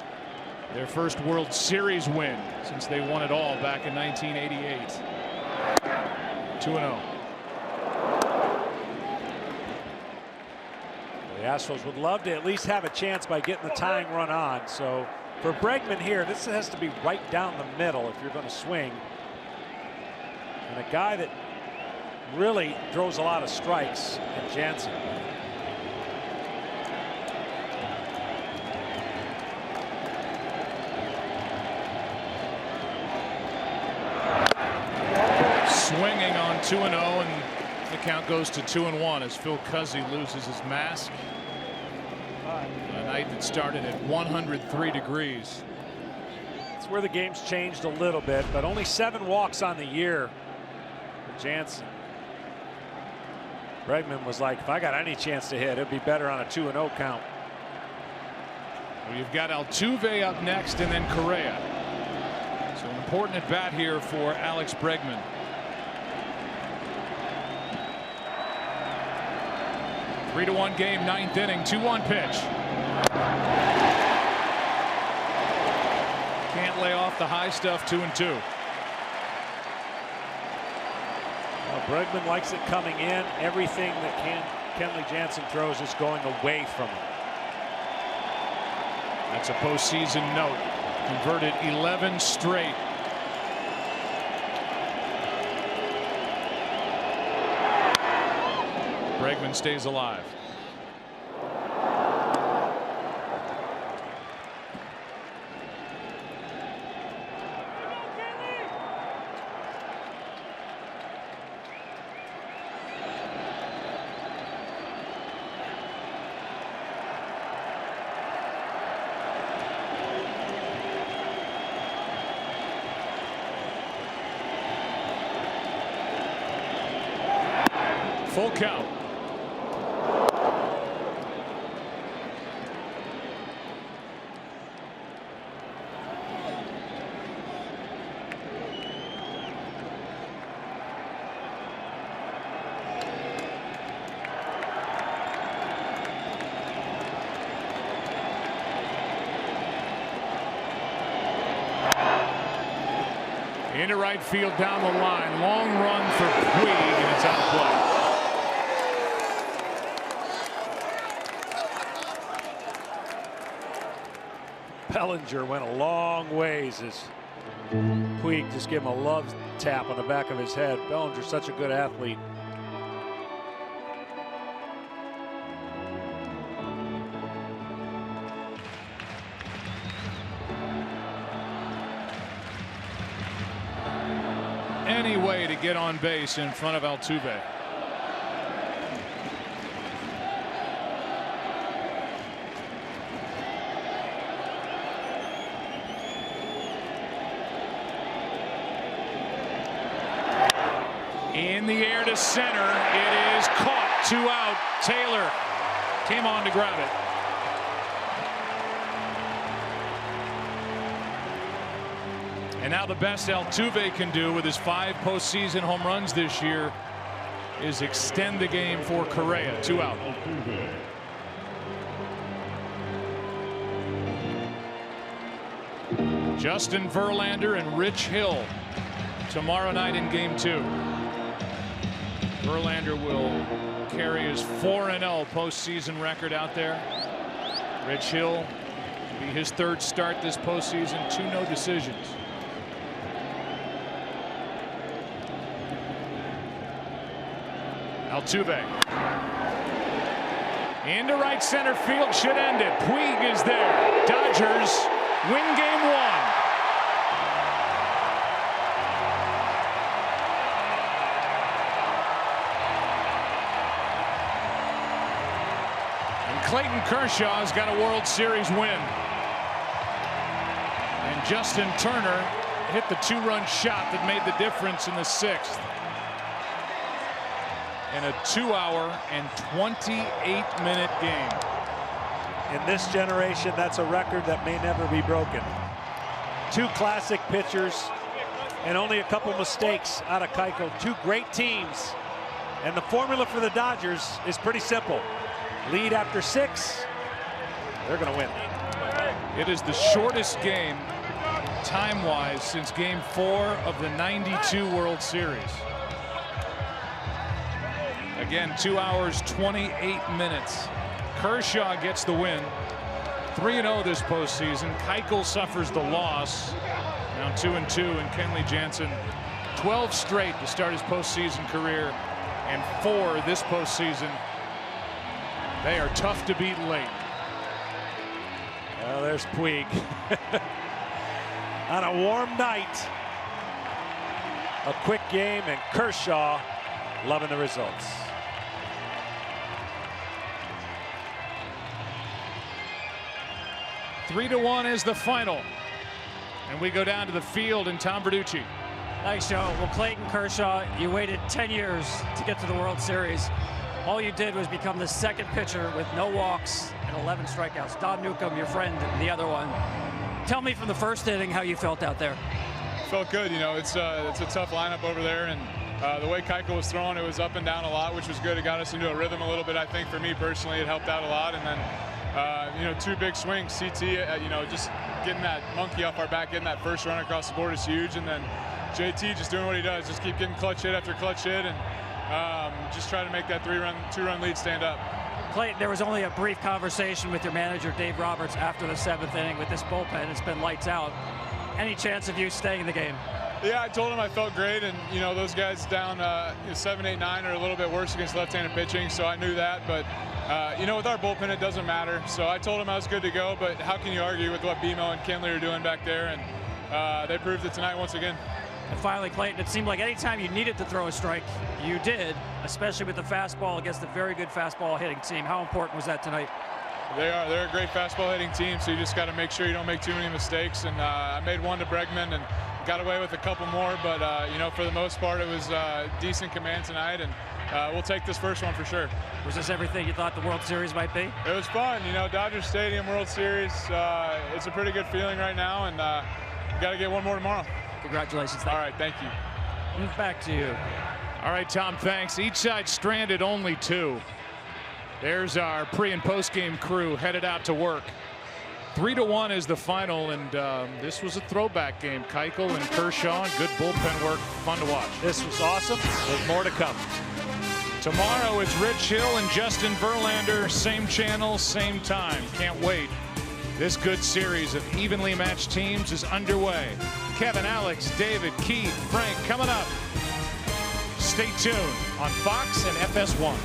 their first World Series win since they won it all back in 1988. 2-0. The Astros would love to at least have a chance by getting the tying run on. So for Bregman here, this has to be right down the middle if you're going to swing. And a guy that really throws a lot of strikes in Jansen. Swinging on 2-0, and the count goes to 2-1 as Phil Cuzzi loses his mask. A night that started at 103 degrees. That's where the game's changed a little bit, but only 7 walks on the year for Jansen. Bregman was like, if I got any chance to hit, it'd be better on a 2-0 count. Well, you've got Altuve up next and then Correa. So an important at bat here for Alex Bregman. 3-1 game, 9th inning, 2-1 pitch. Can't lay off the high stuff. 2-2. Well, Bregman likes it coming in. Everything that Kenley Jansen throws is going away from him. That's a postseason note. Converted 11 straight. Bregman stays alive. Full count. Into right field down the line. Long run for Puig, and it's out of play. Bellinger went a long ways as Puig just gave him a love tap on the back of his head. Bellinger's such a good athlete. Any way to get on base in front of Altuve. In the air to center. It is caught. 2 out. Taylor came on to grab it. And now the best Altuve can do with his 5 postseason home runs this year is extend the game for Correa. 2 out. Justin Verlander and Rich Hill tomorrow night in game 2. Verlander will carry his 4-0 postseason record out there. Rich Hill will be his 3rd start this postseason. 2 no decisions. Altuve into right center field, should end it. Puig is there. Dodgers win game 1. And Clayton Kershaw has got a World Series win. And Justin Turner hit the 2-run shot that made the difference in the 6th. In a 2-hour and 28-minute game. In this generation, that's a record that may never be broken. 2 classic pitchers and only a couple mistakes out of Keuchel. 2 great teams. And the formula for the Dodgers is pretty simple. Lead after 6, they're going to win. It is the shortest game time-wise since game 4 of the '92 World Series. Again, 2 hours, 28 minutes. Kershaw gets the win. 3-0 this postseason. Keuchel suffers the loss. Now 2-2, and Kenley Jansen 12 straight to start his postseason career, and 4 this postseason. They are tough to beat late. Well, there's Puig. On a warm night. A quick game, and Kershaw loving the results. Three to 1 is the final. And we go down to the field, and Tom Verducci. Thanks, Joe. Well, Clayton Kershaw, you waited 10 years to get to the World Series. All you did was become the 2nd pitcher with no walks and 11 strikeouts. Don Newcomb, your friend, the other one. Tell me from the 1st inning how you felt out there. Felt good. You know, it's a tough lineup over there, and the way Keuchel was throwing, it was up and down a lot, which was good. It got us into a rhythm a little bit. I think for me personally, it helped out a lot. And then, you know, 2 big swings. CT, you know, just getting that monkey off our back, getting that first run across the board is huge. And then JT just doing what he does, just keep getting clutch hit after clutch hit, and just try to make that 2-run lead stand up. Clayton, there was only a brief conversation with your manager, Dave Roberts, after the 7th inning with this bullpen. It's been lights out. Any chance of you staying in the game? Yeah, I told him I felt great, and you know, those guys down 7, 8, 9 are a little bit worse against left-handed pitching, so I knew that. But you know, with our bullpen, it doesn't matter. So I told him I was good to go. But how can you argue with what BMO and Kenley are doing back there? And they proved it tonight once again. And finally, Clayton, it seemed like anytime you needed to throw a strike, you did, especially with the fastball against a very good fastball hitting team. How important was that tonight? They're a great fastball hitting team, so you just got to make sure you don't make too many mistakes. And I made one to Bregman and got away with a couple more, but you know, for the most part, it was decent command tonight, and we'll take this first one for sure. Was this everything you thought the World Series might be? It was fun. You know, Dodger Stadium World Series, it's a pretty good feeling right now, and we got to get one more tomorrow. Congratulations. All right, thank you. Move back to you. All right, Tom, thanks. Each side stranded only 2. There's our pre- and post-game crew headed out to work. 3-1 is the final, and this was a throwback game. Keuchel and Kershaw, and good bullpen work. Fun to watch. This was awesome. There's more to come. Tomorrow it's Rich Hill and Justin Verlander. Same channel, same time. Can't wait. This good series of evenly matched teams is underway. Kevin, Alex, David, Keith, Frank coming up. Stay tuned on Fox and FS1.